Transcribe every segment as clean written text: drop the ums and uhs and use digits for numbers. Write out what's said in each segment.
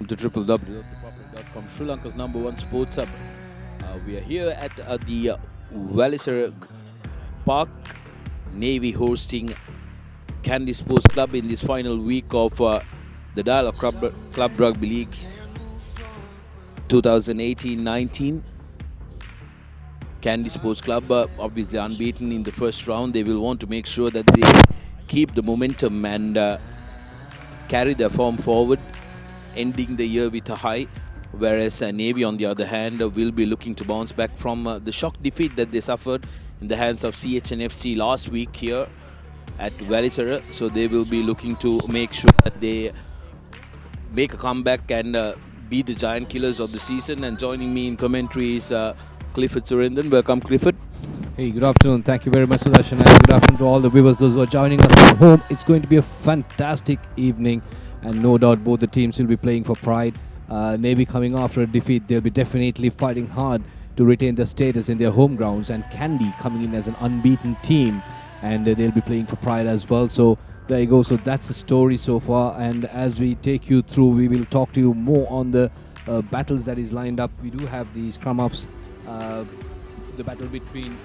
To www.thepapare.com, Sri Lanka's #1 sports hub. We are here at the Valisara Park, Navy hosting Kandy Sports Club in this final week of the DRL Club Rugby League 2018-19. Kandy Sports Club obviously unbeaten in the first round. They will want to make sure that they keep the momentum and carry their form forward, ending the year with a high, whereas Navy on the other hand will be looking to bounce back from the shock defeat that they suffered in the hands of CHNFC last week here at Valisara. So they will be looking to make sure that they make a comeback and be the giant killers of the season. And joining me in commentary is Clifford Surendran. Welcome, Clifford. Hey, good afternoon. Thank you very much, Sudarshan, and good afternoon to all the viewers, those who are joining us from home. It's going to be a fantastic evening, and no doubt both the teams will be playing for pride. Navy coming after a defeat, they'll be definitely fighting hard to retain their status in their home grounds, and Kandy coming in as an unbeaten team, and they'll be playing for pride as well. So there you go. So that's the story so far, and as we take you through, we will talk to you more on the battles that is lined up. We do have the scrum-ups, the battle between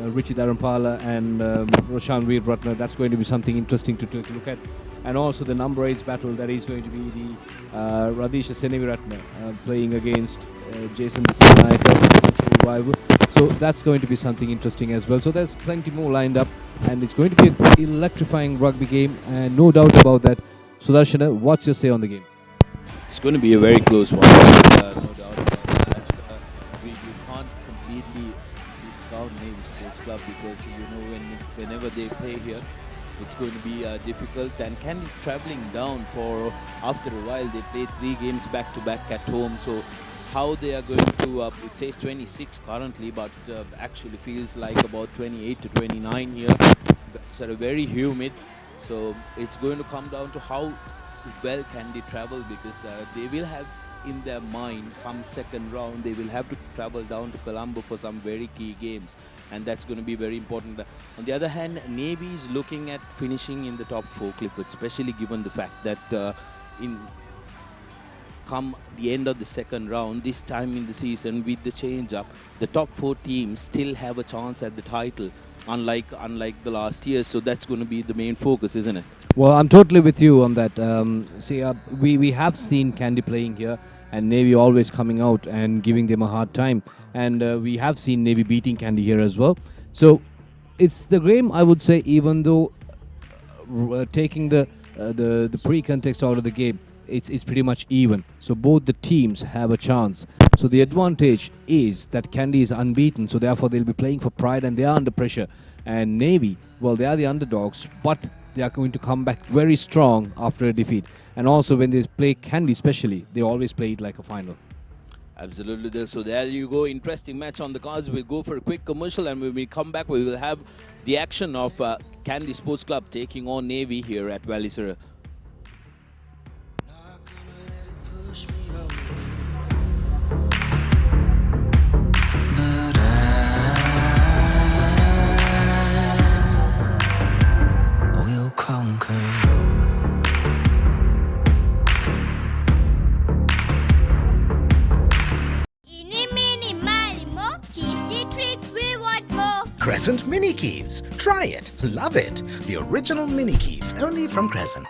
Richie Dharampala and Roshan Veerratne. That's going to be something interesting to take a look at. And also the number 8 battle, that is going to be the Radhisha Seneviratne playing against Jason Dissanayake Revival. So that's going to be something interesting as well. So there's plenty more lined up, and it's going to be an electrifying rugby game, and no doubt about that. Sudarshana, what's your say on the game? It's going to be a very close one, no doubt about that. You can't completely discount Navy Sports Club because whenever they play here, it's going to be difficult. And Kandy traveling down for after a while, they played 3 games back to back at home. So how they are going to, it says 26 currently, but actually feels like about 28 to 29 here. It's very humid. So it's going to come down to how well can they travel, because they will have in their mind come second round they will have to travel down to Colombo for some very key games, and that's going to be very important. On the other hand, Navy is looking at finishing in the top 4, Clifford, especially given the fact that in come the end of the second round this time in the season, with the change up, the top 4 teams still have a chance at the title, unlike the last year. So that's going to be the main focus, isn't it? Well, I'm totally with you on that. We have seen Kandy playing here, and Navy always coming out and giving them a hard time. And we have seen Navy beating Kandy here as well. So it's the game, I would say, even though taking the pre-context out of the game, it's pretty much even. So both the teams have a chance. So the advantage is that Kandy is unbeaten, so therefore they'll be playing for pride and they are under pressure. And Navy, well, they are the underdogs, but they are going to come back very strong after a defeat. And also when they play Kandy especially, they always play it like a final. Absolutely. So there you go. Interesting match on the cards. We'll go for a quick commercial, and when we come back, we will have the action of Kandy Sports Club taking on Navy here at Valisara. Crescent Mini Keeves. Try it. Love it. The original Mini Keeves, only from Crescent.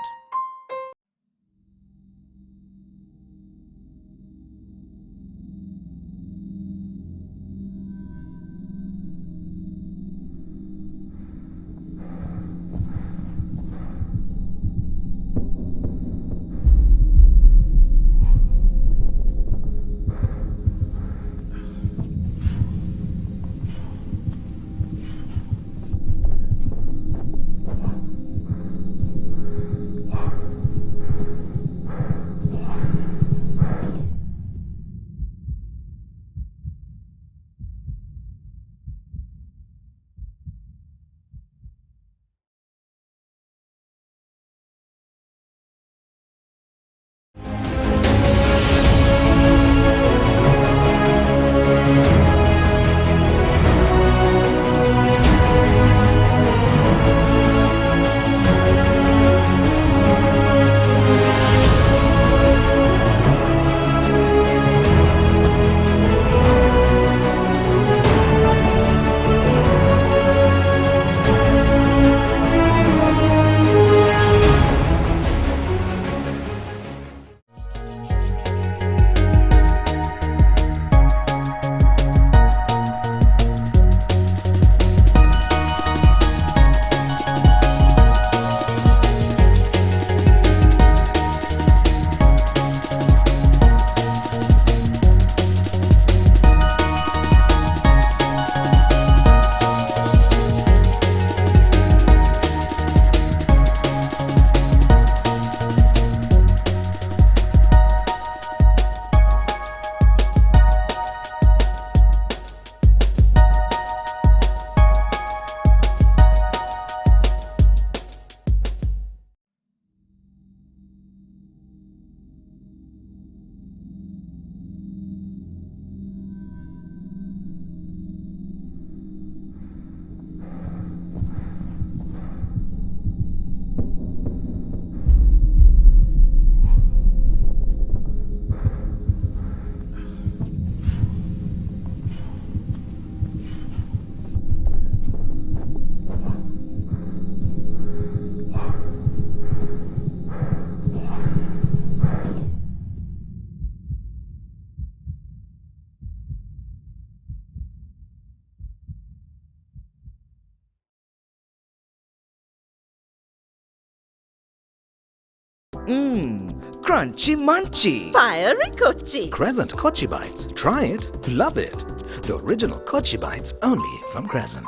Crunchy munchy. Fiery Kochi. Crescent Kochi Bites. Try it. Love it. The original Kochi Bites only from Crescent.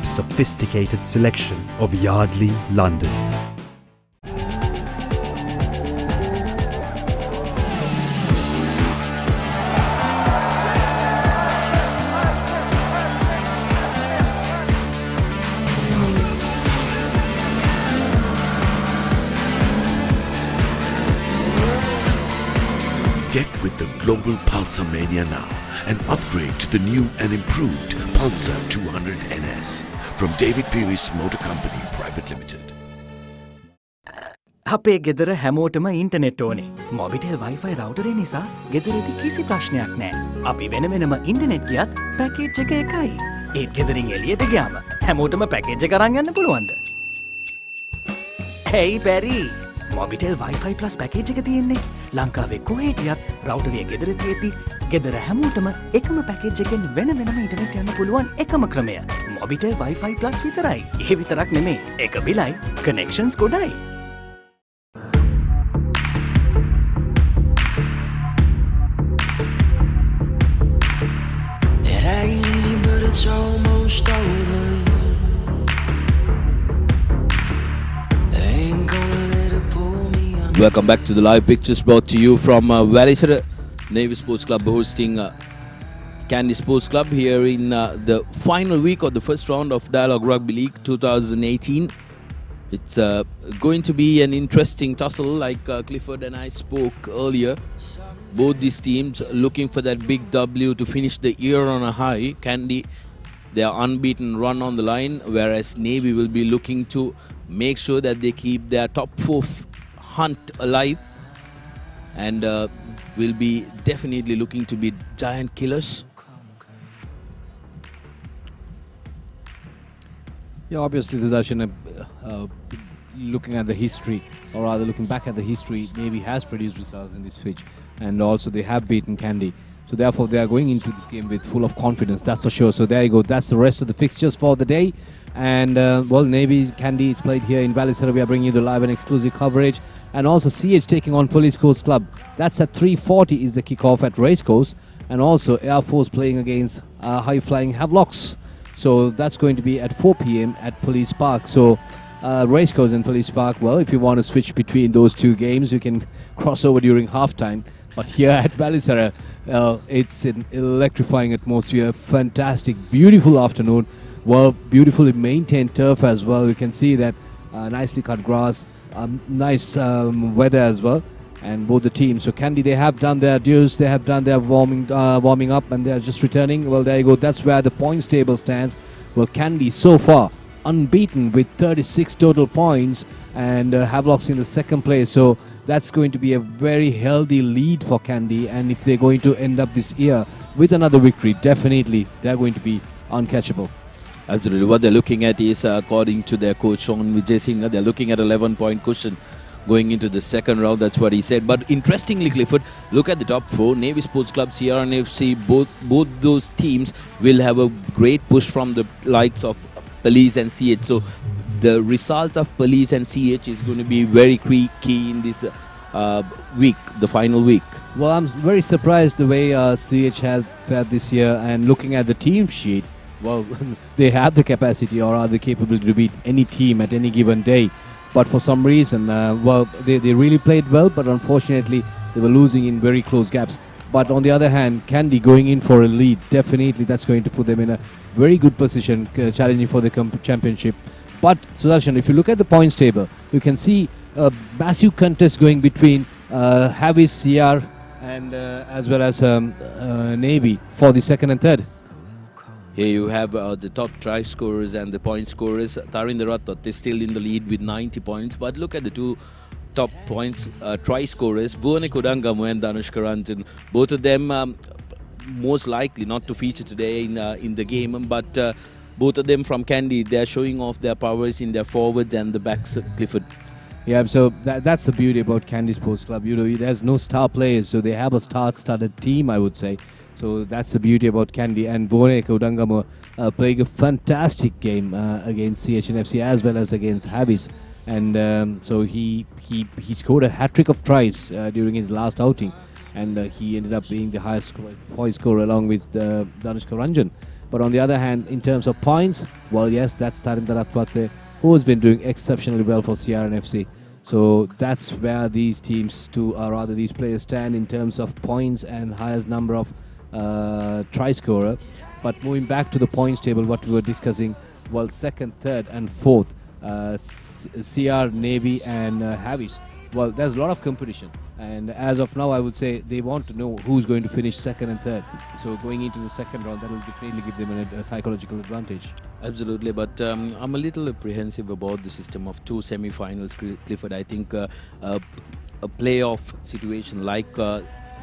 Sophisticated selection of Yardley, London. Get with the global Pulsar Mania now and upgrade to the new and improved Pulsar 200 NS from David Pierce Motor Company Private Limited. අපේ ගෙදර හැමෝටම internet ඕනේ. Mobitel Wi-Fi රවුටරේ නිසා ගෙදරදී කිසි ප්‍රශ්නයක් නැහැ. අපි වෙන වෙනම ඉන්ටර්නෙට් ගියත් පැකේජ් එක එකයි. ඒත් ගෙදරින් එළියට ගියාම හැමෝටම පැකේජ් එක අරන් යන්න පුළුවන්ද? Hey Barry, Mobitel Wi-Fi plus package එක තියෙන්නේ. ලංකාවේ කොහේ ගියත් රවුටරේ ගෙදර තියෙද්දි ගෙදර හැමෝටම එකම පැකේජ් එකෙන් වෙන වෙනම ඉන්ටර්නෙට් යන්න පුළුවන් එකම ක්‍රමය. මොබිටෙල් වයිෆයි ප්ලස් විතරයි. ඒ විතරක් නෙමෙයි. එක බිලයි, connections ගොඩයි. It's almost over. Ain't gonna let it pull me under. Welcome back to the live pictures brought to you from Valisara Navy Sports Club hosting Kandy Sports Club here in the final week of the first round of Dialogue Rugby League 2018. It's going to be an interesting tussle like Clifford and I spoke earlier. Both these teams looking for that big W to finish the year on a high. Kandy, their unbeaten run on the line, whereas Navy will be looking to make sure that they keep their top four hunt alive and will be definitely looking to be giant killers. Yeah, obviously, Sudarshan, looking at the history, or rather looking back at the history, Navy has produced results in this pitch, and also they have beaten Kandy. So therefore, they are going into this game with full of confidence, that's for sure. So there you go, that's the rest of the fixtures for the day. And well, Navy, Kandy is played here in Valisara. We are bringing you the live and exclusive coverage. And also CH taking on Police Coast Club. That's at 3:40 is the kickoff at Racecourse. And also Air Force playing against High Flying Havelocks. So that's going to be at 4 p.m. at Police Park. So Racecourse and Police Park, well, if you want to switch between those two games, you can cross over during halftime. But here at Valisara, it's an electrifying atmosphere, fantastic, beautiful afternoon. Well, beautifully maintained turf as well. You can see that nicely cut grass, nice weather as well. And both the teams. So Kandy, they have done their dues, they have done their warming up, and they are just returning. Well, there you go. That's where the points table stands. Well, Kandy so far unbeaten with 36 total points, and Havelocks in the second place. So that's going to be a very healthy lead for Kandy. And if they're going to end up this year with another victory, definitely they're going to be uncatchable. Absolutely. What they're looking at is, according to their coach, Sean Vijay Singh, they're looking at 11-point cushion going into the second round. That's what he said. But interestingly, Clifford, look at the top four. Navy Sports Club, Sierra and FC, both those teams will have a great push from the likes of Police and CH. So the result of Police and CH is going to be very key in this week, the final week. Well, I'm very surprised the way CH has fared this year, and looking at the team sheet, well, they have the capacity or are they capable to beat any team at any given day. But for some reason, well, they really played well, but unfortunately, they were losing in very close gaps. But on the other hand, Kandy going in for a lead, definitely that's going to put them in a very good position, challenging for the championship. But Sudarshan, if you look at the points table, you can see a massive contest going between Havis, CR, and as well as Navy for the second and third. Here you have the top try scorers and the point scorers. Tarinder Rathod is still in the lead with 90 points. But look at the two top points try scorers, Bhuwane Kodangamu and Danushka Ranjan. Both of them most likely not to feature today in the game. But both of them from Kandy, they are showing off their powers in their forwards and the backs, Clifford. Yeah, so that's the beauty about Kandy Sports Club. You know, there's no star players, so they have a star-studded team, I would say. So that's the beauty about Kandy. And Bone Kodangamo playing a fantastic game against CHNFC as well as against Habis. And so he scored a hat-trick of tries during his last outing. And he ended up being the highest point scorer along with Danushka Ranjan. But on the other hand, in terms of points, well, yes, that's Tarinder Ratwate, who has been doing exceptionally well for CRNFC. So that's where these teams these players stand in terms of points and highest number of try scorer. But moving back to the points table, what we were discussing, well, second, third and fourth, CR, Navy and Havish. Well, there's a lot of competition. And as of now, I would say they want to know who's going to finish second and third. So going into the second round, that will definitely give them a psychological advantage. Absolutely, but I'm a little apprehensive about the system of two semi-finals, Clifford. I think a playoff situation like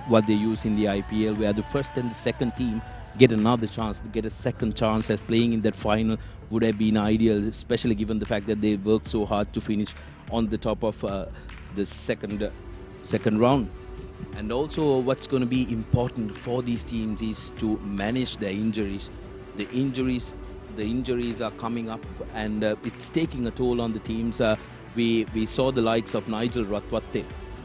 what they use in the IPL, where the first and the second team get another chance, to get a second chance at playing in that final, would have been ideal, especially given the fact that they worked so hard to finish on the top of the second round. And also what's going to be important for these teams is to manage their injuries. The injuries are coming up, and it's taking a toll on the teams. We saw the likes of Nigel Ratwate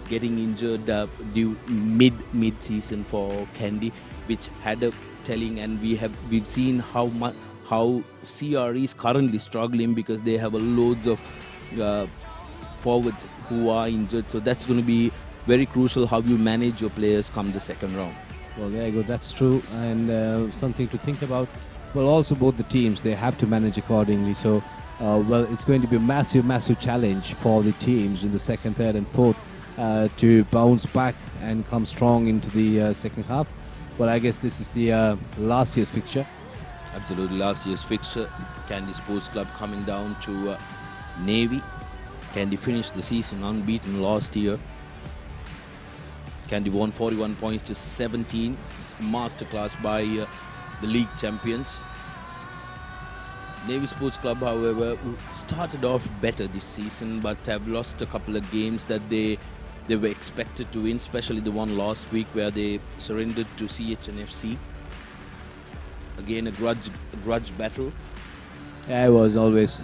getting injured due mid-season for Kandy, which had a telling, and we've seen how CR is currently struggling because they have a loads of forwards who are injured. So that's going to be very crucial how you manage your players come the second round. Well, there you go. That's true, and something to think about. Well, also both the teams, they have to manage accordingly. So, well, it's going to be a massive challenge for the teams in the second, third and fourth to bounce back and come strong into the second half. Well, I guess this is the last year's fixture. Absolutely, last year's fixture. Kandy Sports Club coming down to Navy. Kandy finished the season unbeaten last year. Kandy won 41 points to 17. Masterclass by the league champions. Navy Sports Club, however, started off better this season, but have lost a couple of games that they were expected to win, especially the one last week where they surrendered to CHNFC. Again, a grudge battle. Yeah, it was always,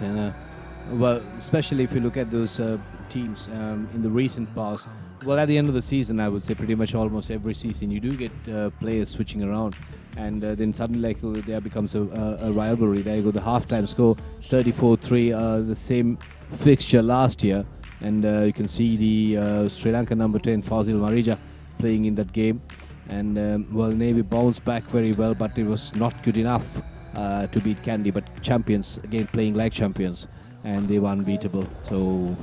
well, especially if you look at those teams in the recent past. Well, at the end of the season, I would say pretty much almost every season, you do get players switching around. And then suddenly there becomes a rivalry. There you go, the halftime score, 34-3, the same fixture last year. And you can see the Sri Lanka number 10, Fazil Marija, playing in that game. And, well, Navy bounced back very well, but it was not good enough to beat Kandy. But champions, again, playing like champions. And they were unbeatable. So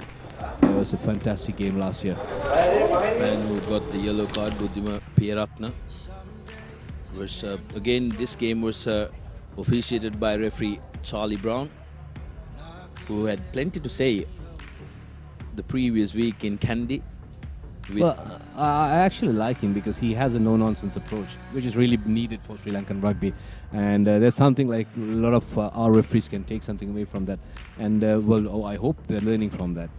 it was a fantastic game last year. And who got the yellow card, Buddhima Pieratna. Again, this game was officiated by referee Charlie Brown, who had plenty to say the previous week in Kandy. Well, I actually like him because he has a no-nonsense approach, which is really needed for Sri Lankan rugby. And there's something like a lot of our referees can take something away from that. And, well, I hope they're learning from that.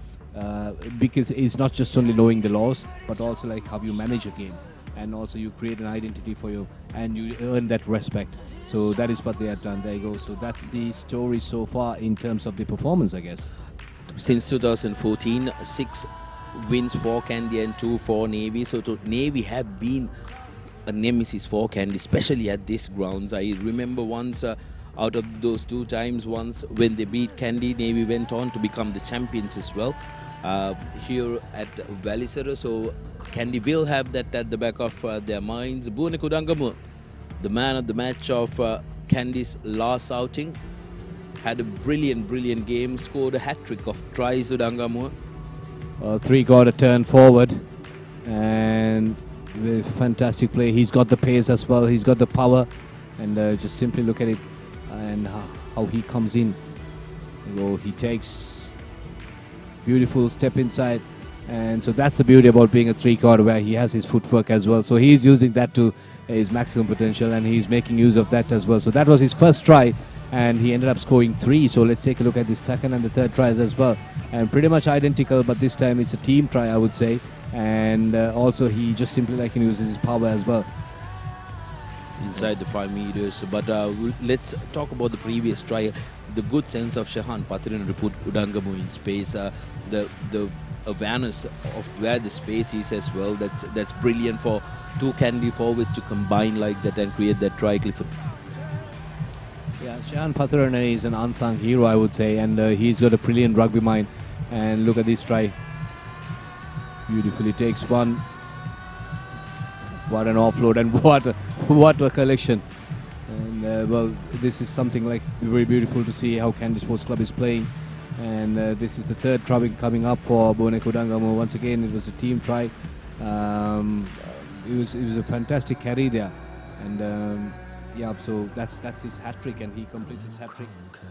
Because it's not just only knowing the laws, but also like how you manage a game. And also you create an identity for you, and you earn that respect. So that is what they have done. There you go. So that's the story so far in terms of the performance, I guess. Since 2014, 6 wins for Kandy and 2 for Navy. So Navy have been a nemesis for Kandy, especially at this grounds. I remember once out of those 2 times, once when they beat Kandy, Navy went on to become the champions as well here at Valisara. So Kandy will have that at the back of their minds. Bune Kudangamu, the man of the match of Kandy's last outing, had a brilliant game, scored a hat-trick of tries. Udangamu. 3 got a turn forward, and with fantastic play. He's got the pace as well. He's got the power, and just simply look at it and how he comes in. So he takes beautiful step inside. And so that's the beauty about being a 3-chord, where he has his footwork as well. So he's using that to his maximum potential, and he's making use of that as well. So that was his first try, and he ended up scoring 3. So let's take a look at the second and the third tries as well. And pretty much identical, but this time it's a team try, I would say. And also he just simply uses his power as well. inside the 5 meters. But let's talk about the previous try. The good sense of Shahan Patirana to put Udangamu in space. The awareness of where the space is as well. That's brilliant for two Kandy forwards to combine like that and create that try, Clifford. Yeah, Shahan Patirana is an unsung hero, I would say, and he's got a brilliant rugby mind. And look at this try. Beautifully takes one. What an offload and what a collection. And well, this is something like very beautiful to see how Kandy Sports Club is playing. And this is the third try coming up for Boneko Dangamo. Once again, it was a team try. It was a fantastic carry there. And yeah, so that's his hat-trick, and he completes his hat-trick.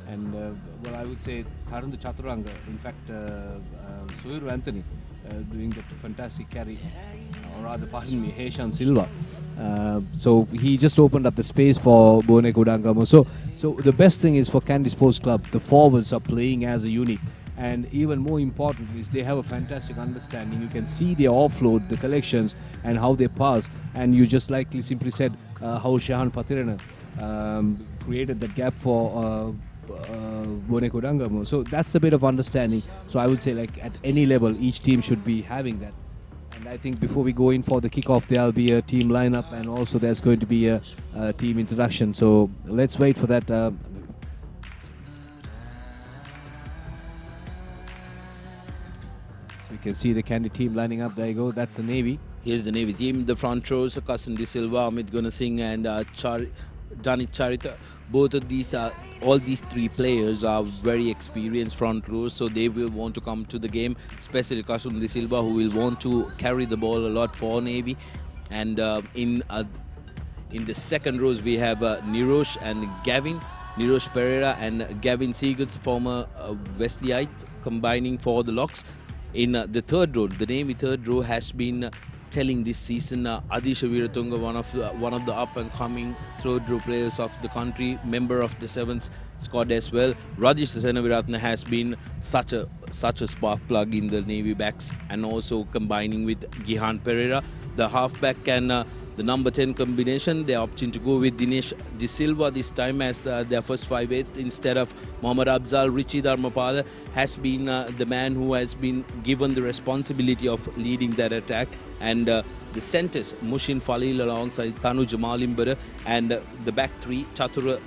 And well, I would say Tharundu Chaturanga, in fact, Suhiru Anthony doing that fantastic carry, or rather, pardon me, Heshan Silva. So he just opened up the space for Boneko Dangamo. So the best thing is for Kandy Sports Club, the forwards are playing as a unit. And even more important is they have a fantastic understanding. You can see their offload, the collections, and how they pass. And you just likely simply said how Shahan Patirana created that gap for Boneko Dangamo. So that's a bit of understanding. So I would say, like, at any level, each team should be having that. And I think before we go in for the kickoff, there'll be a team lineup, and also there's going to be a team introduction. So let's wait for that. So you can see the Kandy team lining up. There you go. That's the Navy. Here's the Navy team. The front rows, Kandy Silva, Amit Gunasingh, and Danit Charita. Both of these, all these three players are very experienced front rows, so they will want to come to the game, especially Kandy Silva, who will want to carry the ball a lot for Navy. And in the second rows, we have Nirosh and Gavin. Nirosh Pereira and Gavin Seagans, former Wesleyite, combining for the Locks. In the third row, the Navy third row has been telling this season Adisha Viratunga, one of the up-and-coming third row players of the country, member of the 7th squad as well. Rajesh Senaviratna has been such a spark plug in the Navy backs, and also combining with Gihan Pereira, the halfback, and the number 10 combination. They are opting to go with Dinesh De Silva this time as their first 5'8" instead of Mohammad Afzal. Richie Dharmapala has been the man who has been given the responsibility of leading that attack. And the centres, Mushin Falil alongside Tanu Jamalimbara, and the back three, Chatura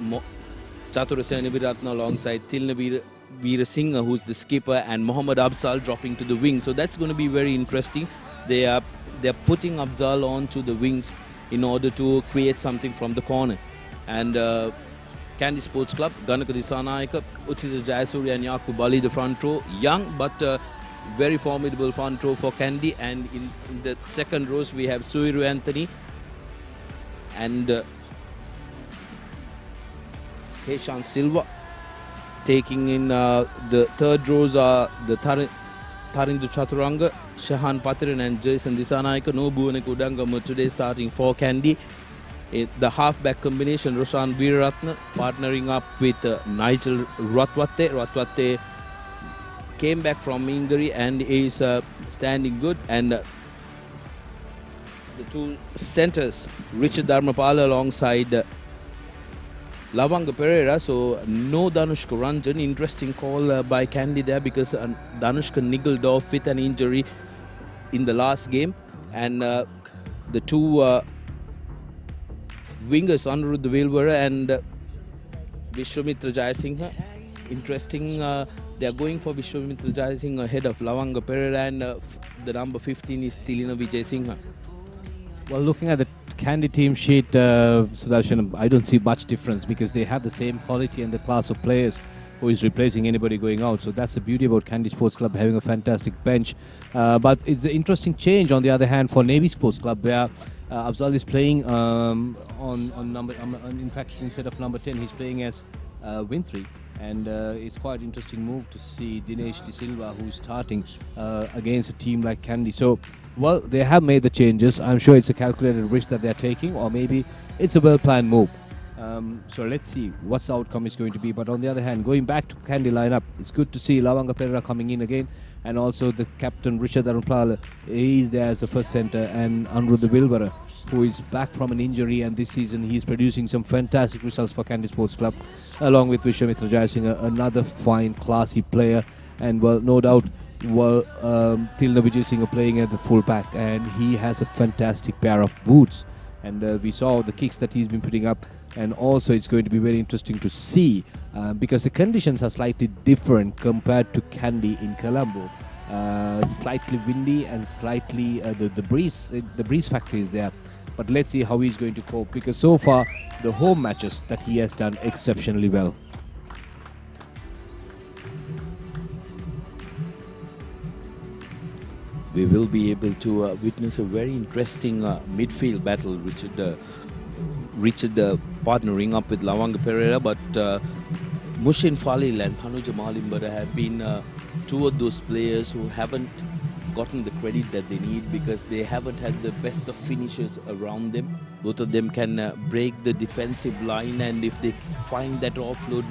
Senaviratna alongside Tilna Veera Singh, who's the skipper, and Mohammad Afzal dropping to the wing. So that's going to be very interesting. They're putting Afzal onto the wings in order to create something from the corner. And Kandy Sports Club, Ganaka Disanayaka, Uchita Jayasuri and Yakub Ali, the front row. Young but very formidable front row for Kandy. And in the second rows, we have Suhiru Anthony and Heshan Silva. Taking in the third rows are the Tharindu Chaturanga, Shahan Patirana and Jason Disanayaka. No Boneko Dangamo today starting for Kandy. The halfback combination, Roshan Veeraratna partnering up with Nigel Ratwate. Ratwate came back from injury and is standing good. And the two centres, Richard Dharmapala alongside Lavanga Pereira. So no Danushka Ranjan. Interesting call by Kandy there, because Danushka niggled off with an injury in the last game. And the two wingers, Anuruddha Vilvara and Vishwamitra Jayasinghe. Interesting, they are going for Vishwamitra Jayasinghe ahead of Lavanga Pereira, and the number 15 is Tilina Vijay Singha. Well, looking at the Kandy team sheet, Sudarshan, I don't see much difference, because they have the same quality and the class of players who is replacing anybody going out. So that's the beauty about Kandy Sports Club having a fantastic bench. But it's an interesting change, on the other hand, for Navy Sports Club, where Afzal is playing on number. In fact, instead of number 10, he's playing as wing 3. And it's quite an interesting move to see Dinesh De Silva, who's starting against a team like Kandy. So, well, they have made the changes. I'm sure it's a calculated risk that they're taking, or maybe it's a well-planned move. So let's see what the outcome is going to be. But on the other hand, going back to Kandy lineup, it's good to see Lavanga Pereira coming in again, and also the captain Richard Dharmapala, he's there as the first centre, and Anuruddha Vilvara who is back from an injury, and this season he's producing some fantastic results for Kandy Sports Club, along with Vishwamitra Jayasinghe, another fine, classy player. And well, no doubt, Tilna Vijay Singh playing at the full back, and he has a fantastic pair of boots. And we saw the kicks that he's been putting up, and also it's going to be very interesting to see because the conditions are slightly different compared to Kandy in Colombo. Slightly windy and slightly the breeze factor is there. But let's see how he's going to cope, because so far the home matches that he has done exceptionally well. We will be able to witness a very interesting midfield battle. Richard partnering up with Lavanga Pereira, but Mushin Falil and Thanuja Malimbada have been two of those players who haven't gotten the credit that they need, because they haven't had the best of finishers around them. Both of them can break the defensive line, and if they find that offload,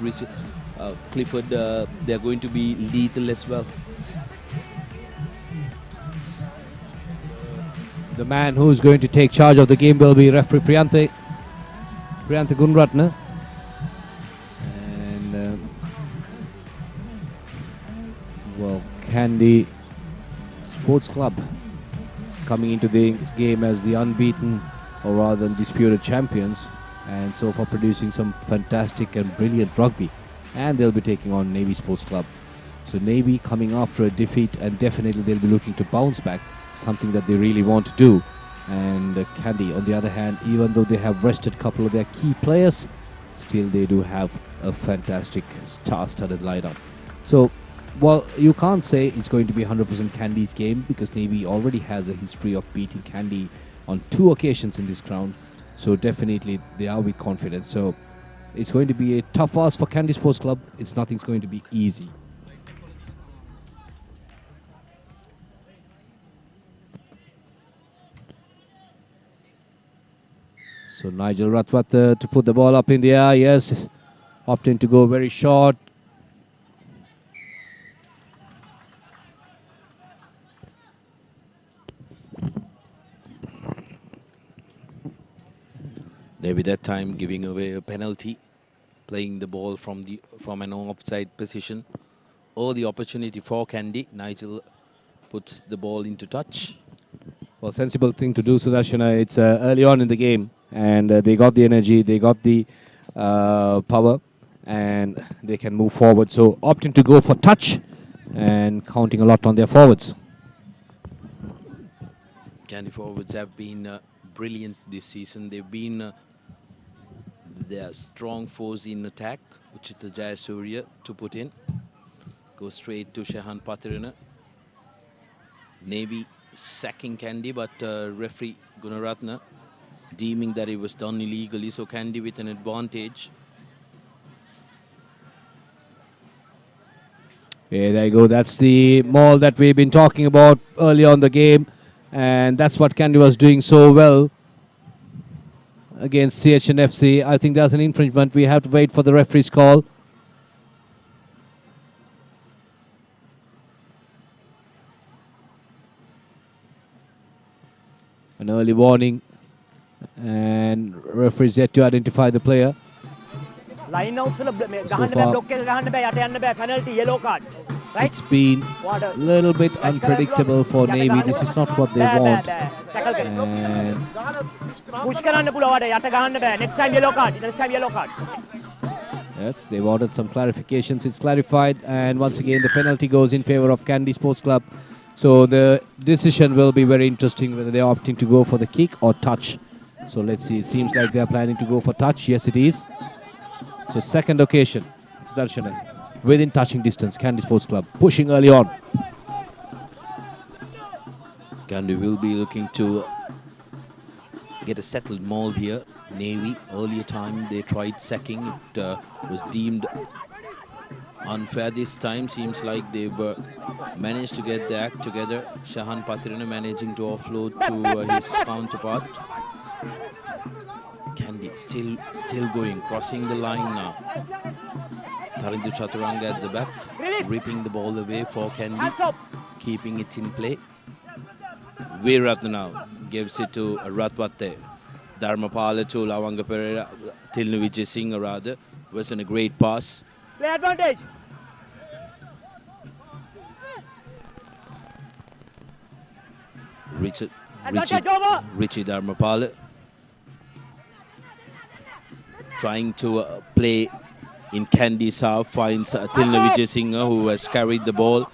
Clifford, they're going to be lethal as well. The man who's going to take charge of the game will be referee Priyantha Gunratna. And well, Kandy Sports Club coming into the game as the unbeaten, or rather undisputed champions, and so far producing some fantastic and brilliant rugby. And they'll be taking on Navy Sports Club. So Navy coming after a defeat, and definitely they'll be looking to bounce back, something that they really want to do. And Kandy, on the other hand, even though they have rested a couple of their key players, still they do have a fantastic star-studded lineup. So, well, you can't say it's going to be 100% Kandy's game, because Navy already has a history of beating Kandy on 2 occasions in this ground. So definitely they are with confidence. So it's going to be a tough ask for Kandy Sports Club. Nothing's going to be easy. So Nigel Ratwat to put the ball up in the air. Yes, opting to go very short. Maybe that time giving away a penalty, playing the ball from an offside position. Or the opportunity for Kandy. Nigel puts the ball into touch. Well, sensible thing to do, Sudarshana. It's early on in the game, and they got the energy, they got the power, and they can move forward. So opting to go for touch and counting a lot on their forwards. Kandy forwards have been brilliant this season. They've been their strong force in attack, which is the Jayasuriya to put in. Go straight to Shahan Patirana. Navy sacking Kandy, but referee Gunaratna deeming that it was done illegally, so Kandy with an advantage. Yeah, there you go. That's the maul that we've been talking about earlier on the game, and that's what Kandy was doing so well against CHNFC. I think that's an infringement. We have to wait for the referee's call. An early warning, and referee's yet to identify the player. Line out So far, it's been a little bit unpredictable for Navy. This is not what they want. And next time yellow card. yes, they wanted some clarifications. It's clarified, and once again the penalty goes in favor of Kandy Sports Club. So the decision will be very interesting, whether they're opting to go for the kick or touch. So let's see. It seems like they're planning to go for touch. Yes, it is. So second occasion, Sudarshan, within touching distance, Kandy Sports Club pushing early on. Kandy will be looking to get a settled maul here. Navy, earlier time they tried sacking. It was deemed unfair this time. Seems like they've managed to get the act together. Shahan Patirana managing to offload to his counterpart. Kandy still going, crossing the line now. Tarindu Chaturanga at the back, ripping the ball away for Kandy, keeping it in play. Veeratna now gives it to Ratwate. Dharmapala to Lavanga Pereira, Tilnu Vijay Singh rather, was in a great pass. Play advantage. Richie Dharmapala trying to play in Kandy's half, finds Tilnu Vijay Singh, who has carried the ball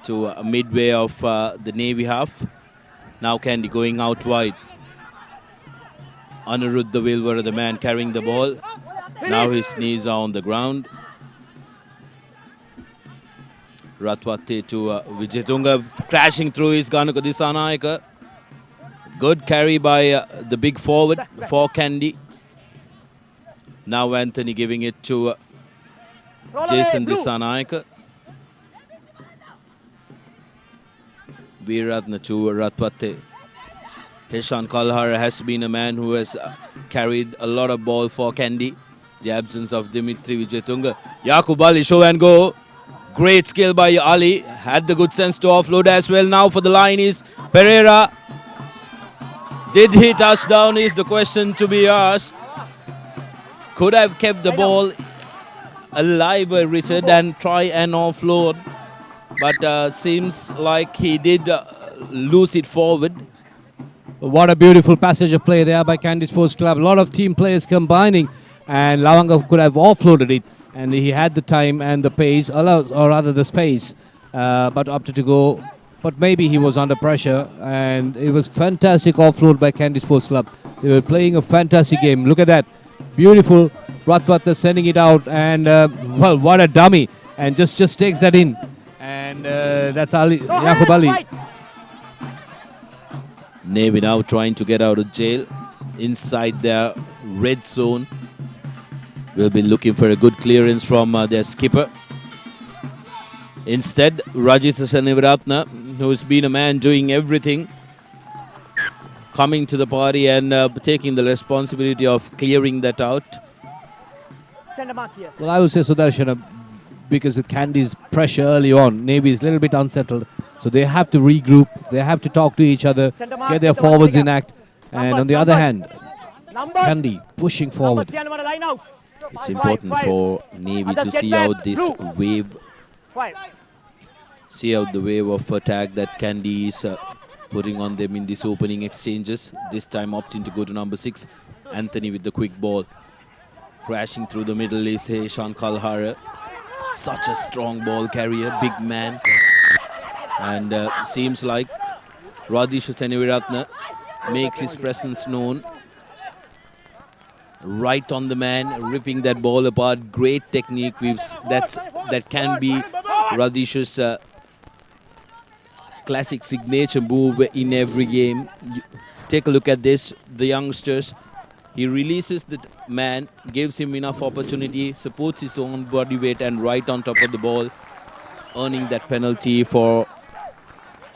to midway of the Navy half. Now Kandy going out wide. Aniruddha Wilwara, the man carrying the ball. Now his knees are on the ground. Ratwate to Vijayatunga, crashing through his Ganaka Disanayaka. Good carry by the big forward for Kandy. Now Anthony giving it to Jason Disanayaka. Veeratna to Ratwate. Heshan Kalhara has been a man who has carried a lot of ball for Kandy. The absence of Dimitri Vijayatunga. Yakub Ali, show and go. Great skill by Ali. Had the good sense to offload as well. Now for the line is Pereira. Did he touch down is the question to be asked. Could have kept the ball alive by Richard and try and offload. But seems like he did lose it forward. What a beautiful passage of play there by Kandy Sports Club. A lot of team players combining, and Lavanga could have offloaded it, and he had the time and the pace, or rather the space, but opted to go. But maybe he was under pressure, and it was fantastic offload by Kandy Sports Club. They were playing a fantastic game. Look at that. Beautiful. Ratwata sending it out, and well, what a dummy. And just takes that in. And that's Ali, Yakub Ali. Navy now trying to get out of jail inside their red zone. Will be looking for a good clearance from their skipper. Instead, Rajit Sanivaratna, who's been a man doing everything, coming to the party and taking the responsibility of clearing that out. Send a mark here. Well, I would say Sudarshan, because of Kandy's pressure early on, Navy is a little bit unsettled. So they have to regroup, they have to talk to each other, get their forwards in act. And on the other hand, Kandy pushing forward. It's important for Navy to see out this wave. See out the wave of attack that Kandy is putting on them in these opening exchanges. This time opting to go to number 6. Anthony with the quick ball. Crashing through the middle is Heshan Kalhara. Such a strong ball carrier, big man. And seems like Radhisha Seneviratna makes his presence known. Right on the man, ripping that ball apart. Great technique. That can be Radhisha's classic signature move in every game. Take a look at this. The youngsters. He releases the man, gives him enough opportunity, supports his own body weight, and right on top of the ball, earning that penalty for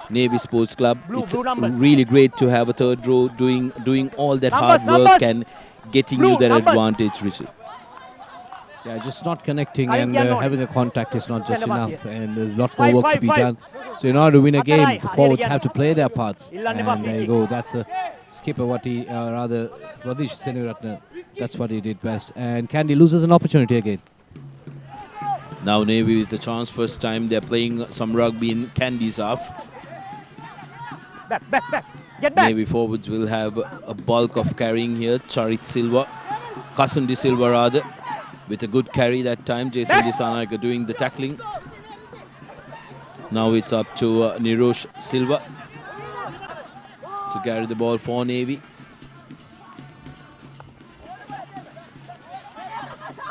Navy Sports Club. It's really great to have a third row doing all that hard work and getting you that advantage, Richard. Yeah, just not connecting and having a contact is not just enough, and there's a lot more work to be done. So in order to win a game, the forwards have to play their parts. And there you go. That's a skipper, Radish Seneviratna, that's what he did best. And Kandy loses an opportunity again. Now Navy with the chance, first time they're playing some rugby in Kandy's half. Back. Get back. Navy forwards will have a bulk of carrying here. Charit Silva, Kasan De Silva rather, with a good carry that time. Jason Disanayaka doing the tackling. Now it's up to Nirosh Silva to carry the ball for Navy.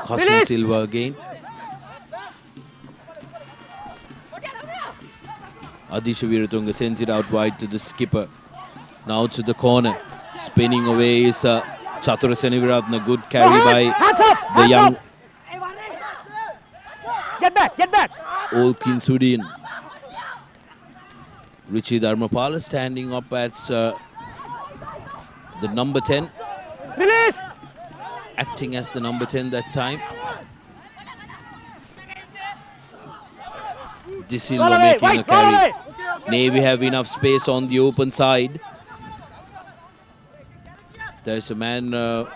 Kasan Silva again. Adisha Veeratunga sends it out wide to the skipper. Now to the corner. Spinning away is Chatura Seneviratna. Good carry by the young Get back. Old Kinsudin. Richie Dharmapala standing up as the number 10. Release. Acting as the number 10 that time. De Silva making a carry. Navy have enough space on the open side. There's a man who's No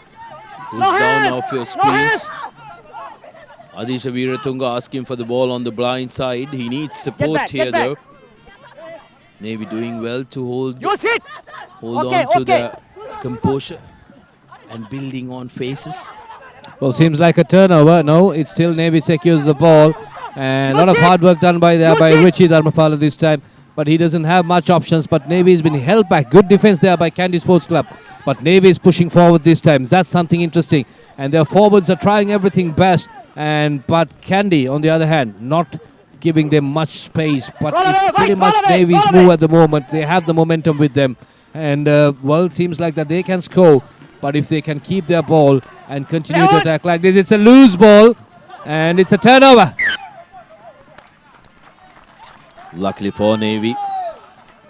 down hands! off your No screens. hands! Adisha Veeratunga asking for the ball on the blind side. He needs support back, here get back. though. Navy doing well to hold You sit! on to the composure and building on faces. Well, seems like a turnover. No, it's still Navy secures the ball. And a lot of hard work done by Richie Dharmapala this time. But he doesn't have much options. But Navy has been held back. Good defense there by Kandy Sports Club. But Navy is pushing forward this time. That's something interesting. And their forwards are trying everything best. But Kandy, on the other hand, not giving them much space. But it's pretty much Navy's move at the moment. They have the momentum with them. And, well, it seems like that they can score. But if they can keep their ball and continue to attack like this, it's a loose ball. And it's a turnover. Luckily for Navy,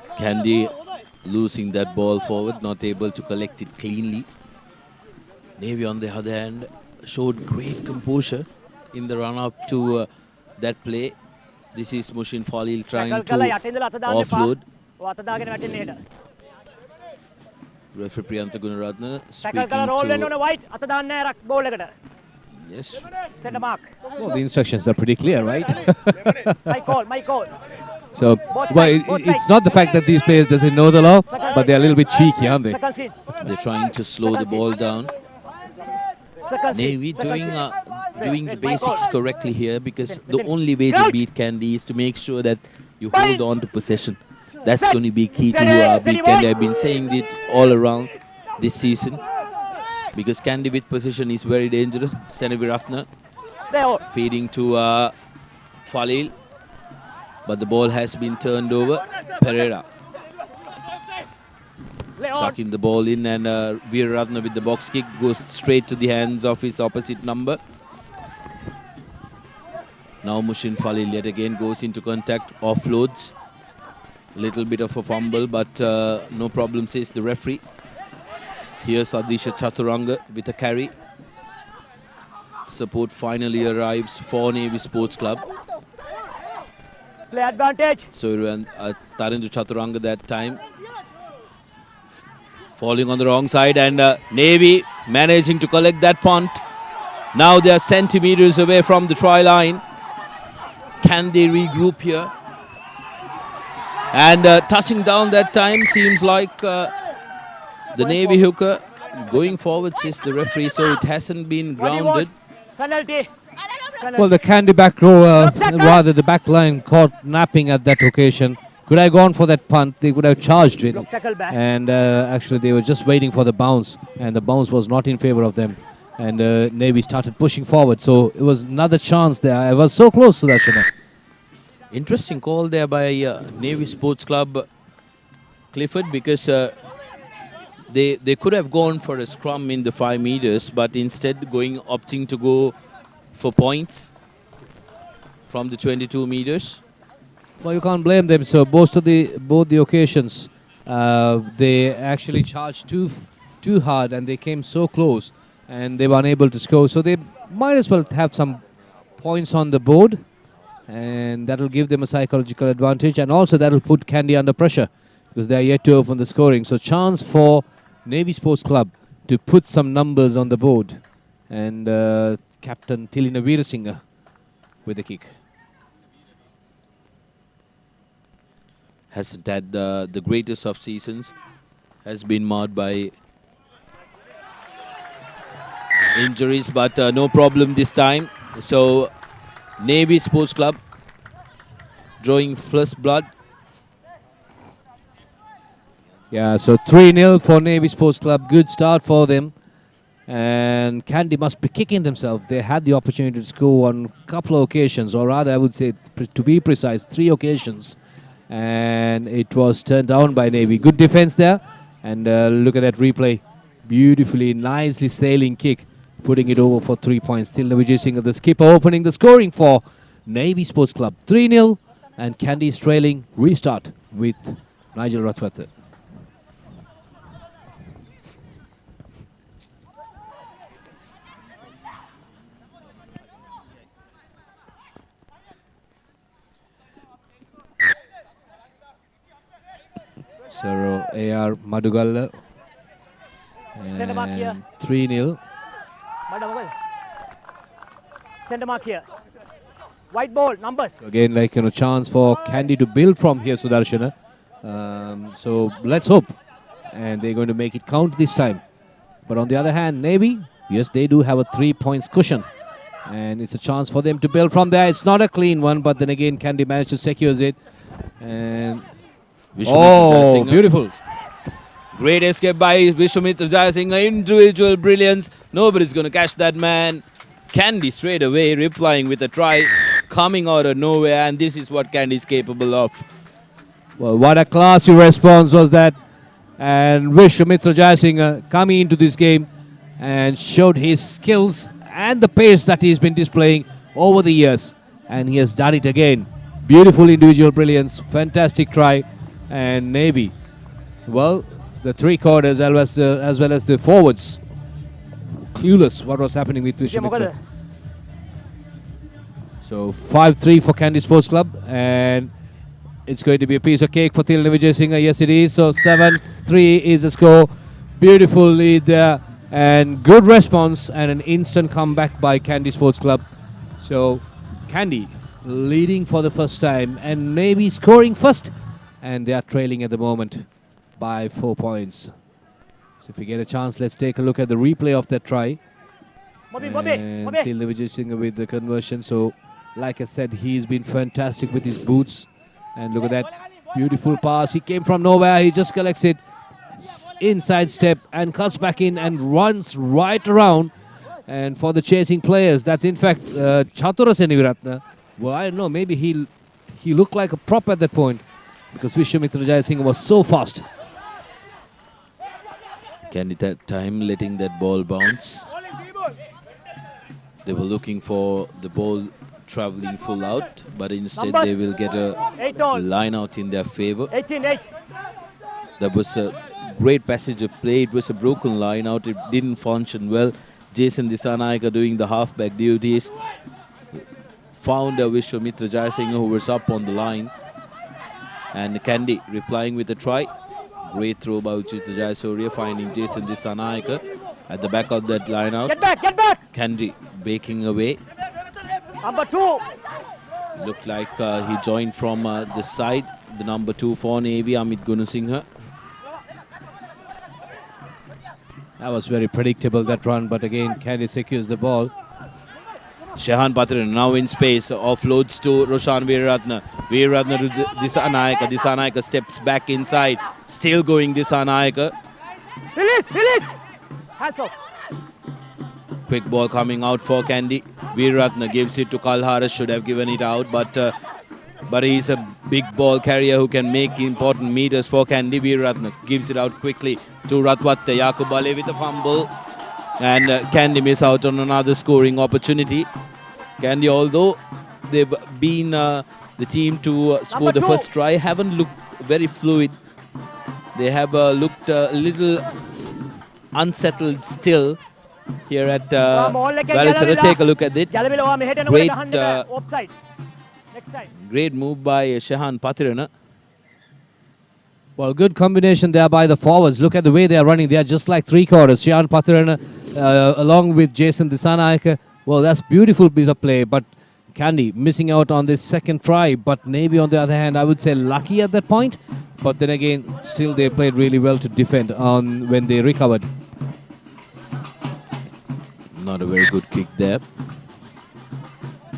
Kandy losing that ball forward, not able to collect it cleanly. Navy, on the other hand, showed great composure in the run-up to that play. This is Mushin Falil trying to offload. Referee Priyantha Gunaratne speaking to... Yes. Send a mark. Well, the instructions are pretty clear, right? My call. So, well, it's not the fact that these players doesn't know the law, but they're a little bit cheeky, aren't they? They're trying to slow the ball down. Navy doing the basics correctly here, because the only way to beat Kandy is to make sure that you hold on to possession. That's going to be key to beat Kandy. I've been saying it all around this season, because Kandy with possession is very dangerous. Senaviratna feeding to Falil, but the ball has been turned over. Pereira tucking the ball in, and Veeraratna with the box kick goes straight to the hands of his opposite number. Now Mushin Falil yet again goes into contact, offloads. Little bit of a fumble, but no problem, says the referee. Here's Adisha Chaturanga with a carry. Support finally arrives for Navy Sports Club. Play advantage. So Tarindu Chaturanga that time. Falling on the wrong side, and Navy managing to collect that punt. Now they are centimeters away from the try line. Can they regroup here? And touching down that time seems like the Navy hooker going forward, says the referee, so it hasn't been grounded. Penalty. Well, the Kandy back row, rather the back line, caught napping at that occasion. Could have gone for that punt, they would have charged it. And actually they were just waiting for the bounce, and the bounce was not in favor of them. And Navy started pushing forward, so it was another chance there. I was so close to that, Shana. Interesting call there by Navy Sports Club, Clifford, because they could have gone for a scrum in the 5 meters, but instead opting to go for points from the 22 meters. Well, you can't blame them. So both the occasions, they actually charged too hard, and they came so close, and they were unable to score. So they might as well have some points on the board, and that will give them a psychological advantage, and also that will put Kandy under pressure, because they are yet to open the scoring. So chance for Navy Sports Club to put some numbers on the board, and Captain Tilina Veerasinghe with the kick. Hasn't had the greatest of seasons, has been marred by injuries, but no problem this time. So Navy Sports Club drawing first blood. Yeah, so 3-0 for Navy Sports Club. Good start for them. And Kandy must be kicking themselves. They had the opportunity to score on a couple of occasions, or rather I would say, to be precise, 3 occasions. And it was turned down by Navy. Good defense there. And look at that replay. Beautifully, nicely sailing kick, putting it over for 3 points. Still Vijay Singh, the skipper, opening the scoring for Navy Sports Club. 3-0, and Kandy is trailing. Restart with Nigel Rathwatha. So AR Madugalla, Centre mark here. And 3-0. Bada mobile. Centre mark here. White ball, numbers. Again, chance for Kandy to build from here, Sudarshana. So let's hope. And they're going to make it count this time. But on the other hand, Navy, yes, they do have a 3 points cushion. And it's a chance for them to build from there. It's not a clean one, but then again, Kandy managed to secure it. And Vishwamitra Jayasinghe. beautiful. Great escape by Vishwamitra Jayasinghe. Individual brilliance. Nobody's going to catch that man. Kandy straight away replying with a try. Coming out of nowhere. And this is what Kandy is capable of. Well, what a classy response was that. And Vishwamitra Jayasinghe coming into this game and showed his skills and the pace that he's been displaying over the years. And he has done it again. Beautiful individual brilliance. Fantastic try. And Navy, well, the three quarters as well as the forwards, clueless what was happening with Vishwamitra. So 5-3 for Kandy Sports Club, and it's going to be a piece of cake for Thilna Vijayasinghe. Yes, it is. So 7-3 is the score. Beautiful lead there, and good response and an instant comeback by Kandy Sports Club. So Kandy leading for the first time, and maybe scoring first, and they are trailing at the moment by 4 points. So if we get a chance, let's take a look at the replay of that try. And Thilna Vijayasinghe with the conversion. So like I said, he's been fantastic with his boots. And look at that beautiful pass. He came from nowhere. He just collects it. Inside step and cuts back in and runs right around. And for the chasing players, that's in fact Chatura Seniviratna. Well, I don't know. Maybe he looked like a prop at that point because Vishwamitra Jayasinghe was so fast. Kandy that time letting that ball bounce. They were looking for the ball traveling full out, but instead they will get a line out in their favor. 18-8. That was a great passage of play. It was a broken line out. It didn't function well. Jason Disanayaka doing the halfback duties. Found Vishwamitra Jayasinghe who was up on the line. And Kandy replying with a try. Great throw by Uchita Jayasuriya, finding Jason Disanayaka at the back of that line out. Get back, get back. Kandy breaking away. Number 2. Looked like he joined from the side. The number 2 for Navy, Amit Gunasinghe. That was very predictable, that run, but again, Kandy secures the ball. Shehan Patran now in space, offloads to Roshan Veeratna. Veeratna to Disanayaka. Disanayaka steps back inside. Still going Disanayaka. Release, release. Hands off. Quick ball coming out for Kandy. Veeratna gives it to Kalhara. Should have given it out, but he's a big ball carrier who can make important meters for Kandy. Veeratna gives it out quickly to Ratwatte. Yakub Ale with a fumble. And Kandy miss out on another scoring opportunity. Kandy, although they've been the team to score the first try, haven't looked very fluid. They have looked a little unsettled still here at Balisara. Take a look at it. Great move by Shehan Patirana. Well, good combination there by the forwards. Look at the way they are running. They are just like three quarters. Shehan Patirana along with Jason Disanayaka. Well, that's beautiful bit of play. But Kandy missing out on this second try. But Navy, on the other hand, I would say lucky at that point. But then again, still they played really well to defend on when they recovered. Not a very good kick there.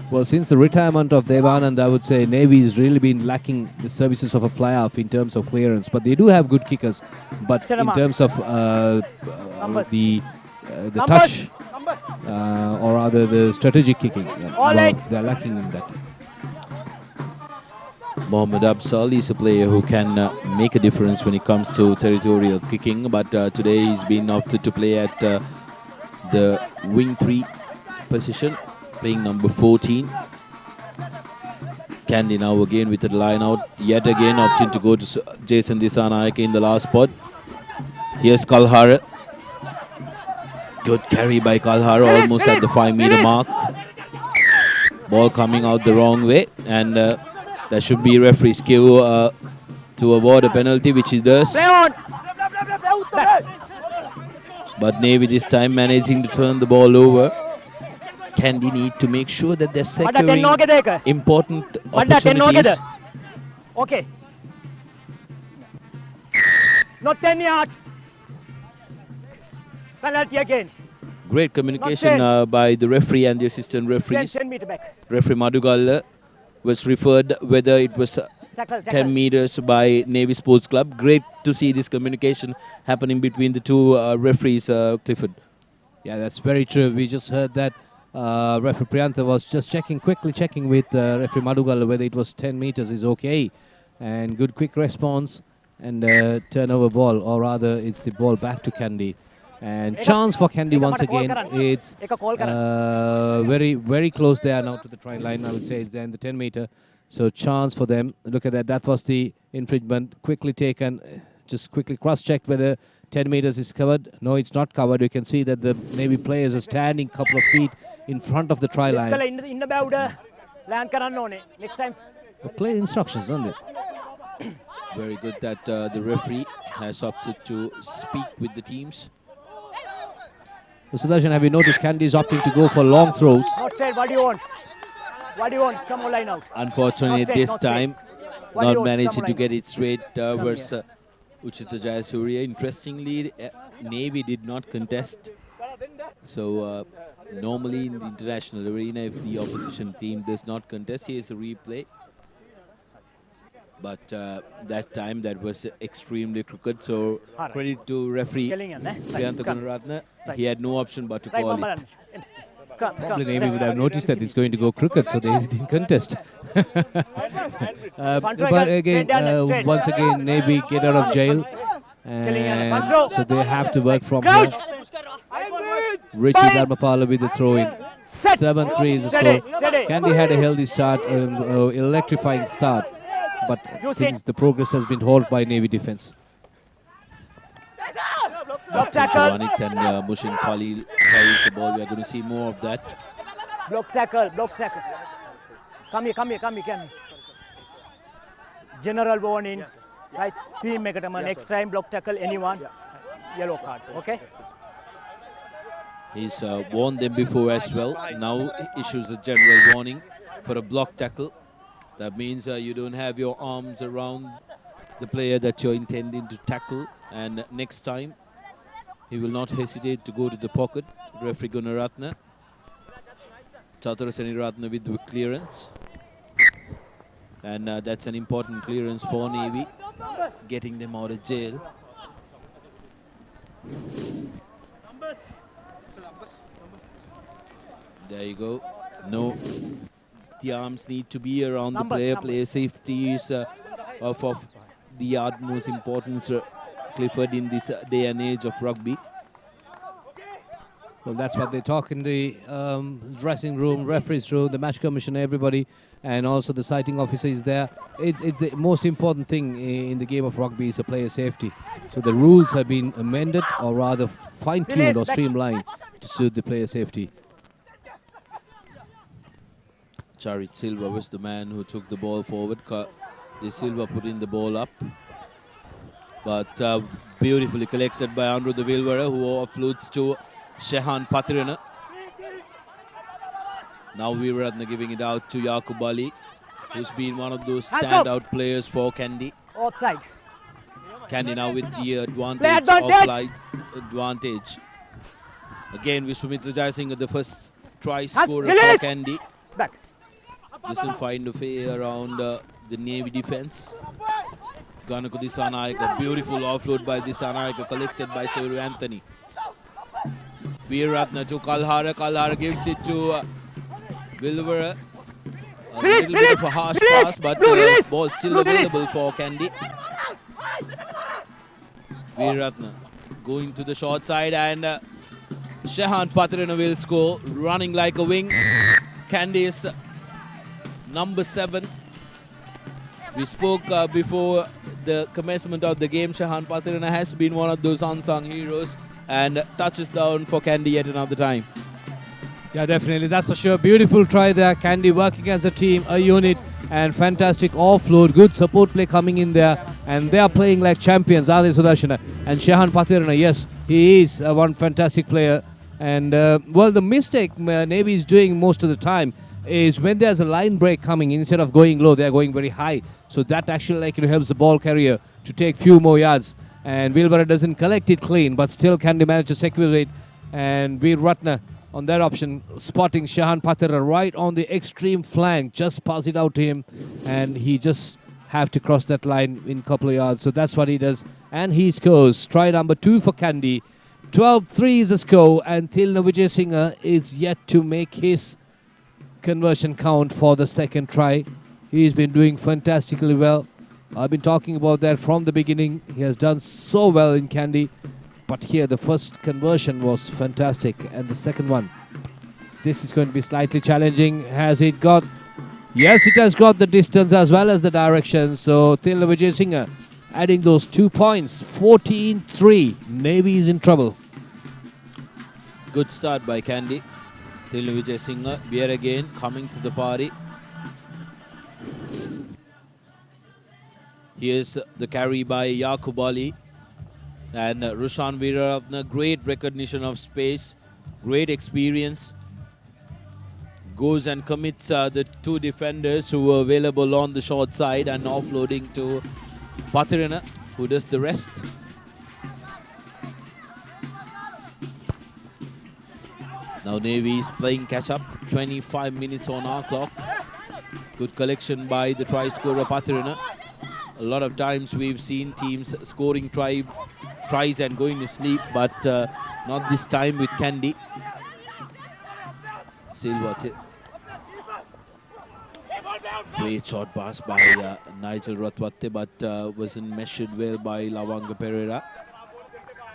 Well, since the retirement of Devanand, I would say Navy has really been lacking the services of a fly-off in terms of clearance. But they do have good kickers. But in terms of the touch, or rather the strategic kicking, they're lacking in that. Mohammad Absal is a player who can make a difference when it comes to territorial kicking. But today he's been opted to play at the wing 3 position, playing number 14. Kandy now again with the line out. Yet again opting to go to Jason Disanayaka in the last spot. Here's Kalhara. Good carry by Kalhara, almost at the 5-meter mark. Ball coming out the wrong way. And there should be referee's cue to award a penalty, which is theirs. But Navy this time managing to turn the ball over. Kandy need to make sure that they're securing important opportunities. Okay. Not 10 yards. Penalty again. Great communication by the referee and the assistant referees. 10 meter back. Referee Madugalla was referred whether it was Tackle. 10 meters by Navy Sports Club. Great to see this communication happening between the two referees, Clifford. Yeah, that's very true. We just heard that referee Priyantha was just quickly checking with referee Madugalla whether it was 10 meters is okay. And good quick response and turnover ball, or rather it's the ball back to Kandy. And chance for Kandy once again. It's very, very close there now to the try line. I would say it's there in the 10 meter. So chance for them. Look at that. That was the infringement. Quickly taken. Just quickly cross-checked whether 10 meters is covered. No, it's not covered. You can see that the Navy players are standing a couple of feet in front of the try line. Next time. Clear instructions, aren't they? Very good that the referee has opted to speak with the teams. Sudarshan, have you noticed Kandy is opting to go for long throws? Outside, what do you want? What do you want? Come on, line out. Unfortunately, Not this straight, time, What do you not want? managing Come to on, get it straight Come versus Uchita Jayasuriya. Interestingly, Navy did not contest. So normally in the international arena, if the opposition team does not contest, here's a replay. But that time, that was extremely crooked. So credit to referee Priyantha Gunaratne. He had no option but to call it. Probably Navy would have noticed that it's going to go crooked, so they didn't contest. But again, once again, Navy get out of jail. And so they have to work from here. Richie Dharmapala with the throw-in. 7-3 is the score. Kandy had a healthy start, electrifying start. But the progress has been halted by Navy defense. Block tackle. Jawanit and Mushin Khalil carries the ball. We are going to see more of that. Block tackle. Come here. General warning. Right, team Megatama. Next time, block tackle anyone. Yellow card. Okay. He's warned them before as well. Now issues a general warning for a block tackle. That means you don't have your arms around the player that you're intending to tackle. And next time, he will not hesitate to go to the pocket. Referee Gunaratne. Chathara Seniratne with the clearance. And that's an important clearance for Navy, getting them out of jail. There you go. No, the arms need to be around the player. Player safety is of the utmost importance, Clifford, in this day and age of rugby. Well, that's what they talk in the dressing room, referee's room, the match commissioner, everybody, and also the sighting officer is there. It's the most important thing in the game of rugby is the player safety. So the rules have been amended, or rather fine-tuned or streamlined to suit the player safety. Charit Silva was the man who took the ball forward. De Silva put in the ball up. But beautifully collected by Andrew de Vilvera, who offloads to Shehan Patirana. Now Veeratna giving it out to Yaqub Ali, who's been one of those standout players for Kandy. Offside. Kandy now with the advantage, offside advantage. Again, Vishwamitra Jayasinghe, the first try scorer for Kandy. Back. Doesn't find a way around the Navy defense. Ganaku Disanayaka, beautiful offload by Disanayaka, collected by Severu Anthony. Veeratna to Kalhara. Kalhara gives it to Vilvera. A little bit of a harsh pass, but ball still available for Kandy. Veeratna going to the short side, and Shehan Patirana will score, running like a wing. Kandy is number 7. We spoke before the commencement of the game. Shehan Patirana has been one of those unsung heroes, and touches down for Kandy yet another time. Yeah, definitely, that's for sure. Beautiful try there. Kandy working as a team, a unit, and fantastic offload. Good support play coming in there and they are playing like champions, are they, Sudarshana? And Shehan Patirana, yes, he is one fantastic player. And well, the mistake Navy is doing most of the time is when there's a line break coming, instead of going low, they're going very high. So that actually helps the ball carrier to take few more yards. And Wilbur doesn't collect it clean, but still Kandy managed to secure it. And Veer Ratna on that option, spotting Shehan Patera right on the extreme flank, just pass it out to him, and he just have to cross that line in a couple of yards. So that's what he does, and he scores. Try number 2 for Kandy. 12-3 is the score, and Tilna Vijay Singh is yet to make his conversion count for the second try. He's been doing fantastically well. I've been talking about that from the beginning. He has done so well in Kandy. But here the first conversion was fantastic, and the second one, this is going to be slightly challenging. Has it got? Yes, it has got the distance as well as the direction. So Tilna Vijay Singh adding those 2 points. 14-3. Navy is in trouble. Good start by Kandy. Tilna Vijay Singh, Beer again coming to the party. Here's the carry by Yaqub Ali. And Rushan Veeraratne, great recognition of space, great experience. Goes and commits the 2 defenders who were available on the short side, and offloading to Patirana, who does the rest. Now Navy is playing catch up, 25 minutes on our clock. Good collection by the try scorer Patirana. A lot of times we've seen teams scoring tries and going to sleep, but not this time with Kandy. Silva, great shot pass by Nigel Ratwatte, but wasn't measured well by Lavanga Pereira.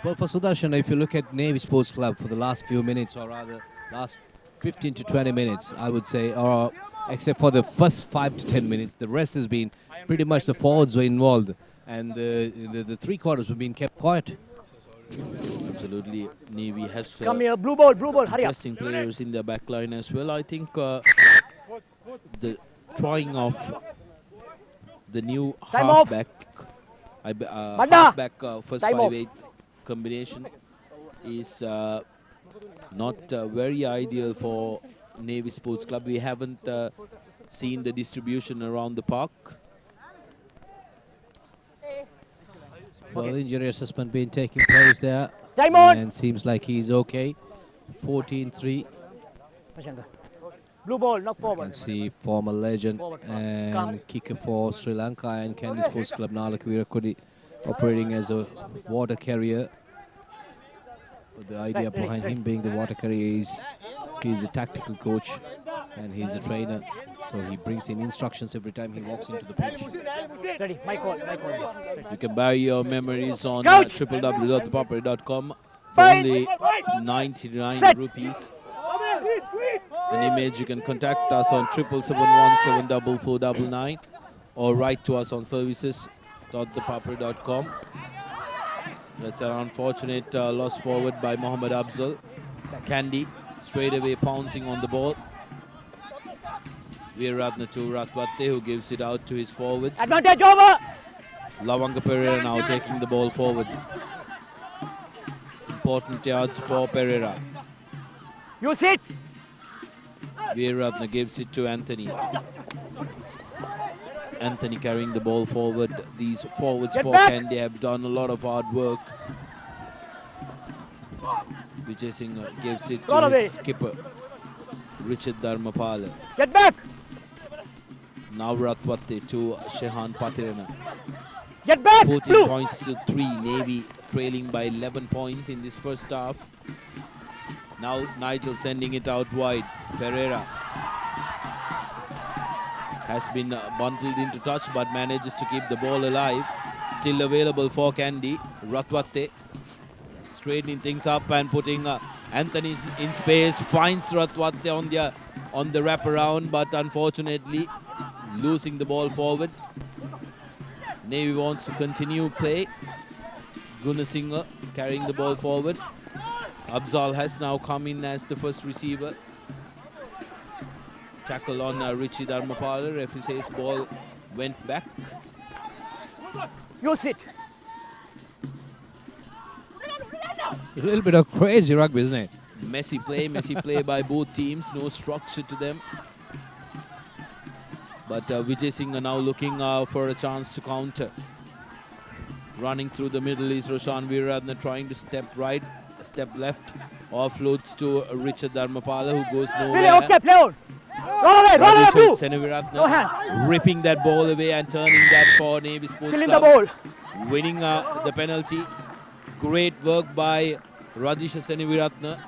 Well, for Sudarshan, if you look at Navy Sports Club for the last few minutes, or rather last 15 to 20 minutes, I would say, or except for the first 5 to 10 minutes, the rest has been pretty much the forwards were involved, and the 3 quarters have been kept quiet. Absolutely. Navy has Come here, blue ball, hurry up. interesting players in their back line as well. I think the trying of the new halfback, first 5-8 combination is not very ideal for Navy Sports Club. We haven't seen the distribution around the park. Well, injury assessment being taking place there. Time on. And seems like he's okay. 14-3. Blue ball, knock You forward. can see former legend and kicker for Sri Lanka and Kandy Sports Club, Nalak Virakudi, operating as a water carrier. But the idea behind him being the water carrier is he's a tactical coach and he's a trainer. So he brings in instructions every time he walks into the pitch. Ready, my call. You can buy your memories on www.thepapare.com for only 99 rupees. An image, you can contact us on 777174499 or write to us on services.thepapare.com. That's an unfortunate loss forward by Mohammad Afzal. Kandy straight away pouncing on the ball. Veeraratne to Ratwatte, who gives it out to his forwards. Advantage over. Lavanga Pereira now taking the ball forward. Important yards for Pereira. You sit. Veeraratne gives it to Anthony. Anthony carrying the ball forward. These forwards for Kandy have done a lot of hard work. Vijay Singh gives it to his skipper, Richard Dharmapala. Get back. Now Ratwatte to Shehan Patirana. Get back. 14 points to 3. Navy trailing by 11 points in this first half. Now Nigel sending it out wide. Pereira has been bundled into touch but manages to keep the ball alive. Still available for Kandy. Ratwatte straightening things up and putting Anthony in space. Finds Ratwatte on the wraparound, but unfortunately losing the ball forward. Navy wants to continue play. Gunasinghe carrying the ball forward. Afzal has now come in as the first receiver. Tackle on Richie Dharmapala. Referee says ball went back. Use it. A little bit of crazy rugby, isn't it? Messy play by both teams. No structure to them. But Vijay Singh now looking for a chance to counter. Running through the middle is Roshan Veeraratne trying to step right, step left. Offloads to Richard Dharmapala who goes nowhere. Okay, play on. Roll away, Blue. Senaviratne ripping that ball away and turning that for Navy Sports Killing Club. the ball. Winning the penalty. Great work by Radhisha Senaviratne.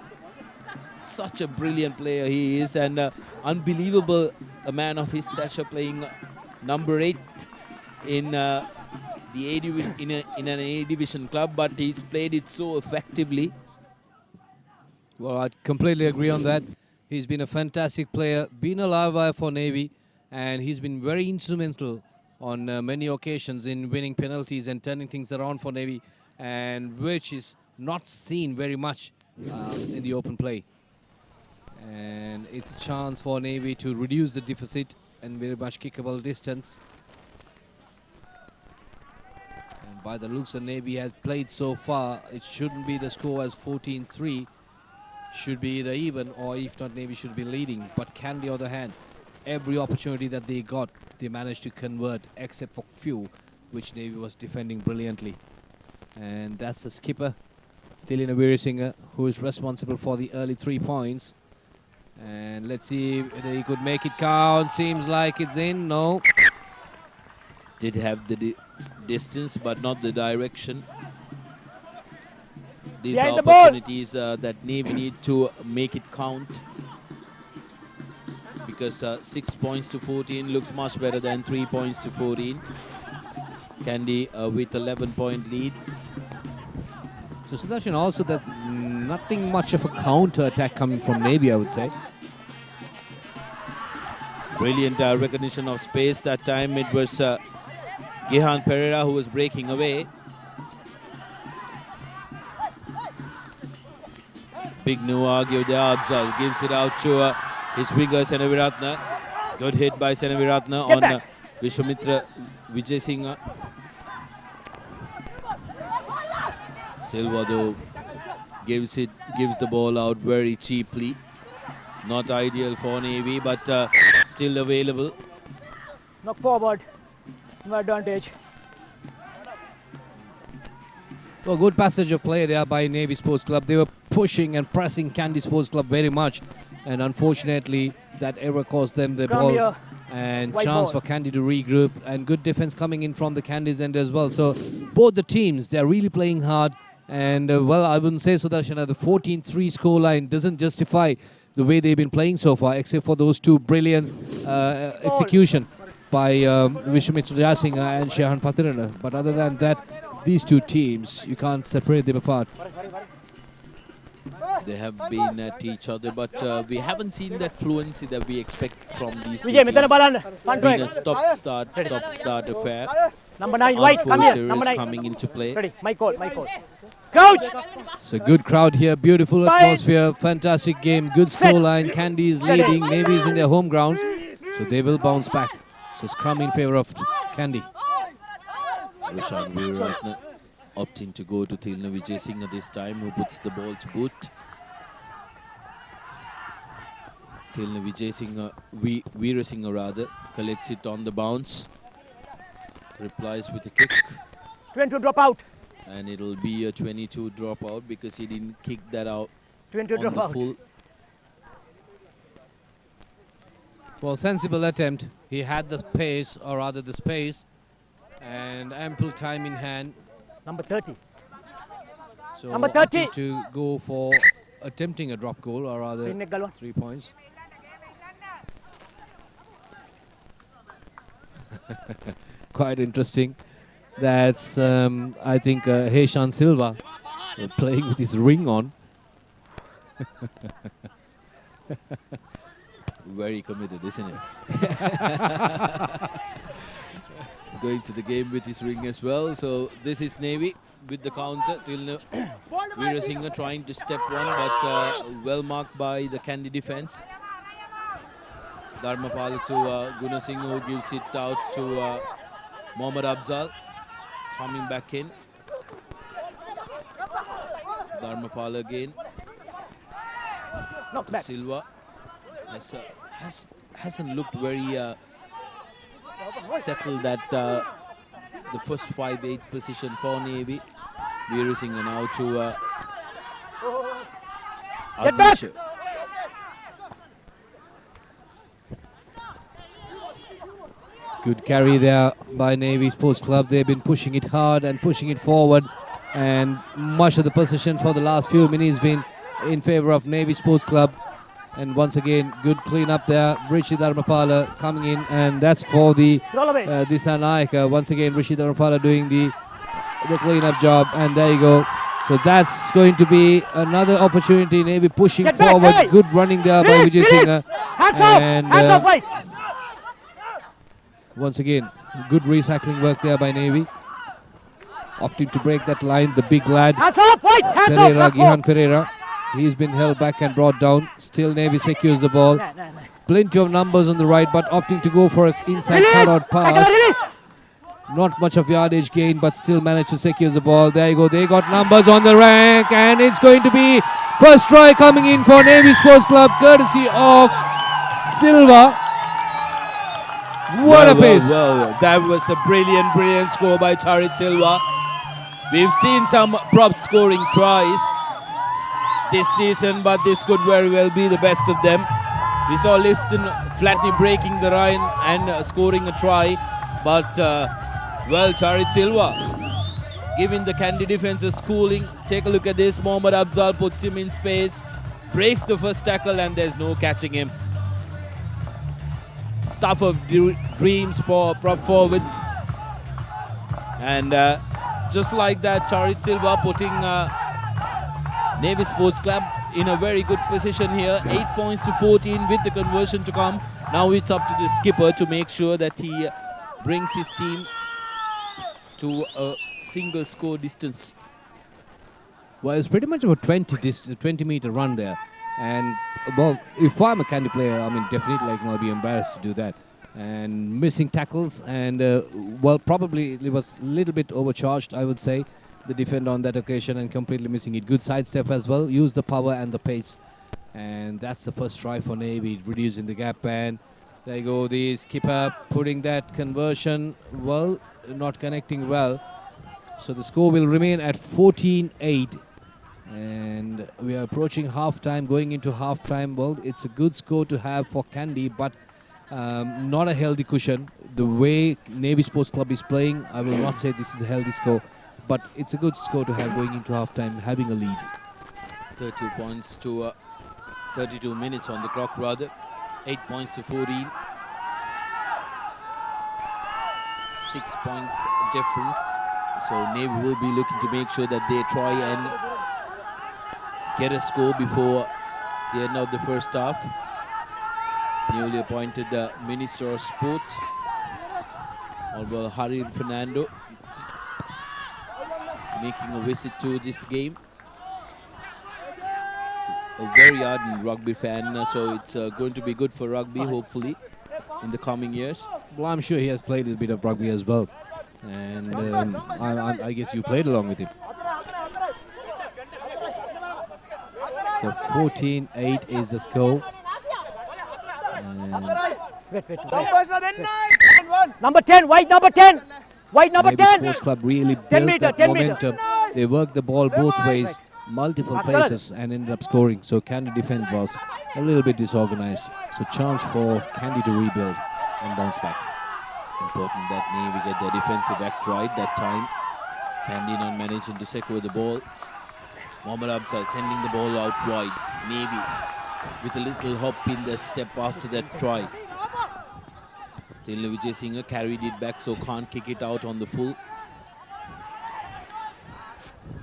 Such a brilliant player he is, and unbelievable a man of his stature playing number 8 in the A division in an A division club, but he's played it so effectively. Well, I completely agree on that. He's been a fantastic player, been a live wire for Navy, and he's been very instrumental on many occasions in winning penalties and turning things around for Navy, and which is not seen very much in the open play. And it's a chance for Navy to reduce the deficit and very much kickable distance. And by the looks of Navy has played so far, it shouldn't be the score as 14-3. Should be either even, or if not, Navy should be leading. But Kandy, on the other hand, every opportunity that they got, they managed to convert, except for few, which Navy was defending brilliantly. And that's the skipper, Thilina Veerasinghe, who is responsible for the early 3 points. And let's see if he could make it count. Seems like it's in. No. Did have the distance, but not the direction. These Behind are the ball. opportunities that Navy need to make it count. Because 6 points to 14 looks much better than 3 points to 14. Kandy with 11-point lead. So Sudarshan, also that nothing much of a counter attack coming from Navy, I would say. Brilliant recognition of space. That time it was Gihan Pereira who was breaking away. Big no give there. Abzal gives it out to his winger Senaviratne. Good hit by Senaviratne on Vishwamitra Vijay Singh. Silva though gives the ball out very cheaply. Not ideal for Navy, but still available. Knock forward. No advantage. Well, good passage of play there by Navy Sports Club. They were pushing and pressing Kandy Sports Club very much. And unfortunately, that error cost them the Scrum ball. here. And White chance ball. for Kandy to regroup. And good defense coming in from the Kandy's end as well. So both the teams, they're really playing hard. And well, I wouldn't say, Sudarshana, the 14-3 scoreline doesn't justify the way they've been playing so far, except for those two brilliant execution by Vishwamitra Jasinghe and Shahan Patirana. But other than that, these two teams, you can't separate them apart. They have been at each other, but we haven't seen that fluency that we expect from these two Vijay, teams. Mitana Balan. It's been a stop-start affair. Number 9, White, come here. Series Number 9. coming into play. Ready, my call. Crouch! It's a good crowd here, beautiful atmosphere, fantastic game, good scoreline. Kandy is leading, Navy is in their home grounds, so they will bounce back. So scrum in favor of Kandy. Roshan Veeraratne opting to go to Thilina Vijay Singh this time, who puts the ball to boot. Thilina Vijay Singh, Veerasinghe rather, collects it on the bounce. Replies with a kick. 22 drop out. And it'll be a 22 dropout because he didn't kick that out 22 on drop the out. full. Well, sensible attempt. He had the pace, or rather the space, and ample time in hand. Number 30. So Number 30. opting to go for attempting a drop goal, or rather 3 points. Quite interesting. That's, I think, Heshan Silva playing with his ring on. Very committed, isn't it? Going to the game with his ring as well. So this is Navy with the counter. Thilina Veerasinghe trying to step one, but well marked by the Kandy defense. Dharmapala to Gunasinghe, who gives it out to Mohammad Abzal. coming back in. Dharmapala again. Not bad. Silva hasn't looked very settled at the first 5-8 position for Navy. Veerasinghe now to Get back! Adesha. Good carry there by Navy Sports Club. They've been pushing it hard and pushing it forward, and much of the possession for the last few minutes been in favor of Navy Sports Club. And once again, good clean up there. Rishi Dharmapala coming in, and that's for the Roll away. Disanaika. Once again, Rishi Dharmapala doing the clean up job, and there you go. So that's going to be another opportunity. Navy pushing Get back, forward. hey! Good running there by Release, Vijay release. Singh. Hands up! And, Hands up, right! Once again, good recycling work there by Navy. Opting to break that line, the big lad. Hands up, right! Hands Pereira, up! Gihan Pereira. He's been held back and brought down. Still Navy secures the ball. Nah. Plenty of numbers on the right, but opting to go for an inside Release! cut-out pass. Release! Not much of yardage gain, but still managed to secure the ball. There you go. They got numbers on the rank, and it's going to be first try coming in for Navy Sports Club, courtesy of Silva. What a pace! Well, that was a brilliant score by Charit Silva. We've seen some prop scoring tries this season, but this could very well be the best of them. We saw Liston Flatney breaking the line and scoring a try, but well, Charit Silva giving the Kandy defense a schooling. Take a look at this. Mohammad Afzal puts him in space, breaks the first tackle, and there's no catching him. Stuff of dreams for prop forwards. And just like that, Charit Silva putting Navy Sports Club in a very good position here. 8 points to 14 with the conversion to come. Now it's up to the skipper to make sure that he brings his team to a single score distance. Well, it's pretty much about 20-meter run there. And, well, if I'm a Kandy player, I mean, definitely, I'll be embarrassed to do that. And missing tackles, and, well, probably it was a little bit overcharged, I would say, the defender on that occasion, and completely missing it. Good sidestep as well. Use the power and the pace. And that's the first try for Navy, reducing the gap. And there you go, the skipper putting that conversion, well, not connecting well. So the score will remain at 14-8. And we are approaching half-time, going into half-time. Well, it's a good score to have for Kandy, but not a healthy cushion. The way Navy Sports Club is playing, I will not say this is a healthy score, but it's a good score to have going into half-time, having a lead. 32 points to 32 minutes on the clock, rather. 8 points to 14. 6 point difference. So Navy will be looking to make sure that they try and get a score before the end of the first half. Newly appointed Minister of Sports, Honorable Harin Fernando, making a visit to this game. A very ardent rugby fan, so it's going to be good for rugby, hopefully, in the coming years. Well, I'm sure he has played a bit of rugby as well. And I guess you played along with him. So 14-8 is the score. Wait. Number 10, white number 10. White number Navy 10. Sports Club really 10 built meter, that 10 meter. momentum. They worked the ball both ways, multiple Absolutely. places, and ended up scoring. So Kandy defense was a little bit disorganized. So chance for Kandy to rebuild and bounce back. Important that Navy get their defensive act right that time. Kandy not managing to secure the ball. Mohammad Afzal sending the ball out wide. Navy with a little hop in the step after that try. Vijay Singh carried it back, so can't kick it out on the full.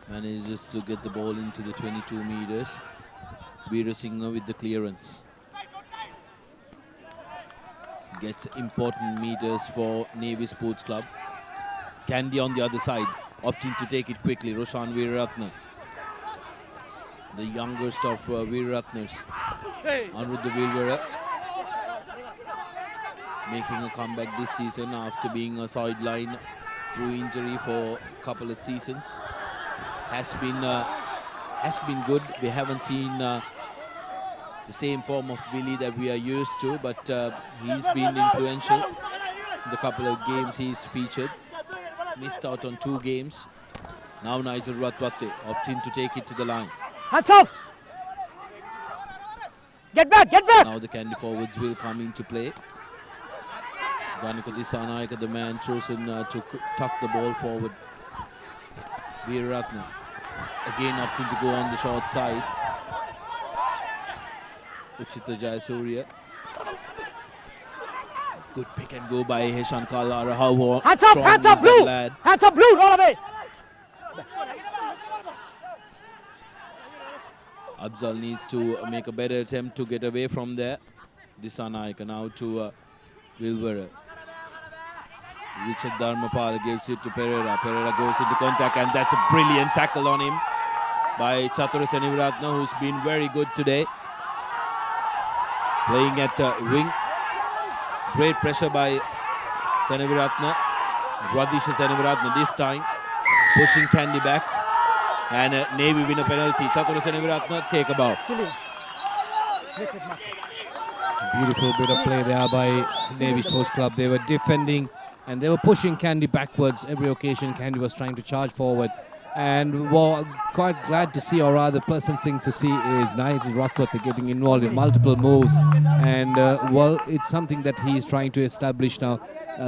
Manages to get the ball into the 22 meters. Veerasinghe with the clearance. Gets important meters for Navy Sports Club. Kandy on the other side, opting to take it quickly. Roshan Veeraratne, the youngest of Veeraratners. Anuruddha Veervara making a comeback this season after being a sideline through injury for a couple of seasons. Has been good. We haven't seen the same form of Willie that we are used to, but he's been influential in the couple of games he's featured. Missed out on 2 games. Now Nigel Ratwate opting to take it to the line. Hands off! Get back, get back! Now the Kandy forwards will come into play. Ganika Dissanayake, the man chosen to tuck the ball forward. Veeraratne again opting to go on the short side. Uchita Jayasuriya. Good pick and go by Heshan Kallara. How Hands up, blue! Lad. Hands up, blue, all the way! Abzal needs to make a better attempt to get away from there. Dissanayake now to Wilbur. Richard Dharmapal gives it to Pereira. Pereira goes into contact, and that's a brilliant tackle on him by Chatura Seneviratne, who's been very good today. Playing at wing. Great pressure by Seneviratne. Radisha Seneviratne this time pushing Kandy back. And Navy win a penalty. Chatura Seneviratne take a bow. Beautiful bit of play there by Navy Sports Club. They were defending and they were pushing Kandy backwards. Every occasion Kandy was trying to charge forward. And well, quite glad to see, or rather pleasant thing to see, is Nigel Ratwate getting involved in multiple moves. And well, it's something that he is trying to establish now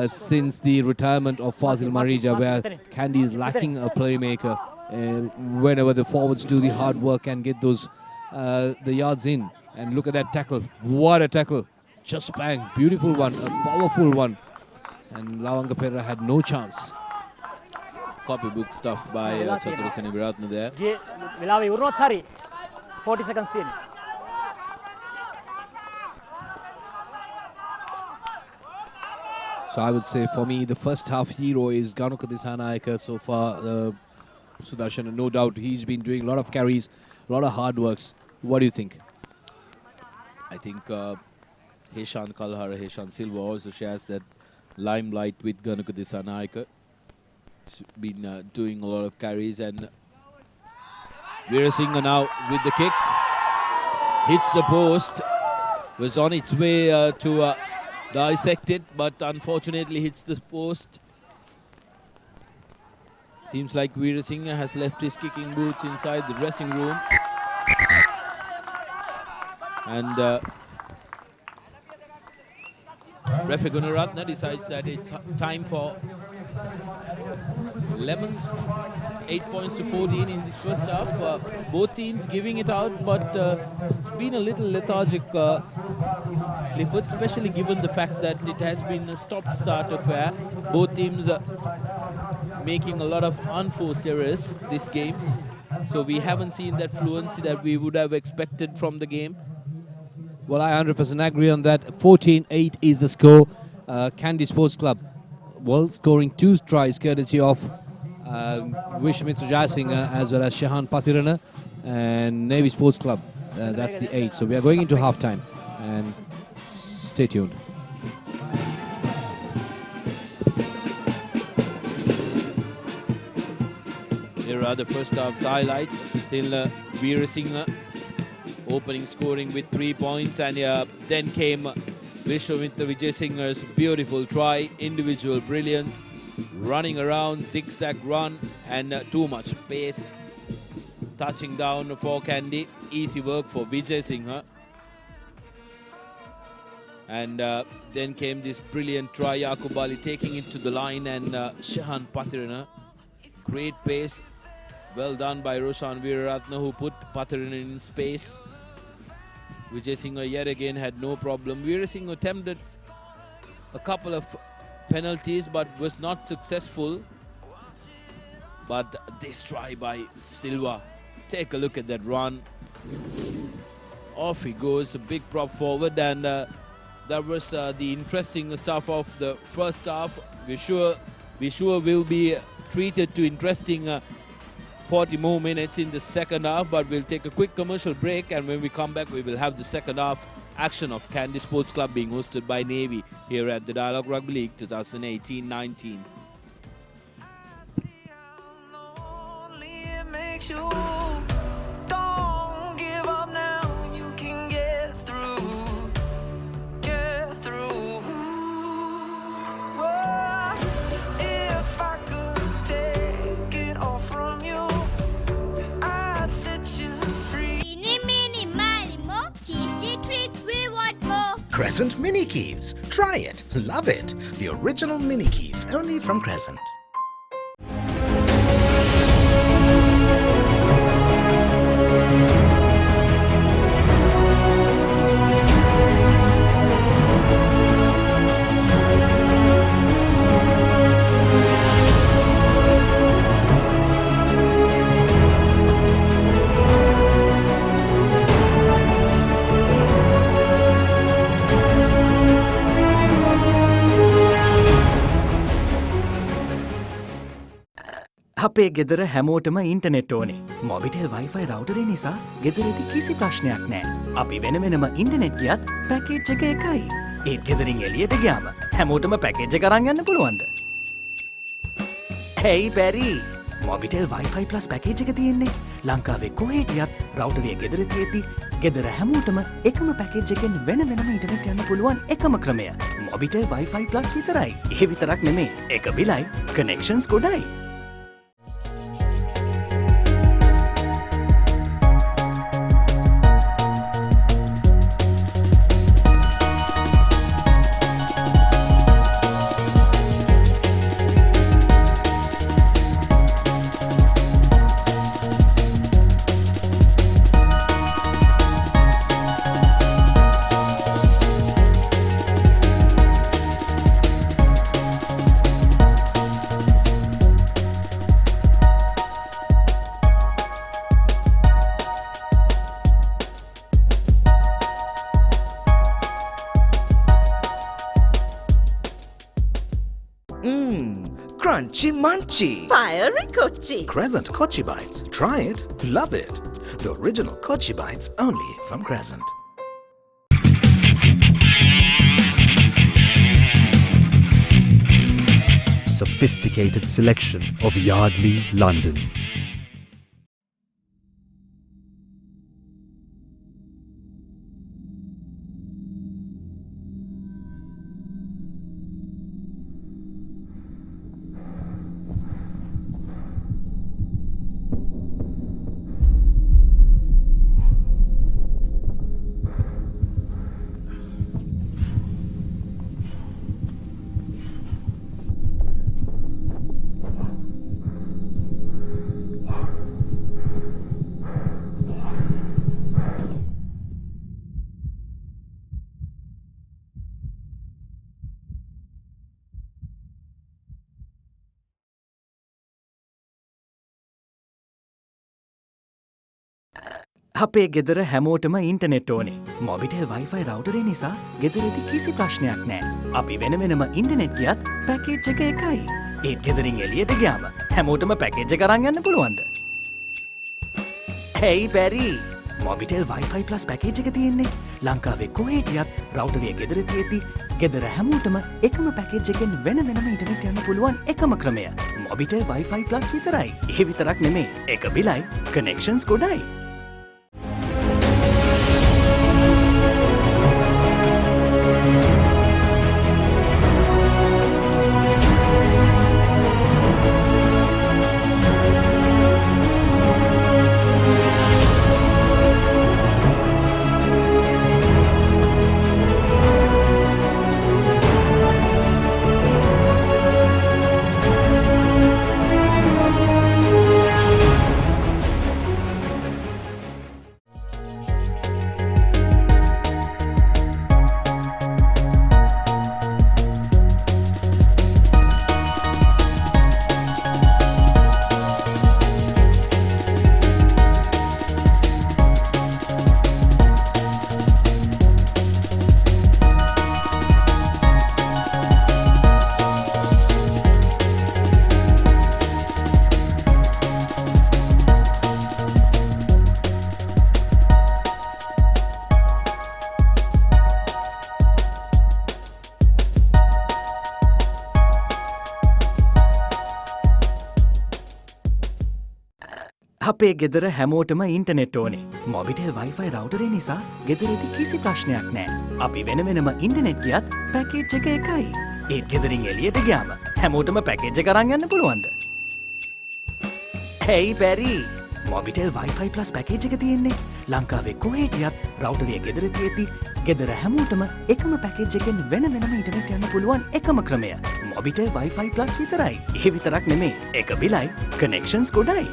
since the retirement of Fazil Marija, where Kandy is lacking a playmaker. Whenever the forwards do the hard work and get those the yards in. And look at that tackle. What a tackle. Just bang. Beautiful one. A powerful one. And Lavanga Pereira had no chance. Copybook stuff by Chatura Seneviratne there. Vilavi Urnothari. 40 seconds in. So I would say for me, the first half hero is Ganuka Dissanayake so far. Sudarshan, no doubt he's been doing a lot of carries, a lot of hard works. What do you think? I think Heshan Kalhara, Heshan Silva also shares that limelight with Ganuka Dissanayake. He's been doing a lot of carries, and Veerasinghe now with the kick. Hits the post. Was on its way to dissect it, but unfortunately hits the post. Seems like Veerasinghe has left his kicking boots inside the dressing room. And Referee Gunaratne decides that it's time for Lemons. 8 points to 14 in this first half. Both teams giving it out, but it's been a little lethargic, Clifford, especially given the fact that it has been a stop-start affair. Both teams making a lot of unforced errors this game. So we haven't seen that fluency that we would have expected from the game. Well, I 100% agree on that. 14-8 is the score. Kandy Sports Club, well, scoring 2 tries courtesy of Vishmitsu Jayasinghe as well as Shehan Pathirana, and Navy Sports Club. That's the 8. So we are going into halftime, and stay tuned. Here are the first half's highlights. Till Veerasinghe opening scoring with 3 points, and then came Vishwamitra Vijayasinghe's beautiful try, individual brilliance, running around, zigzag run, and too much pace. Touching down for Kandy, easy work for Vijayasinghe. And then came this brilliant try, Yaqub Ali taking it to the line, and Shehan Pathirana. Great pace, well done by Roshan Veeraratne, who put Pathirana in space. Vijayasinghe yet again had no problem. Veerasinghe attempted a couple of penalties but was not successful. But this try by Silva, take a look at that run. Off he goes, a big prop forward, and that was the interesting stuff of the first half. We're sure we'll be treated to interesting 40 more minutes in the second half, but we'll take a quick commercial break, and when we come back we will have the second half action of Kandy Sports Club being hosted by Navy here at the Dialogue Rugby League 2018-19. makes you. Don't give up now, you can get through. Get through. Whoa. If I could take it all from you, I'd set you free. Eeny, meeny, miny, mo. Cheesy treats, we want more. Crescent Mini Keeves. Try it. Love it. The original Mini Keeves, only from Crescent. අපේ ගෙදර හැමෝටම internet ඕනේ. Mobitel Wi-Fi රවුටරේ නිසා ගෙදරේදී කිසි ප්‍රශ්නයක් නෑ. අපි වෙන වෙනම ඉන්ටනෙට් ගියත් පැකේජ් එක එකයි. ඒත් ගෙදරින් එළියට ගියාම හැමෝටම පැකේජ් එක අරන් යන්න පුළුවන්ද? Hey බැරි. මොබිටෙල් වයිෆයි ප්ලස් පැකේජ් එක තියෙන්නේ ලංකාවේ කොහේ ගියත් රවුටරේ ගෙදර තියෙති. ගෙදර හැමෝටම එකම පැකේජ් එකෙන් වෙන වෙනම ඉන්ටනෙට් යන්න පුළුවන් එකම ක්‍රමය. මොබිටෙල් වයිෆයි ප්ලස් විතරයි. ඒ විතරක් නෙමේ. එක බිලයි connections ගොඩයි. Crunchy Munchy. Fiery Kochi. Crescent Kochi Bites. Try it. Love it. The original Kochi Bites, only from Crescent. Sophisticated selection of Yardley, London. අපේ ගෙදර හැමෝටම ඉන්ටනෙට් ඕනේ. මොබිටෙල් වයිෆයි රවුටරේ නිසා ගෙදරේදී කිසි ප්‍රශ්නයක් නෑ. අපි වෙන වෙනම ඉන්ටනෙට් ගියත් පැකේජ් එක එකයි. ඒත් ගෙදරින් එළියට ගියාම හැමෝටම පැකේජ් එක අරන් යන්න පුළුවන්ද? Hey බැරි. මොබිටෙල් වයිෆයි ප්ලස් පැකේජ් එක තියෙන්නේ ලංකාවේ කොහේ ගියත් රවුටරේ ගෙදර තියෙති. ගෙදර හැමෝටම එකම පැකේජ් එකෙන් වෙන වෙනම ඉන්ටනෙට් යන්න පුළුවන් එකම ක්‍රමය. මොබිටෙල් වයිෆයි ප්ලස් විතරයි. ඒ විතරක් නෙමේ. එක බිලයි කනෙක්ෂන්ස් ගොඩයි. අපේ ගෙදර හැමෝටම ඉන්ටනෙට් ඕනේ. මොබිටෙල් වයිෆයි රවුටරේ නිසා ගෙදරේදී කිසි ප්‍රශ්නයක් නෑ. අපි වෙන වෙනම ඉන්ටනෙට් ගියත් පැකේජ් එක එකයි. ඒත් ගෙදරින් එළියට ගියාම හැමෝටම පැකේජ් එක අරන් යන්න පුළුවන්ද? Hey බැරි. මොබිටෙල් වයිෆයි ප්ලස් පැකේජ් එක තියෙන්නේ ලංකාවේ කොහේ ගියත් රවුටරේ ගෙදර තියෙද්දි ගෙදර හැමෝටම එකම පැකේජ් එකෙන් වෙන වෙනම ඉන්ටනෙට් යන්න පුළුවන් එකම ක්‍රමය. මොබිටෙල් වයිෆයි ප්ලස් විතරයි. ඒ විතරක් නෙමෙයි. එක බිලයි connections ගොඩයි.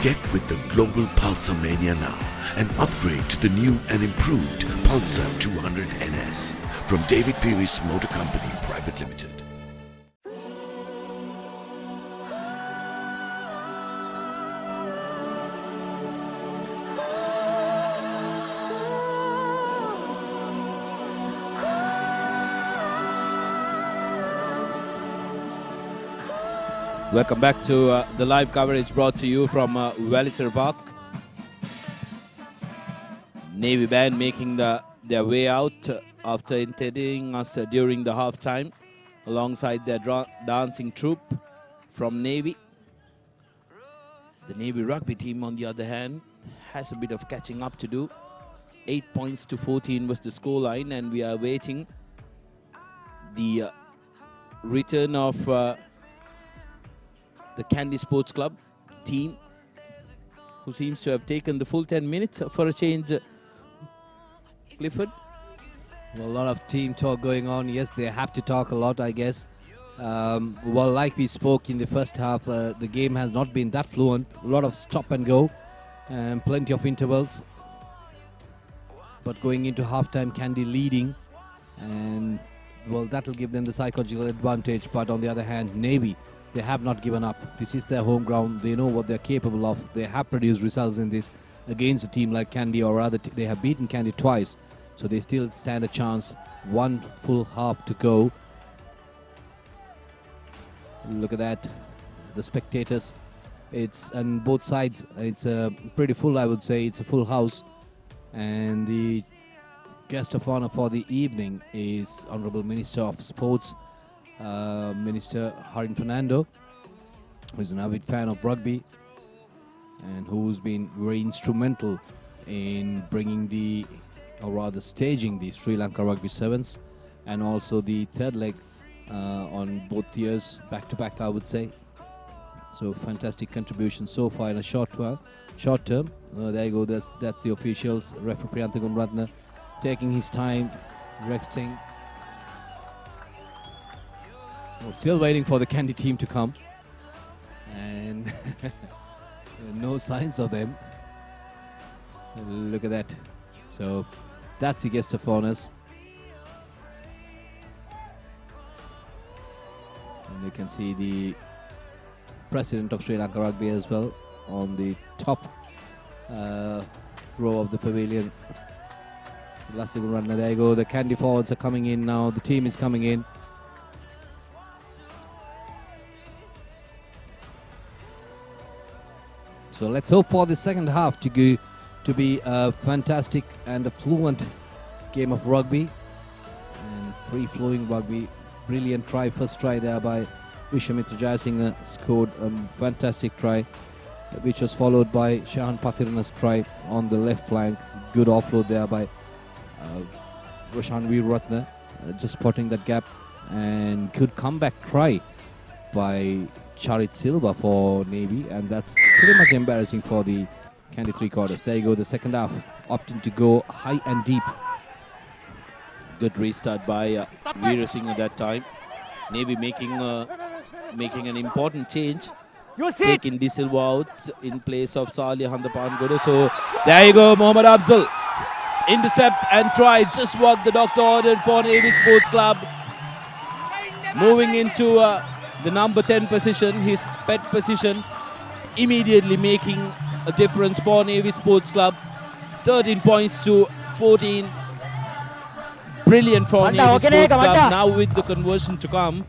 Get with the global Pulsar mania now and upgrade to the new and improved Pulsar 200 NS from David Perry's Motor Company Private Limited. Welcome back to the live coverage brought to you from Walliser Park. Navy band making their way out after entertaining us during the half-time alongside their dancing troupe from Navy. The Navy rugby team, on the other hand, has a bit of catching up to do. 8 points to 14 was the scoreline, and we are waiting the return of the Kandy Sports Club team, who seems to have taken the full 10 minutes for a change. Clifford? Well, a lot of team talk going on. Yes, they have to talk a lot, I guess. Well, like we spoke in the first half, the game has not been that fluent. A lot of stop and go and plenty of intervals. But going into halftime, Kandy leading, and well, that will give them the psychological advantage. But on the other hand, Navy, they have not given up. This is their home ground. They know what they're capable of. They have produced results in this against a team like Kandy, or rather they have beaten Kandy twice. So they still stand a chance. One full half to go. Look at that. The spectators. It's on both sides. It's pretty full, I would say. It's a full house. And the guest of honor for the evening is Honorable Minister of Sports, Minister Harin Fernando, who is an avid fan of rugby and who's been very instrumental in bringing or rather staging the Sri Lanka Rugby Sevens, and also the third leg on both years, back to back, I would say. So fantastic contribution so far in a short term. There you go. That's the officials. Referee Priyanth Gunratna taking his time, resting. Well, still waiting for the Kandy team to come, and no signs of them. Look at that. So that's the guest of honors, and you can see the president of Sri Lanka Rugby as well on the top row of the pavilion. So last runner, there you go. The Kandy forwards are coming in now. The team is coming in. So let's hope for the second half to be a fantastic and a fluent game of rugby and free-flowing rugby. Brilliant try, first try there by Vishwamitra Jayasinghe, scored a fantastic try, which was followed by Shahan Pathirana's try on the left flank. Good offload there by Roshan Veeratne, just spotting that gap, and good comeback try by Charit Silva for Navy, and that's pretty much embarrassing for the Kandy three quarters. There you go, the second half, opting to go high and deep. Good restart by Veera Singh at that time. Navy making an important change, taking De Silva out in place of Salih Handapan. So there you go, Mohammad Afzal. Intercept and try, just what the doctor ordered for Navy Sports Club. Moving into the number 10 position, his pet position, immediately making a difference for Navy Sports Club. 13 points to 14. Brilliant for Navy Sports Club. Now with the conversion to come,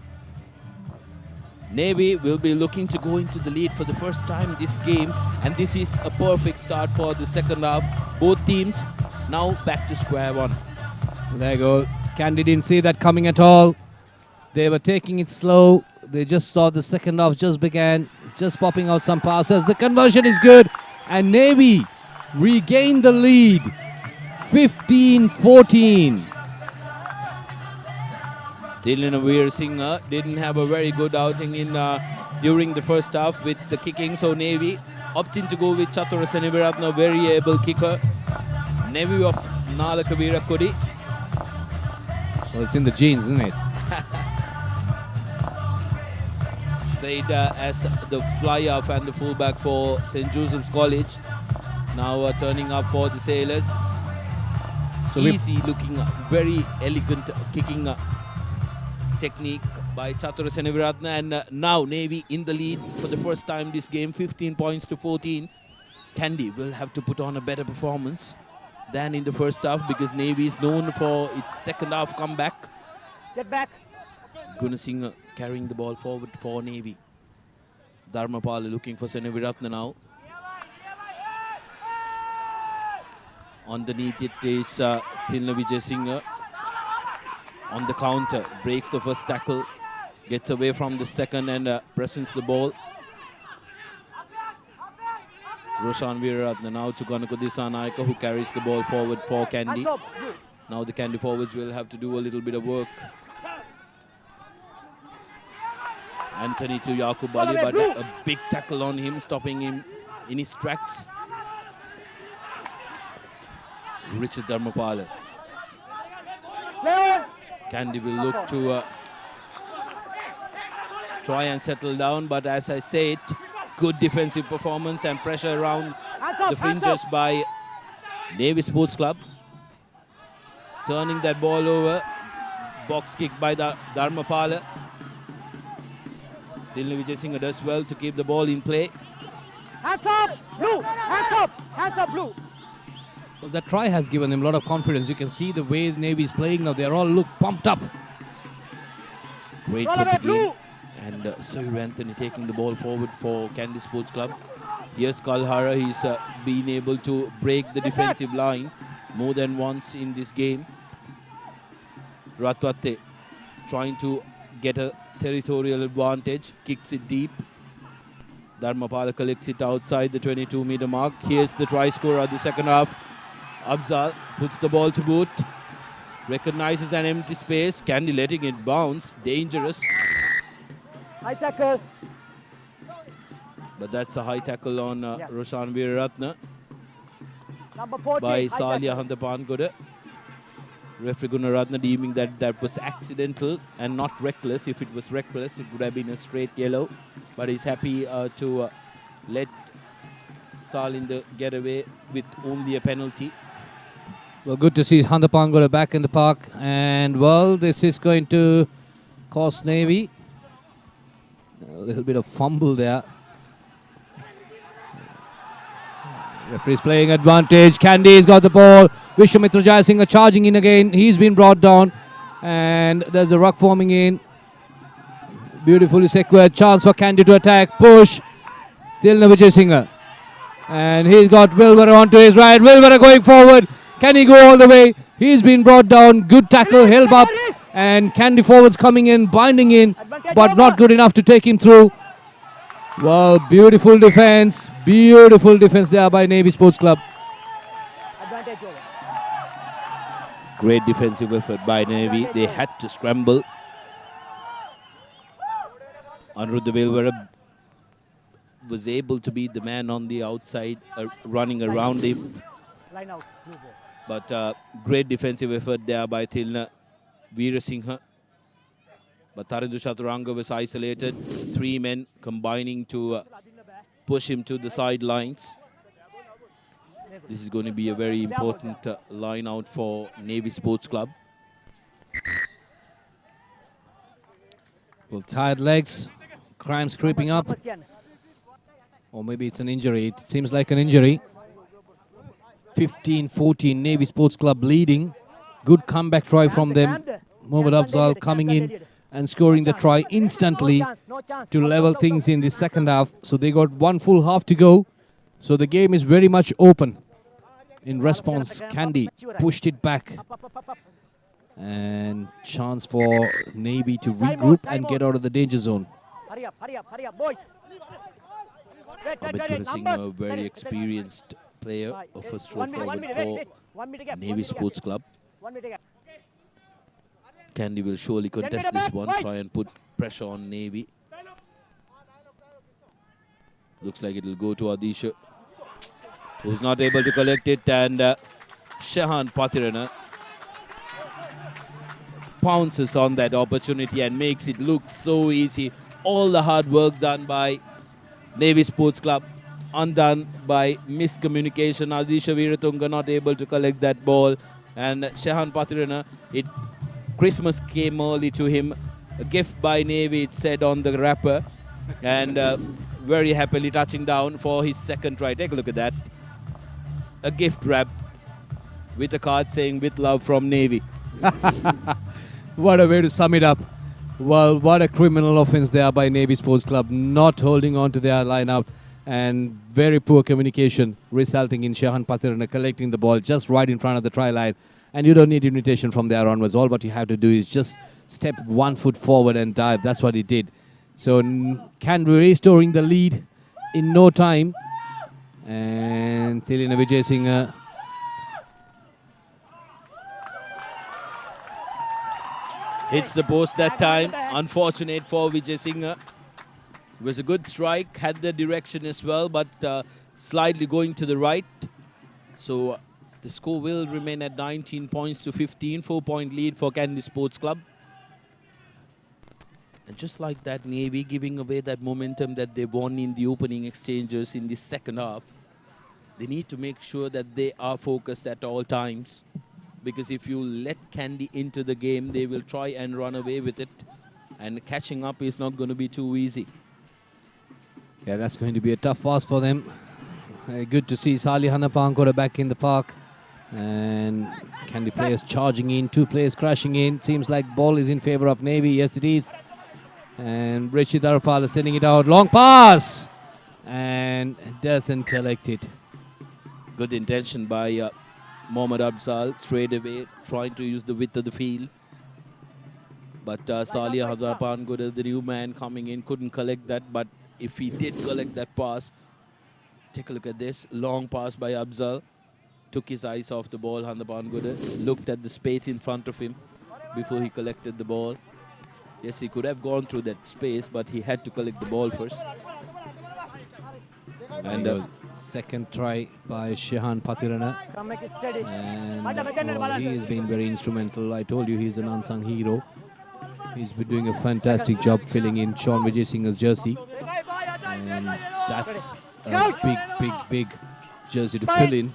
Navy will be looking to go into the lead for the first time this game, and this is a perfect start for the second half. Both teams now back to square one. There you go. Kandy didn't see that coming at all. They were taking it slow. They just saw the second half just began, just popping out some passes. The conversion is good, and Navy regained the lead, 15-14. Dylan Veer-Singh didn't have a very good outing in during the first half with the kicking, so Navy opting to go with Chatura Seneviratne, very able kicker. Navy of Nalaka Veerakodi. Well, it's in the genes, isn't it? Played as the fly-half and the fullback for St. Joseph's College. Now turning up for the Sailors. So easy looking, very elegant kicking technique by Chatura Seneviratne, and now Navy in the lead for the first time this game, 15 points to 14. Kandy will have to put on a better performance than in the first half because Navy is known for its second half comeback. Get back. Gunasinghe carrying the ball forward for Navy. Dharmapala looking for Seneviratne now. Underneath it is Tilna Vijay on the counter, breaks the first tackle, gets away from the second and presents the ball. Roshan Veeratne now to Ganako Disanaika, who carries the ball forward for Kandy. Now the Kandy forwards will have to do a little bit of work. Anthony to Yakub Ali, but a big tackle on him, stopping him in his tracks. Richard Dharmapala. Kandy will look to try and settle down, but as I said, good defensive performance and pressure around the fringes by Navy Sports Club. Turning that ball over, box kick by the Dharmapala. Dilna Vijay Singh does well to keep the ball in play. Hands up, blue! Hands up! Hands up, blue! Well, that try has given them a lot of confidence. You can see the way Navy is playing now. They're all look pumped up. Great for the game. And Sohir Anthony taking the ball forward for Kandy Sports Club. Here's Kalhara. He's been able to break the defensive line more than once in this game. Ratwate trying to get a territorial advantage. Kicks it deep. Dharmapala collects it outside the 22-meter mark. Here's the try scorer of the second half. Abzal puts the ball to boot. Recognizes an empty space. Kandy letting it bounce. Dangerous. High tackle. But that's a high tackle on Roshan Veeratne Number 14, by Salia Hantapangoda. Referee Gunaratne deeming that that was accidental and not reckless. If it was reckless, it would have been a straight yellow. But he's happy to let Salinder get away with only a penalty. Well, good to see Handapangola back in the park. And, well, this is going to cost Navy. A little bit of fumble there. Referee's playing advantage. Kandy's got the ball. Vishwamitra Jayasinghe charging in again. He's been brought down. And there's a ruck forming in. Beautifully secured. Chance for Kandy to attack. Push. Dilna Vijay Singh. And he's got Wilbur onto his right. Wilbur going forward. Can he go all the way? He's been brought down. Good tackle. Held up. And Kandy forwards coming in, binding in, but not good enough to take him through. Well, beautiful defense. Beautiful defense there by Navy Sports Club. Great defensive effort by Navy. They had to scramble. Anuruddha Velvara was able to be the man on the outside, running around him. Line out. But great defensive effort there by Tilna Veerasinghe. But Tarindu Chaturanga was isolated. Three men combining to push him to the sidelines. This is going to be a very important line out for Navy Sports Club. Well, tired legs, cramps creeping up. Or maybe it's an injury. It seems like an injury. 15-14, Navy Sports Club leading. Good comeback try from them. Mohammad Afzal coming in and scoring the try instantly No chance. to Out, level out, out, things out. in the second half. So they got one full half to go. So the game is very much open. In response, Kandy pushed it back. Up, up, up, up, up. And chance for Navy to regroup and get out of the danger zone. Hurry up, boys. Wait, Amit Gurasinghe, numbers. a very Ready. experienced player Right, of first row 1 minute, 1 forward minute, for wait. 1 minute gap. Navy Sports Club. 1 minute gap. Kandy will surely contest meter this back, one, right. try and put pressure on Navy. Looks like it will go to Adisha, who's not able to collect it, and Shehan Patirana pounces on that opportunity and makes it look so easy. All the hard work done by Navy Sports Club, undone by miscommunication. Adisha Veeratunga not able to collect that ball, and Shehan Patirana, Christmas came early to him. A gift by Navy, it said on the wrapper, and very happily touching down for his second try. Take a look at that. A gift wrap with a card saying "with love from Navy." What a way to sum it up. Well, what a criminal offense there by Navy Sports Club, not holding on to their lineup, and very poor communication resulting in Shehan Patirana collecting the ball just right in front of the try line. And you don't need imitation from there onwards. All what you have to do is just step 1 foot forward and dive. That's what he did. So Kandy restoring the lead in no time. And Thilina Vijayasinghe Hits the post that time. Unfortunate for Vijayasinghe. It was a good strike, had the direction as well, but slightly going to the right. So the score will remain at 19 points to 15, 4-point lead for Kandy Sports Club. And just like that, Navy giving away that momentum that they won in the opening exchanges in the second half. They need to make sure that they are focused at all times. Because if you let Kandy into the game, they will try and run away with it. And catching up is not going to be too easy. Yeah, that's going to be a tough task for them. Good to see Sali Hanapankora back in the park. And Kandy players charging in, 2 players crashing in. Seems like ball is in favor of Navy. Yes, it is. And Rishi Dharpala sending it out. Long pass! And doesn't collect it. Good intention by Mohammad Absal, straight away trying to use the width of the field. But Salia Hazapan, the new man coming in, couldn't collect that. But if he did collect that pass, take a look at this. Long pass by Absal. Took his eyes off the ball. Handapan Guda looked at the space in front of him before he collected the ball. Yes, he could have gone through that space, but he had to collect the ball first. And second try by Shehan Patirana. And well, he has been very instrumental. I told you he's an unsung hero. He's been doing a fantastic job filling in Sean Vijayasinghe's jersey. And that's a big jersey to fill in.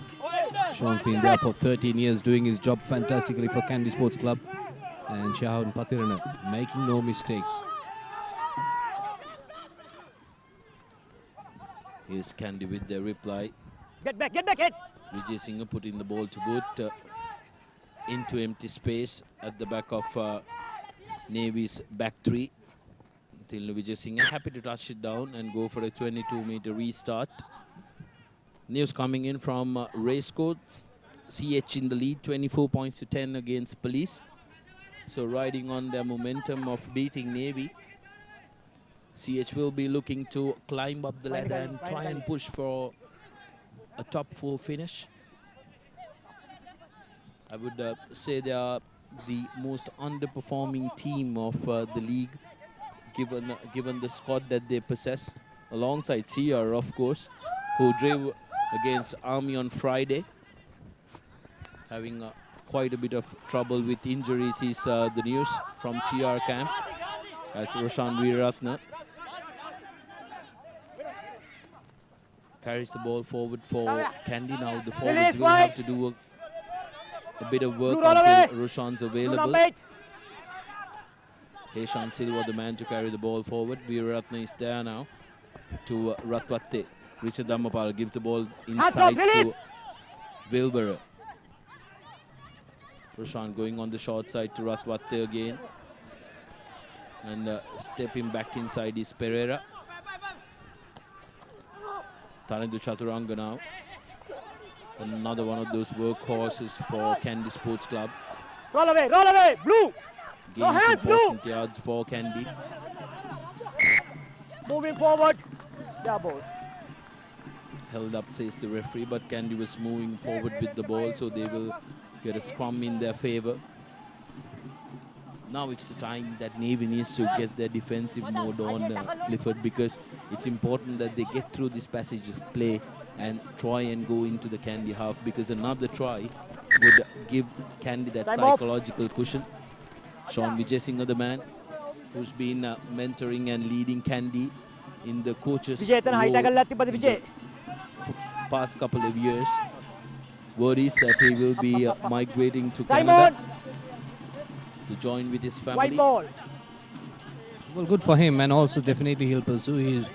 Sean's been there for 13 years doing his job fantastically for Kandy Sports Club. And Shehan Patirana making no mistakes. Here's Kandy with the reply. Get back, hit! Vijayasinghe putting the ball to boot into empty space at the back of Navy's back 3. Until Vijayasinghe happy to touch it down and go for a 22-meter restart. News coming in from Racecourse. CH in the lead, 24 points to 10 against Police. So riding on their momentum of beating Navy, CH will be looking to climb up the ladder and try and push for a top 4 finish. I would say they are the most underperforming team of the league, given the squad that they possess, alongside CR, of course, who drove against Army on Friday, having quite a bit of trouble with injuries is the news from CR camp, as Roshan Veeratna carries the ball forward for Kandy. Now the forwards will have to do a bit of work until Roshan's available. Heshan Silva, the man to carry the ball forward. Veeratna is there now to Ratwatte. Richard Dhammapal gives the ball inside to Wilbur. Roshan going on the short side to Ratwatte again. And stepping back inside is Pereira. Tarandu Chaturanga now. Another one of those workhorses for Kandy Sports Club. Roll away, blue. No Gains hands, blue. important yards for Kandy. Moving forward. Yeah, ball. Held up, says the referee, but Kandy was moving forward with the ball, so they will get a scrum in their favor. Now it's the time that Navy needs to get their defensive mode on, Clifford, because it's important that they get through this passage of play and try and go into the Kandy half, because another try would give Kandy that psychological cushion. Sean Vijay Singh, the man who's been mentoring and leading Kandy in the coaches role past couple of years. Word is that he will be migrating to Canada to join with his family. Well, good for him, and also definitely he'll pursue his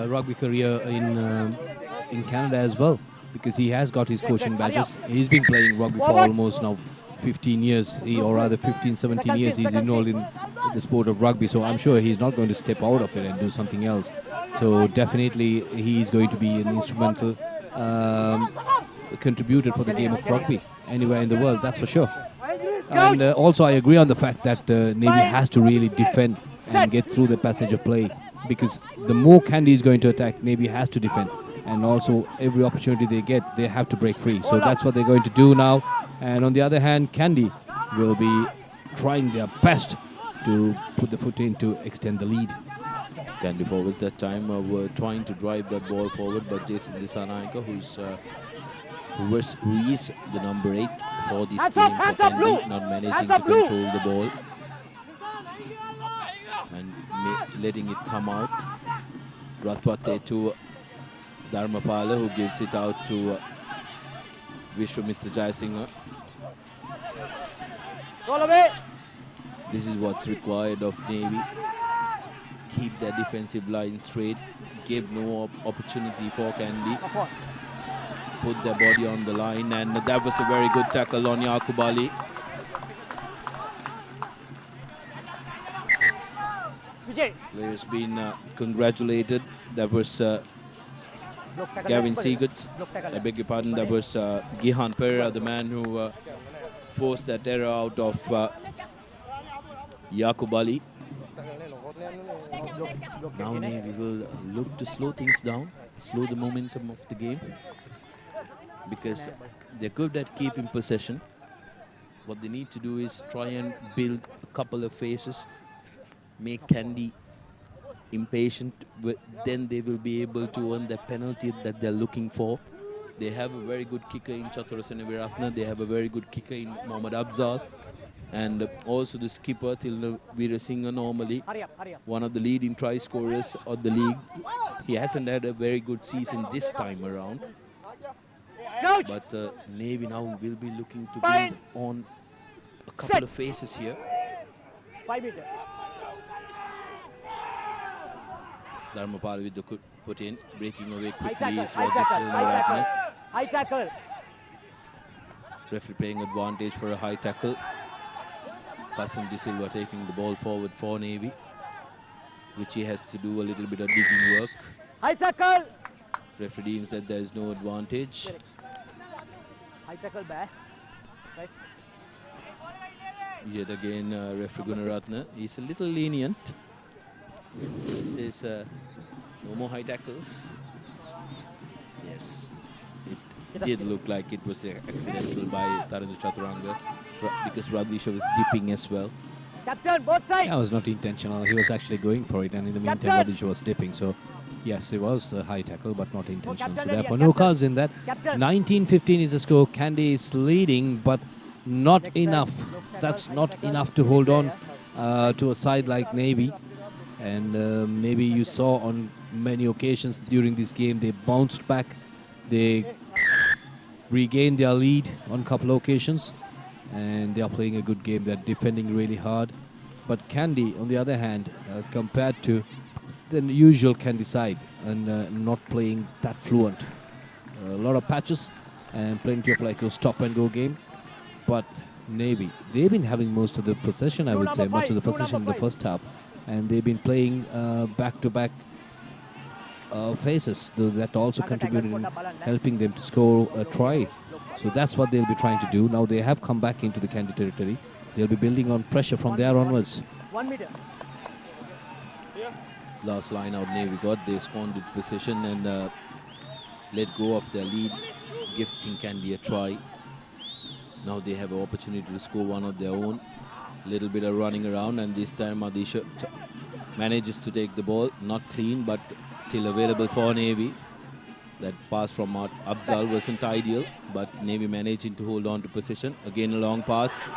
rugby career in Canada as well, because he has got his coaching badges. He's been playing rugby for almost now 15 years, or rather 15, 17 years he's involved in the sport of rugby, so I'm sure he's not going to step out of it and do something else. So definitely he's going to be an instrumental contributor for the game of rugby anywhere in the world, that's for sure. And also I agree on the fact that Navy has to really defend and get through the passage of play, because the more Kandy is going to attack, Navy has to defend, and also every opportunity they get, they have to break free. So that's what they're going to do now. And on the other hand, Kandy will be trying their best to put the foot in to extend the lead. Kandy forwards that time were trying to drive that ball forward, but Jason Disanaika, who is the number 8 for this game for Kandy, not managing to control the ball and letting it come out. Ratwate to Dharmapala, who gives it out to Vishwamitra Jayasinghe. Roll away. This is what's required of Navy. Keep their defensive line straight. Give no opportunity for Kandy. Put their body on the line, and that was a very good tackle on Yaqub Ali. Player's been congratulated. That was Gavin Seagutz. I beg your pardon. That was Gihan Pereira, the man who forced that error out of Yaqub Ali. Now Navy will look to slow things down, slow the momentum of the game, because they're good at keeping possession. What they need to do is try and build a couple of phases, make Kandy impatient, then they will be able to earn the penalty that they're looking for. They have a very good kicker in Chaturasena Viratna, they have a very good kicker in Mohammad Abzal, and also the skipper Tilna Veerasinghe, normally one of the leading try scorers of the league. He hasn't had a very good season this time around, but Navy now will be looking to build on a couple of phases here. 5 meter. Dharmapal with the put in, breaking away High quickly tackle, is high what tackle, high tackle, this high tackle. referee playing advantage for a high tackle. Qasim De Silva taking the ball forward for Navy, which he has to do a little bit of digging work. High tackle. Referee deems that there is no advantage. High tackle back. Right. Yet again, referee Gunaratne is a little lenient. Says no more high tackles. Yes, it did look like it was accidental by Tarandu Chaturanga, because Radlisha was dipping as well. Captain, both sides. That was not intentional. He was actually going for it, and in the meantime, Radlisha was dipping. So, yes, it was a high tackle, but not intentional. So, therefore, no calls in that. 19-15 is the score. Kandy is leading, but not enough. That's not enough to hold on to a side like Navy. And maybe you saw on many occasions during this game, they bounced back. They regained their lead on a couple of occasions, and they are playing a good game. They're defending really hard. But Kandy, on the other hand, compared to the usual Kandy side, and not playing that fluent. A lot of patches and plenty of like a stop and go game. But Navy, they've been having most of the possession, I would say, much of the possession in the first half. and they've been playing back-to-back phases. That also contributed in helping them to score a try. So that's what they'll be trying to do. Now they have come back into the Kandy territory. They'll be building on pressure from there onwards. 1 meter. Last line out Navy got. They squandered possession and let go of their lead, gifting Kandy a try. Now they have an opportunity to score one of their own. Little bit of running around, and this time Adisha manages to take the ball. Not clean, but still available for Navy. That pass from Abzal wasn't ideal, but Navy managing to hold on to possession. Again, a long pass.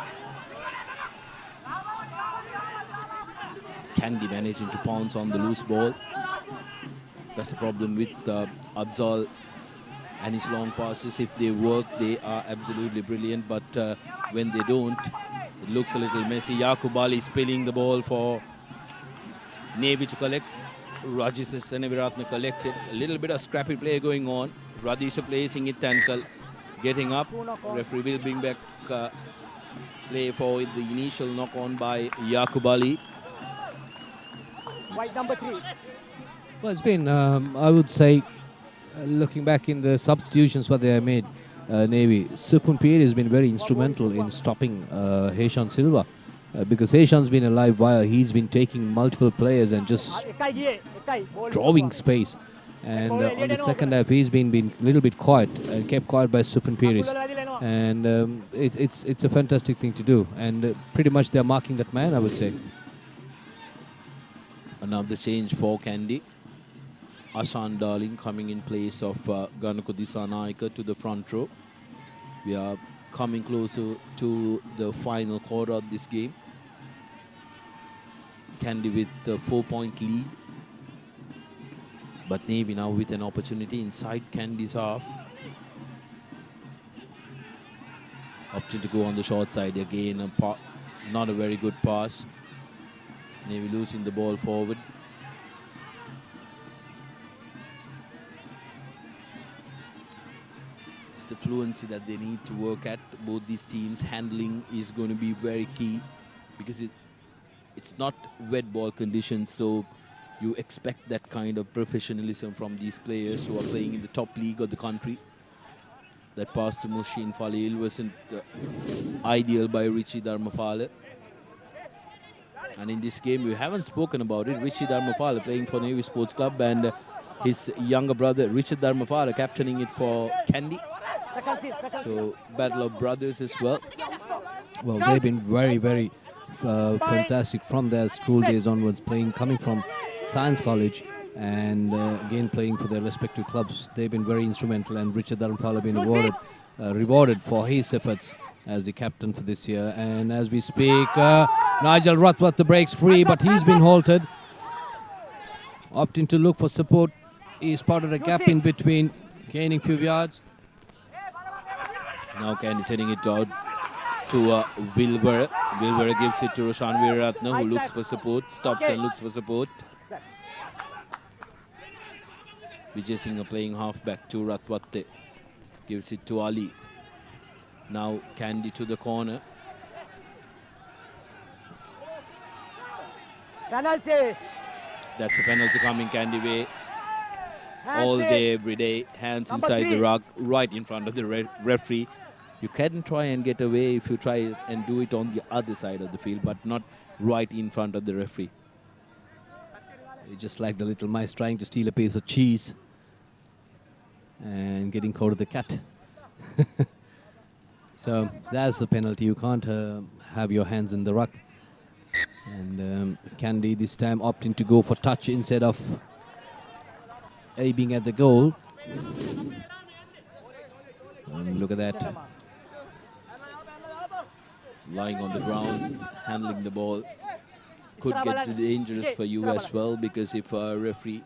Kandy managing to pounce on the loose ball. That's the problem with Abzal and his long passes. If they work, they are absolutely brilliant, but when they don't, it looks a little messy. Yaqub Ali spilling the ball for Navy to collect. Rajis Seneviratne collected. A little bit of scrappy play going on. Radisha placing it and getting up. Referee will bring back play for the initial knock on by Yaqub Ali. White number 3. Well, it's been, I would say, looking back in the substitutions what they have made, Navy, ThePapare has been very instrumental in stopping Heshan Silva. Because Heshan's been a live wire, he's been taking multiple players and just drawing space. And on the second half, he's been a little bit quiet and kept quiet by ThePapare. And it's a fantastic thing to do. And pretty much they're marking that man, I would say. Another change for Kandy. Ashan Darling coming in place of Ganuko Disanaika to the front row. We are coming closer to the final quarter of this game. Kandy with the 4-point lead. But Navy now with an opportunity inside Kandy's half. Opting to go on the short side again. Not a very good pass. Navy losing the ball forward. It's the fluency that they need to work at. Both these teams handling is going to be very key because it's not wet ball conditions, so you expect that kind of professionalism from these players who are playing in the top league of the country. That pass to Mushin Falil wasn't ideal by Richie Dharmapala. And in this game, we haven't spoken about it. Richie Dharmapala playing for Navy Sports Club and his younger brother, Richard Dharmapala, captaining it for Kandy. So, battle of brothers as well. Well, they've been very, very fantastic from their school days onwards, coming from Science College and again playing for their respective clubs. They've been very instrumental, and Richard Dharmapala been rewarded for his efforts as the captain for this year. And as we speak, Nigel Rathwath the breaks free, but he's been halted. Opting to look for support. He spotted a gap in between, gaining few yards. Now Kandy sending it out to Wilbur. Wilbur gives it to Roshan Veeratne, who looks for support, stops and looks for support. Vijay Singh playing halfback to Rathwath. Gives it to Ali. Now Kandy to the corner. Penalty. That's a penalty coming Kandy way. All day, every day. Hands inside the rug, right in front of the referee. You can try and get away if you try and do it on the other side of the field, but not right in front of the referee. It's just like the little mice trying to steal a piece of cheese and getting caught with the cat. So that's the penalty. You can't have your hands in the ruck. And Kandy this time opting to go for touch instead of aiming at the goal. And look at that. Lying on the ground, handling the ball. Could get dangerous for you as well, because if a referee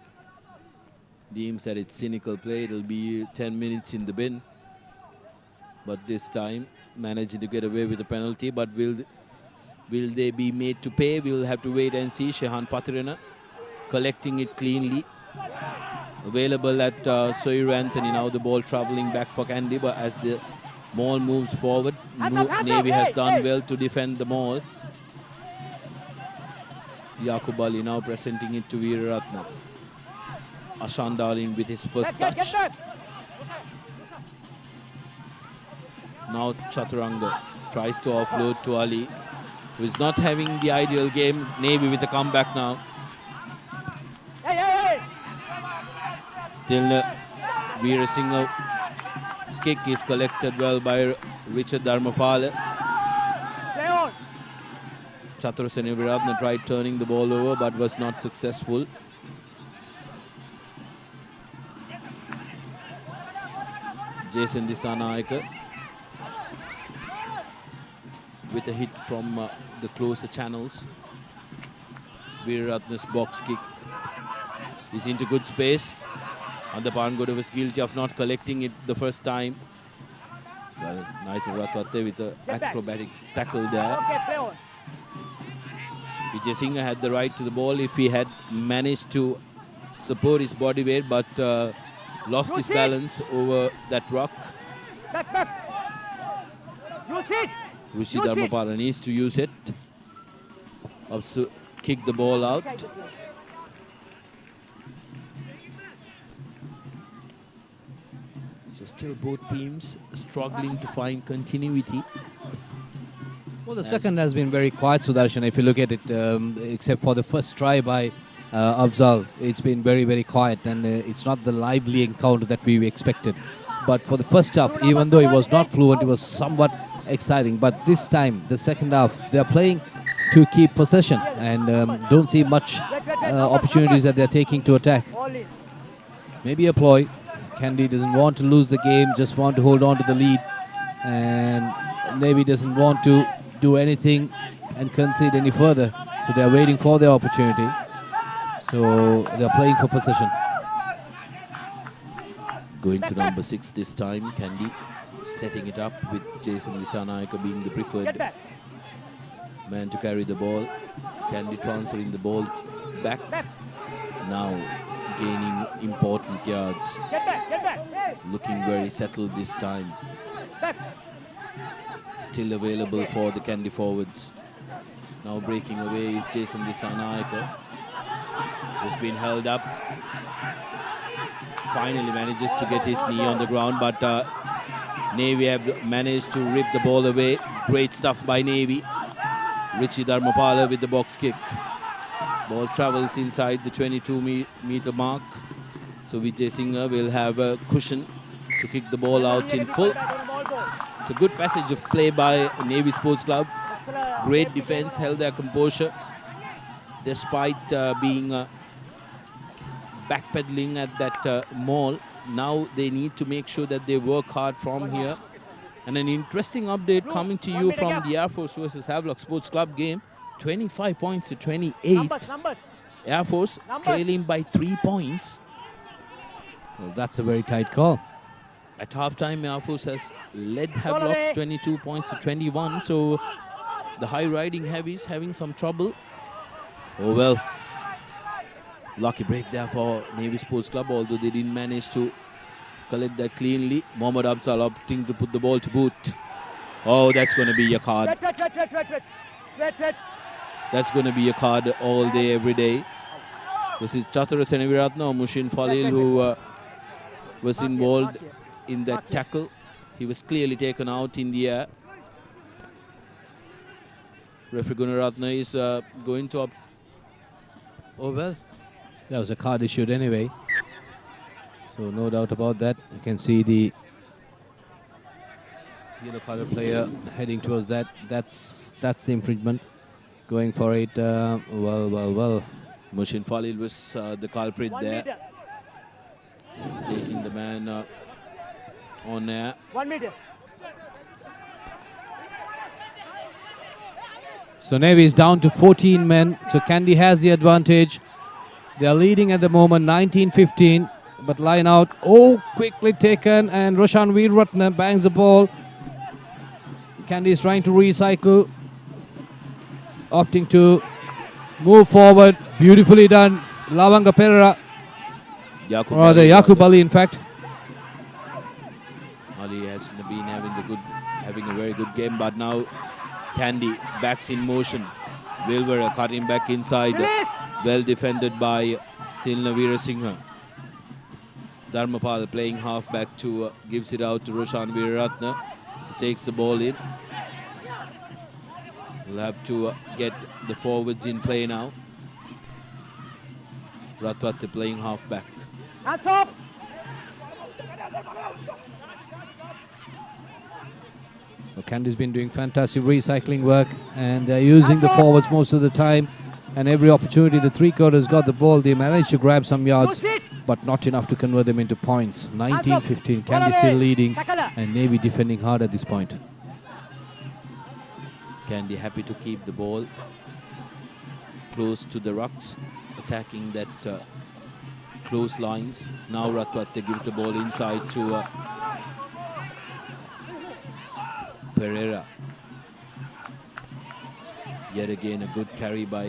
deems that it's cynical play, it'll be 10 minutes in the bin. But this time, managing to get away with a penalty. But will they be made to pay? We'll have to wait and see. Shehan Patirana collecting it cleanly. Available at Soyer Anthony. Now the ball traveling back for Kandy, but as the ball moves forward, Navy has done well to defend the ball. Yakub Ali now presenting it to Veeraratne. Ashandalin with his first Get touch. that. Now Chaturanga tries to offload to Ali, who is not having the ideal game. Navy with a comeback now. Hey. Till Veerasinghe's kick is collected well by Richard Dharmapala. Play on. Chaturasena Veeraratne tried turning the ball over but was not successful. Jason Disanayake with a hit from the closer channels. Veeraratne's box kick is into good space. Andapangoda was guilty of not collecting it the first time. Well, Nigel Ratwatte with an acrobatic tackle there. Okay, play on. Vijay Singh had the right to the ball if he had managed to support his body weight, but lost his balance over that rock. Back. Use it. Rishi Dharmapala needs to use it. Also kick the ball out. So still both teams struggling to find continuity. Well, the second has been very quiet, Sudarshan. If you look at it, except for the first try by Afzal, it's been very, very quiet, and it's not the lively encounter that we expected. But for the first half, even though it was not fluent, it was somewhat exciting. But this time, the second half, they are playing to keep possession and don't see much opportunities that they're taking to attack. Maybe a ploy. Kandy doesn't want to lose the game, just want to hold on to the lead, and Navy doesn't want to do anything and concede any further. So they're waiting for their opportunity. So they're playing for possession. Going to number 6 this time, Kandy setting it up with Jason Disanayake being the preferred man to carry the ball. Kandy transferring the ball back. Now gaining important yards. Looking very settled this time. Still available for the Kandy forwards. Now breaking away is Jason Disanayake, who's been held up. Finally manages to get his knee on the ground, but Navy have managed to rip the ball away. Great stuff by Navy. Richie Dharmapala with the box kick. Ball travels inside the 22-meter mark. So Vijay Singh will have a cushion to kick the ball out in full. It's a good passage of play by Navy Sports Club. Great defense, held their composure despite being backpedaling at that mall. Now they need to make sure that they work hard from here. And an interesting update coming to you from the Air Force versus Havelock Sports Club game. 25 points to 28. Air Force trailing by 3 points. Well, that's a very tight call. At halftime, Air Force has led Havelocks 22 points to 21. So the high-riding heavies having some trouble. Oh well. Lucky break there for Navy Sports Club, although they didn't manage to collect that cleanly. Mohammad Afzal opting to put the ball to boot. Oh, that's going to be a card. That's going to be a card all day, every day. This is Chaturasena Veeraratne or Mushin Falil who was involved in that tackle. He was clearly taken out in the air. Referee Gunaratne is going to oh well. That was a card issued anyway. So no doubt about that. You can see the yellow carded player heading towards that. That's the infringement. Going for it. Well. Mushin Falil was the culprit there. Taking the man on air. 1 meter. So Navy is down to 14 men. So Kandy has the advantage. They are leading at the moment 19-15. But line out. Oh, quickly taken. And Roshan Veeraratne bangs the ball. Kandy is trying to recycle. Opting to move forward. Beautifully done. Lavanga Perera. Or the Yakub Ali, in fact. Ali has been having a very good game, but now Kandy backs in motion. Wilbur cutting back inside. Well defended by Tilna Veerasinghe. Dharmapal playing half back to gives it out to Roshan Veeraratne. Takes the ball in. We'll have to get the forwards in play now. Ratwatte playing half back. Hands up. Well, Kandy's been doing fantastic recycling work, and they're using the forwards most of the time. And every opportunity the three-quarters got the ball, they managed to grab some yards, but not enough to convert them into points. 19-15, Kandy still leading, and Navy defending hard at this point. Kandy happy to keep the ball close to the rucks, attacking that close lines. Now Ratwatte gives the ball inside to Pereira. Yet again a good carry by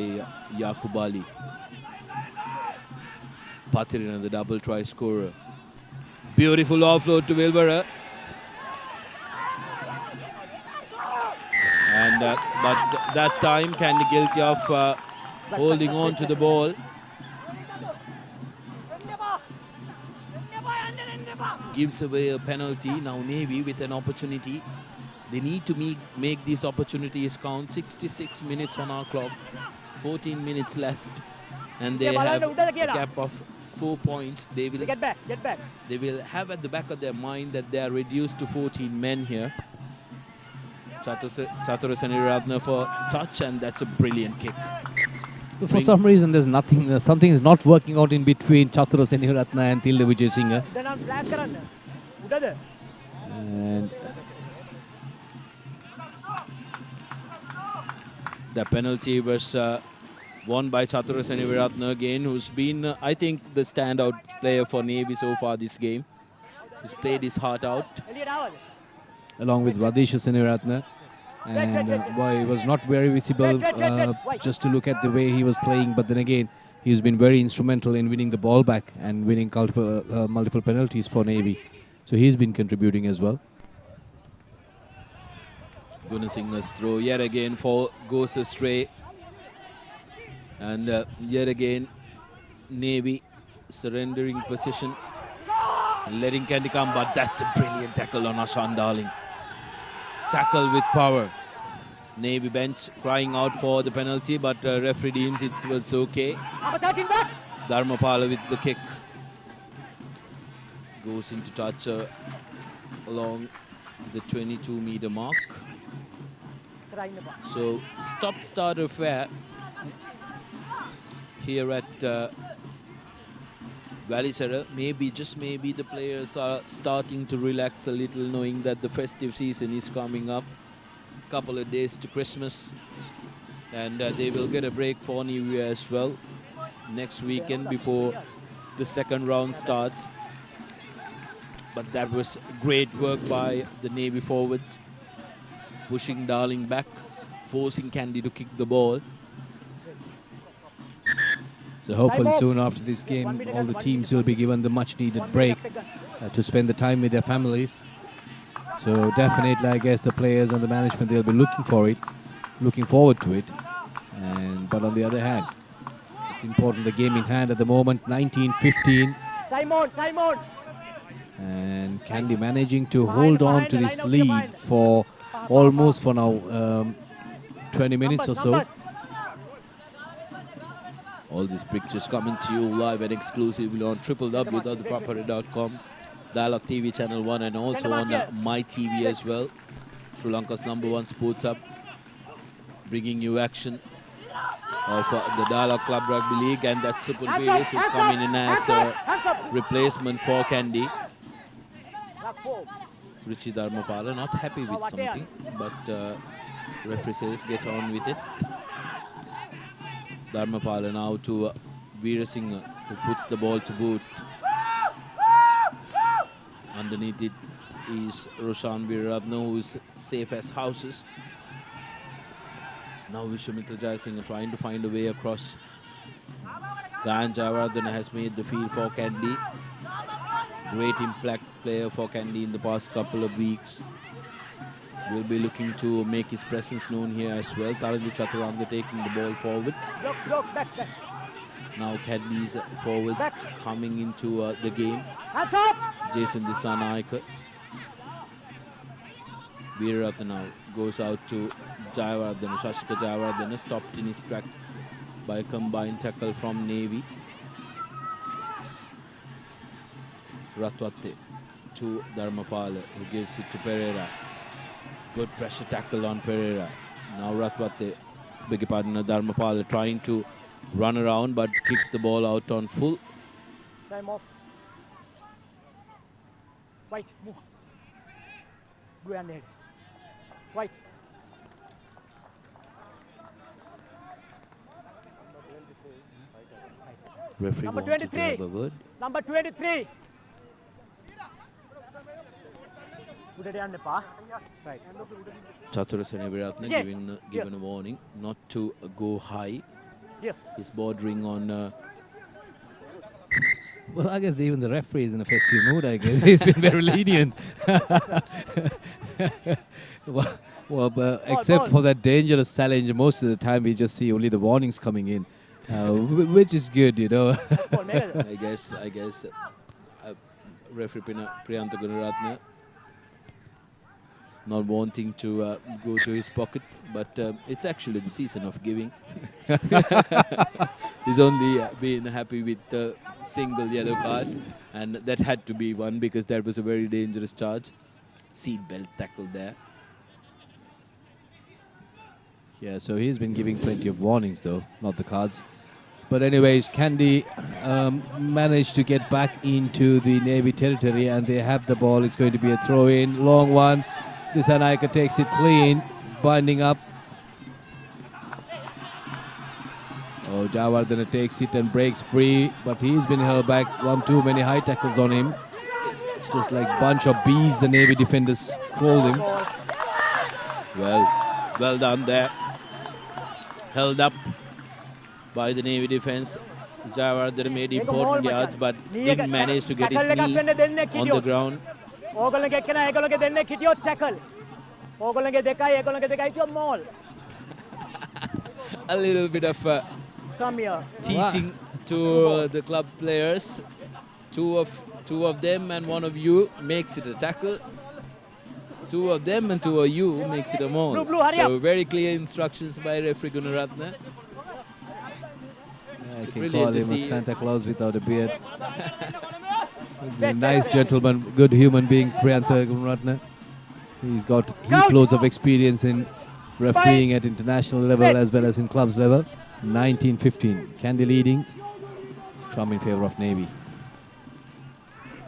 Yaqub Ali. Patirina, the double try scorer. Beautiful offload to Wilbur. And but that time Kandy guilty of holding on to the ball. Gives away a penalty. Now Navy with an opportunity. They need to make these opportunities count. 66 minutes on our clock. 14 minutes left. And they have a gap of 4 points. They will Get back. They will have at the back of their mind that they are reduced to 14 men here. Chaturasani Ratna for touch, and that's a brilliant kick. For some reason, there's nothing. Something is not working out in between Chaturasani Ratna and Tilna Vijayasinghe. And the penalty was won by Chaturasani Veeratne again, who's been, I think, the standout player for Navy so far this game. He's played his heart out. along with Radisha Seniratne. And he was not very visible just to look at the way he was playing. But then again, he's been very instrumental in winning the ball back and winning multiple penalties for Navy. So he's been contributing as well. Gunasinghe's throw yet again goes astray. And yet again, Navy surrendering position and letting Kandy come. But that's a brilliant tackle on Ashan Darling. Tackle with power. Navy bench crying out for the penalty, but referee deems it was okay. Dharmapala with the kick. Goes into touch along the 22-meter mark. So stop-start affair here at Valisara. Maybe, just maybe, the players are starting to relax a little, knowing that the festive season is coming up. Couple of days to Christmas, and they will get a break for New Year as well next weekend before the second round starts. But that was great work by the Navy forwards, pushing Darling back, forcing Kandy to kick the ball. So hopefully soon after this game, all the teams will be given the much needed break to spend the time with their families. So definitely, I guess the players and the management, they'll be looking forward to it. But on the other hand, it's important, the game in hand at the moment, 19-15. Time on. And Kandy managing to hold on to this lead for almost for now 20 minutes or so. All these pictures coming to you live and exclusively on www.thepapare.com, Dialogue TV Channel 1, and also on My TV as well. Sri Lanka's #1 sports hub, bringing you action of the Dialogue Club Rugby League, and that's Super Vegas, who's coming in as a replacement for Kandy. Richie Dharmapala not happy with something, but referee says get on with it. Dharmapala now to Veerasinghe, who puts the ball to boot. Underneath it is Roshan Veeraratne, who is safe as houses. Now Vishwamitra Jayasinghe trying to find a way across. Gayan Jayawardene has made the field for Kandy. Great impact player for Kandy in the past couple of weeks. will be looking to make his presence known here as well. Tarandu Chaturanga taking the ball forward. Back. Now Kandy's forwards coming into the game. Hands up! Jason Disanaika. Veeratna now goes out to Jayawardena. Shashika Jayawardena stopped in his tracks by a combined tackle from Navy. Ratwate to Dharmapala, who gives it to Pereira. Good pressure tackle on Pereira. Now Ratwate, beg your pardon, Dharmapala trying to run around but kicks the ball out on full. Time off. White, move. Go ahead. White. Referee Number wanted to 23. have a word. Number 23. Right. Chaturasena Viratna Yeah. given a warning not to go high. Yeah. He's bordering on. Well, I guess even the referee is in a festive mood, I guess. He's been very lenient. Except for that dangerous challenge, most of the time we just see only the warnings coming in, which is good, you know. I guess referee Priyanta Gunaratne not wanting to go to his pocket, but it's actually the season of giving. He's only been happy with the single yellow card, and that had to be one because that was a very dangerous charge. Seat belt tackle there. Yeah, so he's been giving plenty of warnings, though, not the cards. But anyways, Kandy managed to get back into the Navy territory, and they have the ball. It's going to be a throw-in, long one. Disanaika takes it clean, binding up. Oh, Jayawardena takes it and breaks free, but he's been held back. One too many high tackles on him. Just like bunch of bees, the Navy defenders called him. Well done there. Held up by the Navy defense. Jayawardena made important yards, but didn't manage to get his knee on the ground. A little bit of Come here. teaching to the club players. Two of them and one of you makes it a tackle. Two of them and two of you makes it a maul. Blue, hurry So up. very clear instructions by referee Gunaratne. I It's can brilliant call to him a see. Santa Claus without a beard. He's a nice gentleman, good human being, Priyanta Gunaratne. He's got heaploads of experience in refereeing at international level as well as in clubs level. 19-15. Kandy leading. Scrum in favor of Navy.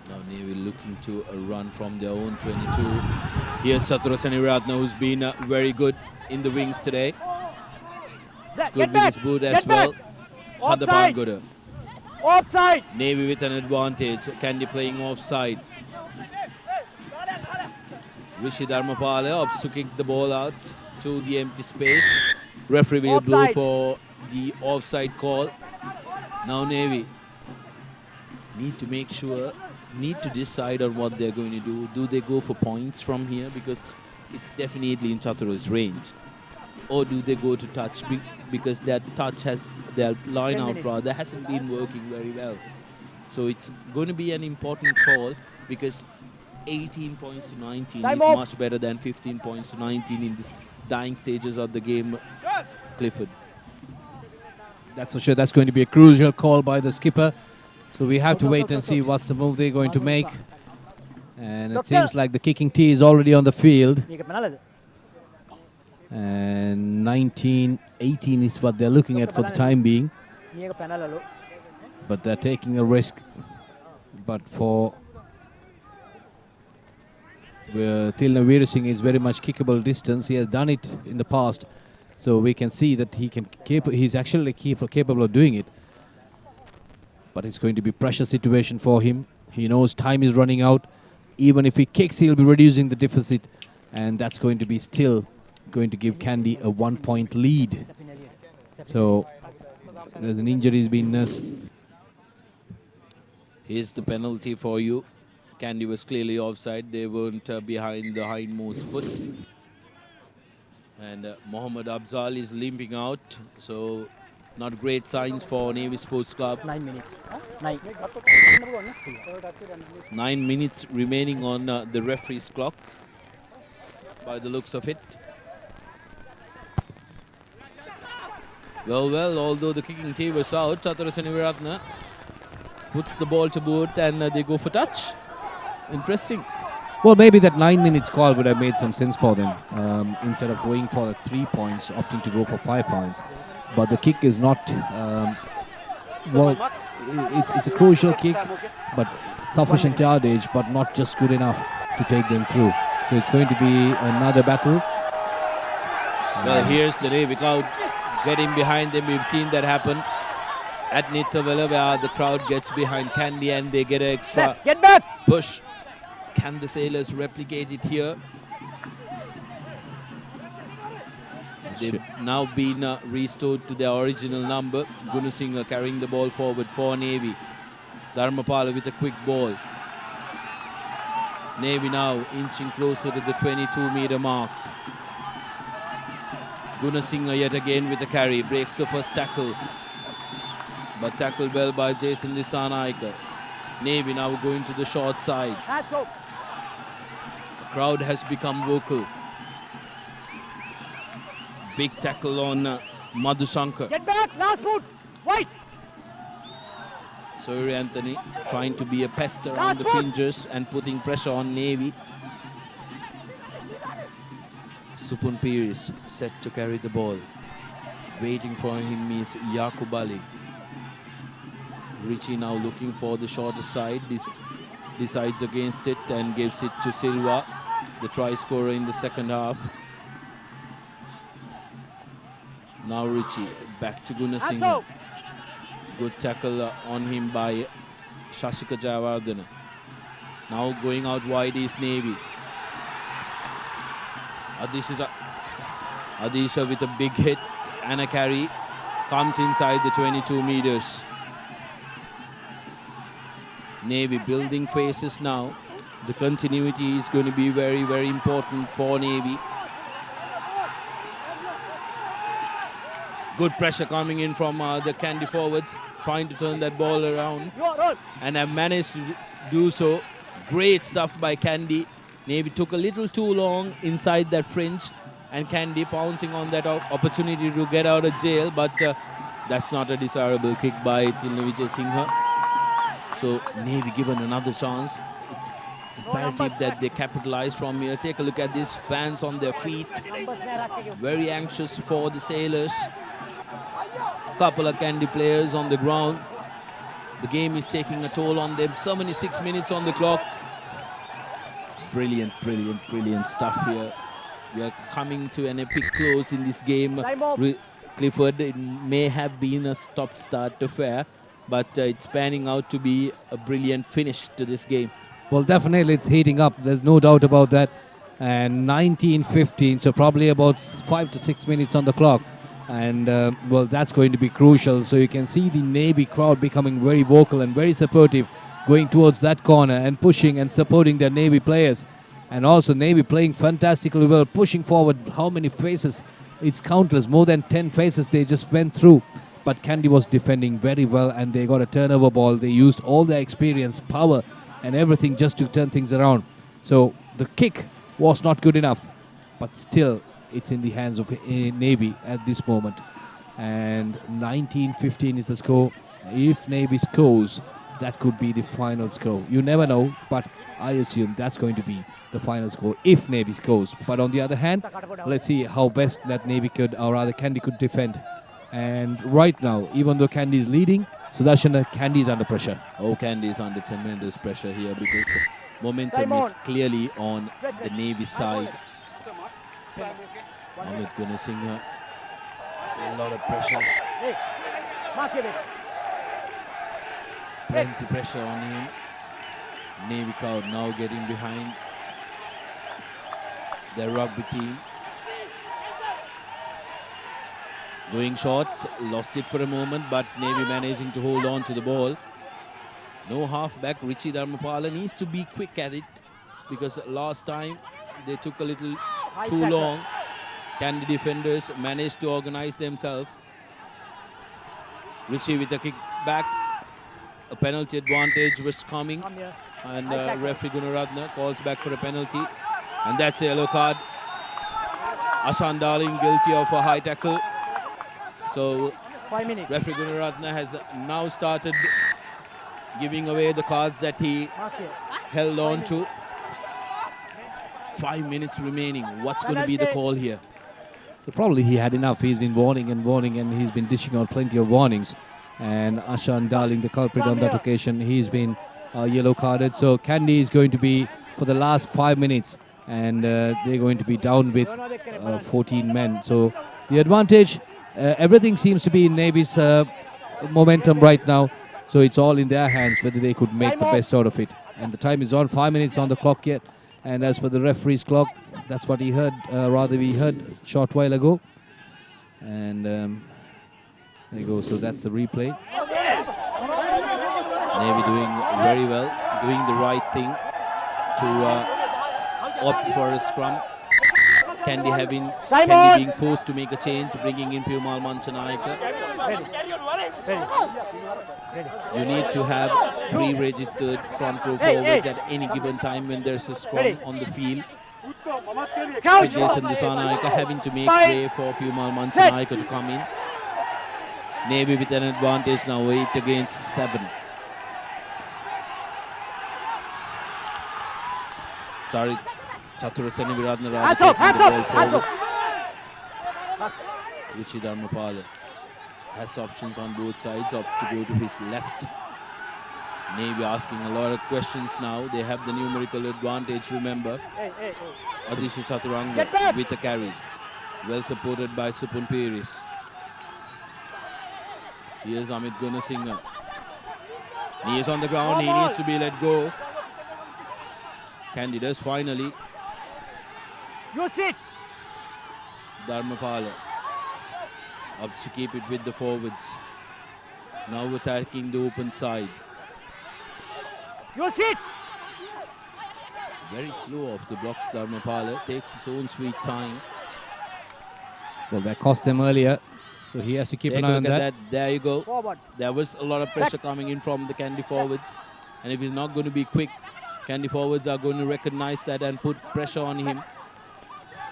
Now Navy looking to run from their own 22. Here's Chaturasena Viratna, who's been very good in the wings today. It's good with his boot as well. Offside. Hadapangoda. Offside. Navy with an advantage. Kandy playing offside. Rishi Dharmapala opts to kick the ball out to the empty space. Referee will blow Offside. for the offside call. Now Navy need to make sure, need to decide on what they're going to do. Do they go for points from here? Because it's definitely in Chatura's range. Or do they go to touch? Because that touch has, their line 10 out minutes. rather hasn't been working very well. So it's going to be an important call because 18 points to 19 Time is off. much better than 15 points to 19 in this dying stages of the game, Clifford. That's for sure. That's going to be a crucial call by the skipper. So we have to wait and see what's the move they're going to make. And it seems like the kicking tee is already on the field. And 19-18 is what they're looking at for the time being. But they're taking a risk. But for Tilna Veerasinghe is very much kickable distance. He has done it in the past. So we can see that he's actually capable of doing it. But it's going to be a pressure situation for him. He knows time is running out. Even if he kicks, he'll be reducing the deficit. And that's going to be still going to give Kandy a 1-point lead. So there's an injury has been nursed. Here's the penalty for you. Kandy was clearly offside. They weren't behind the hindmost foot. And Mohammed Afzal is limping out, so not great signs for Navy Sports Club. 9 minutes. 9. 9 minutes remaining on the referee's clock, by the looks of it. Well, although the kicking tee was out, Chaturasani Viratna puts the ball to boot and they go for touch. Interesting. Well, maybe that 9 minutes call would have made some sense for them. Instead of going for the 3 points, opting to go for 5 points. But the kick is not, it's a crucial kick, but sufficient yardage, but not just good enough to take them through. So it's going to be another battle. Well, here's the Navy crowd getting behind them. We've seen that happen at Nittavala, where the crowd gets behind Kandy and they get an extra Get back! push. Can the Sailors replicate it here? They've now been restored to their original number. Gunasinghe carrying the ball forward for Navy. Dharmapala with a quick ball. Navy now inching closer to the 22-meter mark. Gunasinghe yet again with a carry. Breaks the first tackle. But tackled well by Jason Disanaika. Navy now going to the short side. The crowd has become vocal. Big tackle on Madhusankar. Get back! Last foot! White! Suri Anthony trying to be a pest around the fringes and putting pressure on Navy. Supun Piris set to carry the ball. Waiting for him is Yaqub Ali. Richie now looking for the shorter side. Decides against it and gives it to Silva, the try scorer in the second half. Now Richie back to Gunasinghe. Good tackle on him by Shashika Jayawardena. Now going out wide is Navy. Adisha with a big hit and a carry. Comes inside the 22 meters. Navy building faces now. The continuity is going to be very, very important for Navy. Good pressure coming in from the Kandy forwards, trying to turn that ball around. And have managed to do so. Great stuff by Kandy. Navy took a little too long inside that fringe. And Kandy pouncing on that opportunity to get out of jail. But that's not a desirable kick by Tilnavijay Singha. So Navy given another chance. It's imperative that they capitalize from here. Take a look at this, fans on their feet. Very anxious for the Sailors. Couple of Kandy players on the ground. The game is taking a toll on them. So many 6 minutes on the clock. Brilliant, brilliant, brilliant stuff here. We are coming to an epic close in this game. Clifford, it may have been a stop-start affair, but it's panning out to be a brilliant finish to this game. Well, definitely it's heating up. There's no doubt about that. And 19-15, so probably about 5 to 6 minutes on the clock. And, well, that's going to be crucial. So you can see the Navy crowd becoming very vocal and very supportive, going towards that corner and pushing and supporting their Navy players. And also Navy playing fantastically well, pushing forward. How many faces? It's countless. More than 10 faces they just went through. But Kandy was defending very well and they got a turnover ball. They used all their experience, power and everything just to turn things around. So the kick was not good enough. But still, it's in the hands of Navy at this moment. And 19-15 is the score. If Navy scores, that could be the final score. You never know, but I assume that's going to be the final score if Navy scores. But on the other hand, let's see how best that Navy could, or rather Kandy could defend. And right now, even though Kandy is leading, Sudarshana, Kandy is under pressure. Oh, Kandy is under tremendous pressure here because momentum is clearly on the Navy side. Amit Gunasinghe, a lot of pressure. Plenty pressure on him. Navy crowd now getting behind their rugby team. Going short, lost it for a moment, but Navy managing to hold on to the ball. No halfback, Richie Dharmapala needs to be quick at it because last time they took a little too long. Kandy defenders managed to organize themselves. Richie with a kick back. A penalty advantage was coming. Come here. And referee Gunaratna calls back for a penalty. And that's a yellow card. Ashan Darling guilty of a high tackle. So 5 minutes. referee Gunaratna has now started giving away the cards that he Mark here. held on to. 5 minutes remaining. What's going to be the call here? So probably he had enough. He's been warning, and he's been dishing out plenty of warnings. And Ashan Darling, the culprit on that occasion, he's been yellow carded. So Kandy is going to be for the last 5 minutes, and they're going to be down with 14 men. So the advantage, everything seems to be in Navy's momentum right now. So it's all in their hands whether they could make the best out of it. And the time is on, 5 minutes on the clock yet. And as per the referee's clock, that's what he heard, we heard a short while ago. And there you go, so that's the replay. Navy doing very well, doing the right thing to opt for a scrum. Kandy being forced to make a change, bringing in Piumal Manchanayaka. You need to have pre-registered front row forwards at any given time when there's a scrum on the field. With Jason Disanayaka having to make way for Piumal Manchanayaka to come in. Navy with an advantage now, 8 against 7. Chaturaseni Viradna Raj taking the ball forward. Richie Dharmapala has options on both sides, opts to go to his left. Navy asking a lot of questions now. They have the numerical advantage, remember. Adisha Chaturanga with a carry. Well supported by Supun Piris. Here's Amit Gunasinghe. He is on the ground, he needs to be let go. Kandy does finally. You sit. Dharmapala opts to keep it with the forwards. Now attacking the open side. You sit. Very slow off the blocks, Dharmapala. Takes his own sweet time. Well, that cost them earlier. So he has to keep an eye on that. There you go. Forward. There was a lot of pressure coming in from the Kandy forwards. And if he's not going to be quick, Kandy forwards are going to recognize that and put pressure on him.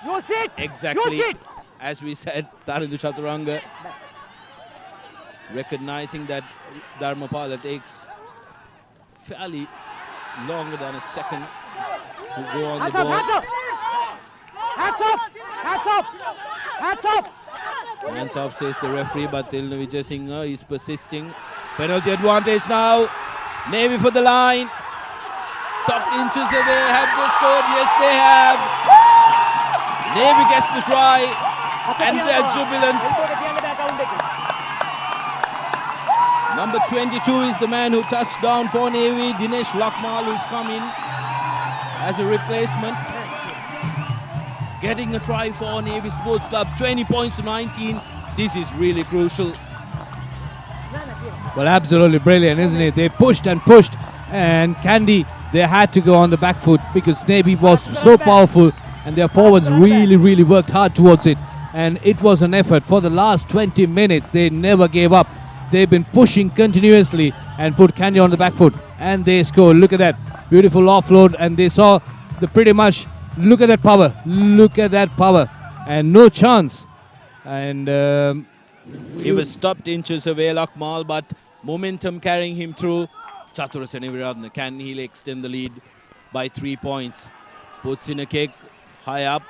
You sit. Exactly. You sit. As we said, Tarandu Chaturanga recognizing that Dharmapala takes fairly longer than a second to go on the ball. Hands up. Hands up. Hands up. Hands up. Hands off, says the referee, but Tilna Vijayasinghe is persisting. Penalty advantage now. Navy for the line. Stopped inches away. Have they scored? Yes, they have. Navy gets the try, and they're jubilant. Number 22 is the man who touched down for Navy. Dinesh Lakmal, who's come in as a replacement. Getting a try for Navy Sports Club. 20 points to 19. This is really crucial. Well, absolutely brilliant, isn't it? They pushed and pushed, and Kandy, they had to go on the back foot because Navy was so powerful, and their forwards really worked hard towards it. And it was an effort. For the last 20 minutes, they never gave up. They've been pushing continuously and put Kandy on the back foot, and they scored. Look at that beautiful offload, and they saw the pretty much. Look at that power. Look at that power. And no chance. And he was stopped inches away, Lakmal, but momentum carrying him through. Chaturaseni Viradna, can he extend the lead by 3 points? Puts in a kick high up.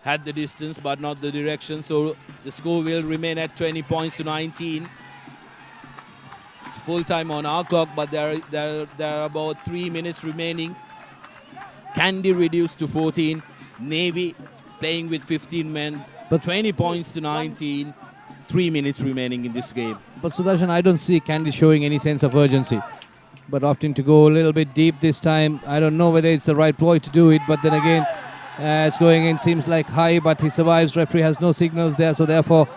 Had the distance but not the direction. So the score will remain at 20 points to 19. It's full time on our clock, but there are about 3 minutes remaining. Kandy reduced to 14. Navy playing with 15 men. But 20 points to 19. 3 minutes remaining in this game. But Sudarshan, I don't see Kandy showing any sense of urgency. But opting to go a little bit deep this time. I don't know whether it's the right ploy to do it. But then again, it's going in, seems like high, but he survives. Referee has no signals there, so therefore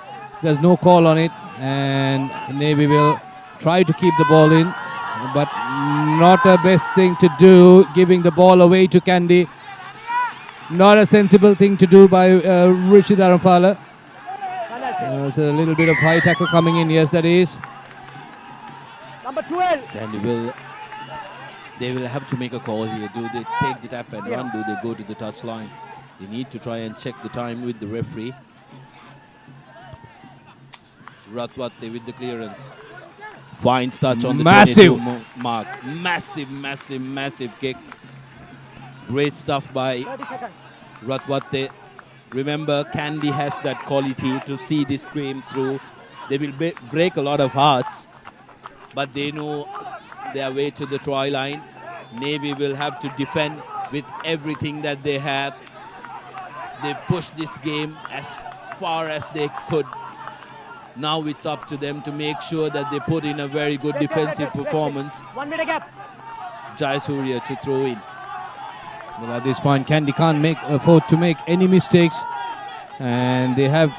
there's no call on it. And Navy will try to keep the ball in. But not the best thing to do, giving the ball away to Kandy. Not a sensible thing to do by Richie Dharampala. Penalty. There's a little bit of high tackle coming in. Yes, that is. Number 12. And they will have to make a call here. Do they take the tap and Yeah. run? Do they go to the touch line? They need to try and check the time with the referee. Ratwate with the clearance. Fine touch on the Massive. 22 mark. Massive kick. Great stuff by 30 seconds. Ratwate. Remember, Kandy has that quality to see this game through. They will break a lot of hearts, but they know their way to the try line. Navy will have to defend with everything that they have. They pushed this game as far as they could. Now it's up to them to make sure that they put in a very good defensive performance. 1 minute gap. Jayasuriya to throw in. Well, at this point, Kandy can't afford to make any mistakes. And they have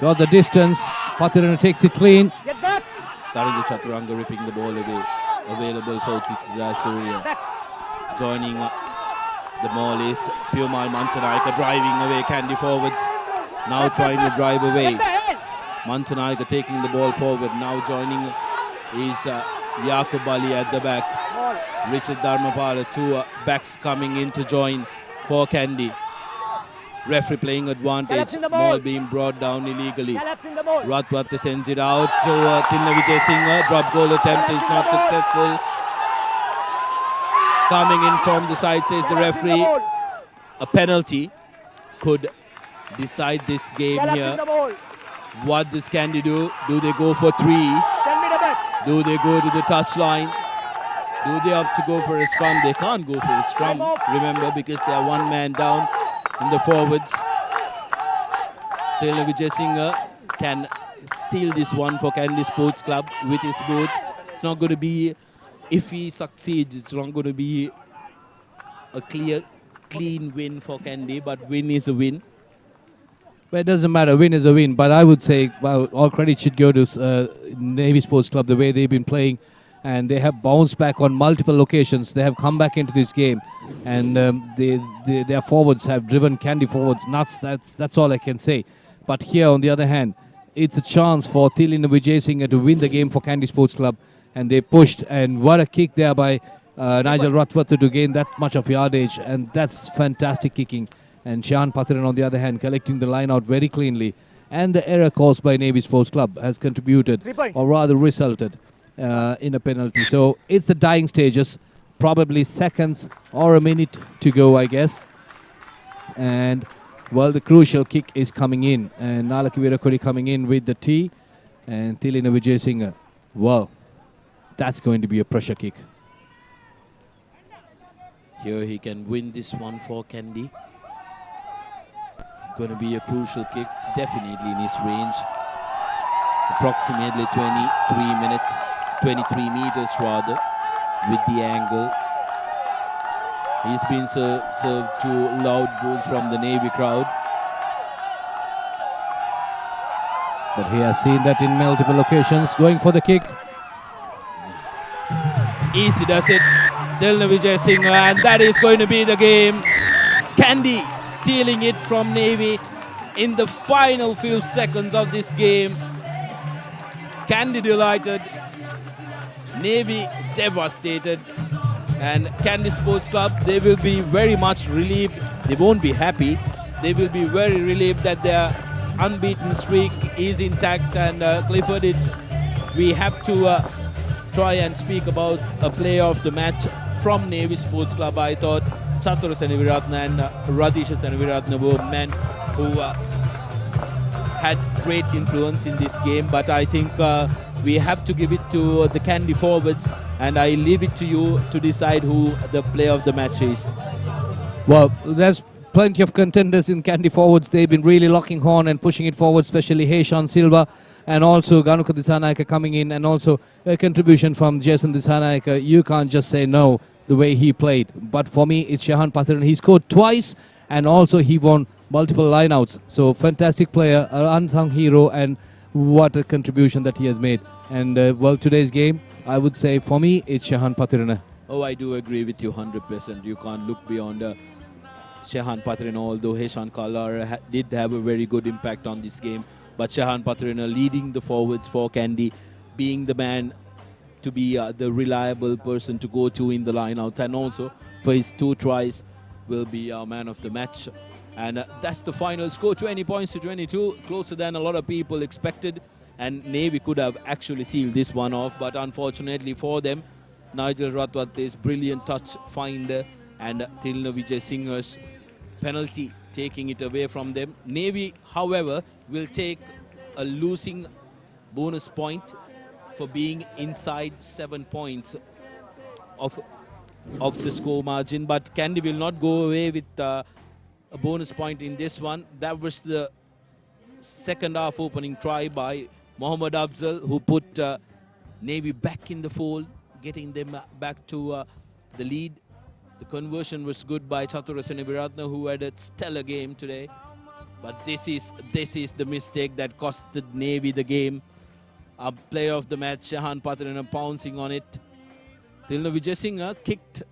got the distance. Pathirana takes it clean. Get back. Tarindu Chaturanga ripping the ball away. Available for Jayasuriya. Joining the ball is Piumal Manchanaika driving away Kandy forwards. Now trying to drive away. Manchanaika taking the ball forward. Now joining is Yaqub Ali at the back. Richard Dharmapala, two backs coming in to join for Kandy. Referee playing advantage. Ball being brought down illegally. Collapse in the ball. Ratwate sends it out to Tilna Vijay Singh. Drop goal attempt is not successful. Coming in from the side says the referee. A penalty could decide this game Collapse here. in the ball. What does Kandy do? Do they go for 3? 10 minute back. Do they go to the touch line? Do they have to go for a scrum? They can't go for a scrum, remember, because they are one man down in the forwards. Tilna Vijay Singh can seal this one for Kandy Sports Club with his boot. It's not going to be, if he succeeds, it's not going to be a clean win for Kandy, but win is a win. But it doesn't matter. Win is a win. But I would say all credit should go to Navy Sports Club, the way they've been playing. And they have bounced back on multiple occasions. They have come back into this game. And their forwards have driven Kandy forwards nuts. That's all I can say. But here, on the other hand, it's a chance for Tilina Vijay Singh to win the game for Kandy Sports Club. And they pushed. And what a kick there by Nigel Ratwate to gain that much of yardage. And that's fantastic kicking. And Shahan Patharan, on the other hand, collecting the line out very cleanly. And the error caused by Navy Sports Club has contributed, 3 points. or rather resulted, in a penalty. So it's the dying stages, probably seconds or a minute to go, I guess. And, well, the crucial kick is coming in. And Nalaki Virakodi coming in with the tee. And Tilina Vijay Singh, well, that's going to be a pressure kick. Here he can win this one for Kandy. Going to be a crucial kick, definitely in his range. Approximately 23 meters rather, with the angle. He's been served to loud boos from the Navy crowd. But he has seen that in multiple occasions, going for the kick. Easy does it, Tilna Vijay Singh, and that is going to be the game. Kandy stealing it from Navy in the final few seconds of this game. Kandy delighted, Navy devastated, and Kandy Sports Club, they will be very much relieved. They won't be happy. They will be very relieved that their unbeaten streak is intact. And Clifford, we have to try and speak about a player of the match from Navy Sports Club. I thought Chatur Senaviratna and Radisha Senaviratna were men who had great influence in this game, but I think we have to give it to the Kandy forwards, and I leave it to you to decide who the player of the match is. Well, there's plenty of contenders in Kandy forwards. They've been really locking horn and pushing it forward, especially Heishan Silva and also Ganuka Disanaika coming in, and also a contribution from Jason Disanaika. You can't just say no the way he played. But for me, it's Shahan Patharan. He scored twice, and also he won multiple lineouts. So fantastic player, an unsung hero, and what a contribution that he has made. And well, today's game, I would say for me, it's Shahan Patharan. Oh, I do agree with you 100%. You can't look beyond Shehan Patrina, although Heshan Kalar did have a very good impact on this game. But Shehan Patrina leading the forwards for Kandy, being the man to be the reliable person to go to in the lineouts, and also for his 2 tries will be our man of the match. And that's the final score, 20 points to 22, closer than a lot of people expected. And Navy could have actually sealed this one off, but unfortunately for them, Nigel Ratwate's brilliant touch finder and Tilna Vijay Singh's penalty taking it away from them. Navy, however, will take a losing bonus point for being inside 7 points of the score margin, but Kandy will not go away with a bonus point in this one. That was the second half opening try by Mohammad Afzal, who put Navy back in the fold, getting them back to the lead. The conversion was good by Chaturasena Viratna, who had a stellar game today. But this is the mistake that costed Navy the game. A player of the match, Shehan Patrina, pouncing on it. Tilna Vijay Singh kicked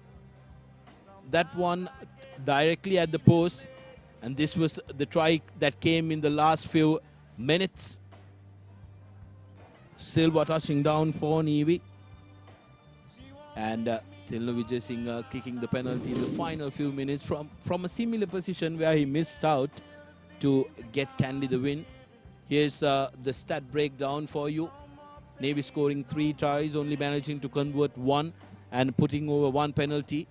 that one directly at the post, and this was the try that came in the last few minutes. Silva touching down for Navy, and Tilna Vijay Singh kicking the penalty in the final few minutes from a similar position where he missed out to get Kandy the win. Here's the stat breakdown for you. Navy scoring 3 tries, only managing to convert 1 and putting over 1 penalty.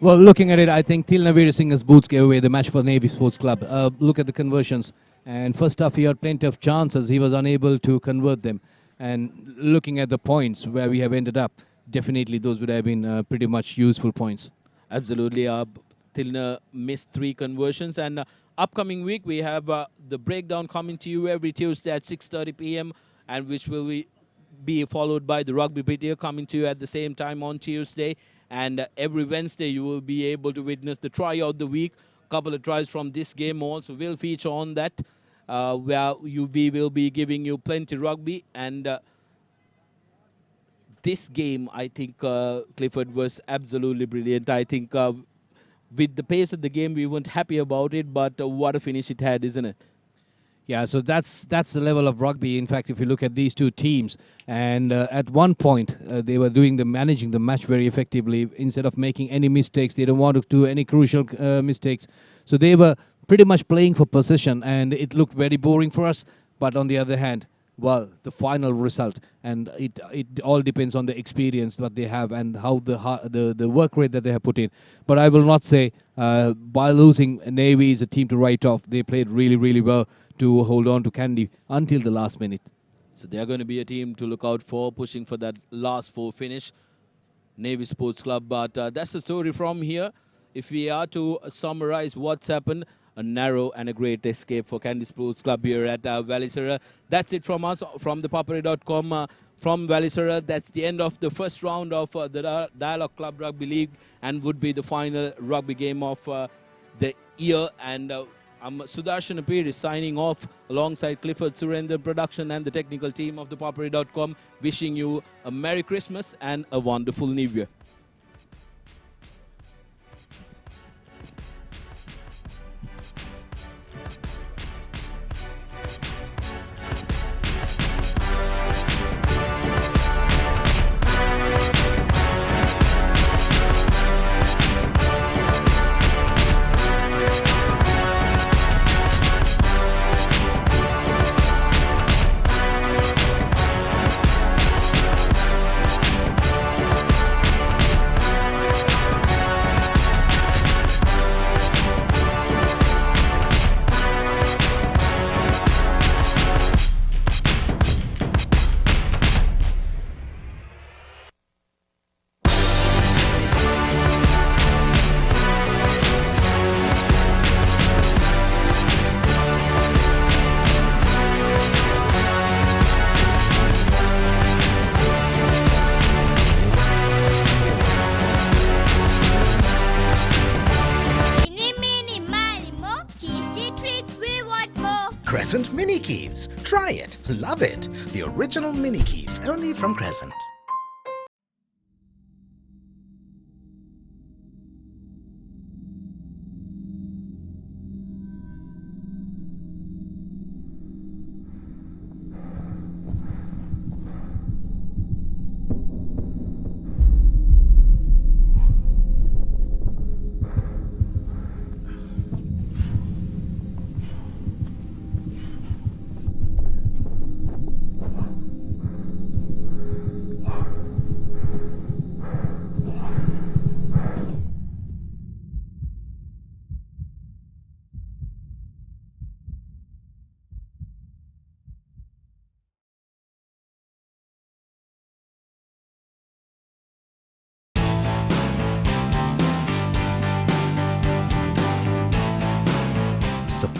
Well, looking at it, I think Tilna Veer Singh's boots gave away the match for Navy Sports Club. Look at the conversions. And first half, he had plenty of chances. He was unable to convert them. And looking at the points where we have ended up, definitely those would have been pretty much useful points. Absolutely. Tilna missed 3 conversions. And upcoming week, we have the breakdown coming to you every Tuesday at 6:30 p.m. and which will be followed by the Rugby PTA coming to you at the same time on Tuesday. And every Wednesday, you will be able to witness the try of the week. A couple of tries from this game also will feature on that, where we will be giving you plenty rugby. And this game, I think, Clifford, was absolutely brilliant. I think with the pace of the game, we weren't happy about it, but what a finish it had, isn't it? Yeah, so that's the level of rugby. In fact, if you look at these 2 teams, and at one point they were managing the match very effectively. Instead of making any mistakes, they don't want to do any crucial mistakes. So they were pretty much playing for possession, and it looked very boring for us. But on the other hand, well, the final result, and it all depends on the experience that they have and how the work rate that they have put in. But I will not say by losing, Navy is a team to write off. They played really, really well to hold on to Kandy until the last minute. So they are going to be a team to look out for, pushing for that last 4 finish, Navy Sports Club. But that's the story from here. If we are to summarize what's happened, a narrow and a great escape for Kandy Sports Club here at Valisara. That's it from us, from ThePapare.com. From Valisara, that's the end of the first round of the Dialogue Club Rugby League, and would be the final rugby game of the year. And Sudarshan Apir is signing off alongside Clifford Surendran production and the technical team of ThePapare.com, wishing you a Merry Christmas and a wonderful New Year. Crescent Mini Keeves. Try it. Love it. The original Mini Keeves, only from Crescent.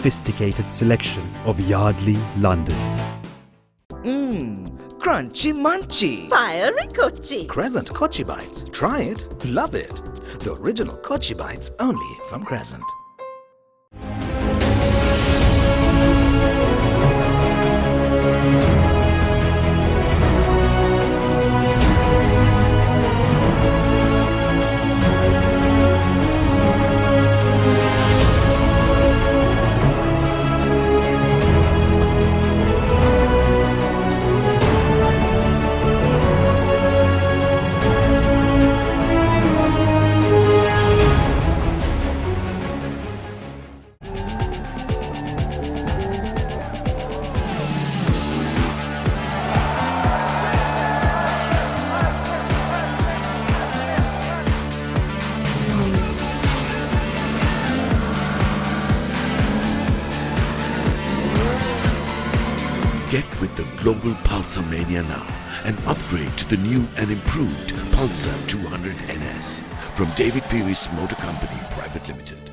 sophisticated selection of Yardley London. Crunchy munchy. Fiery Kochi. Crescent Kochi Bites. Try it. Love it. The original Kochi Bites only from Crescent. Get with the global Pulsar Mania now and upgrade to the new and improved Pulsar 200 NS from DRL Motor Company Private Limited.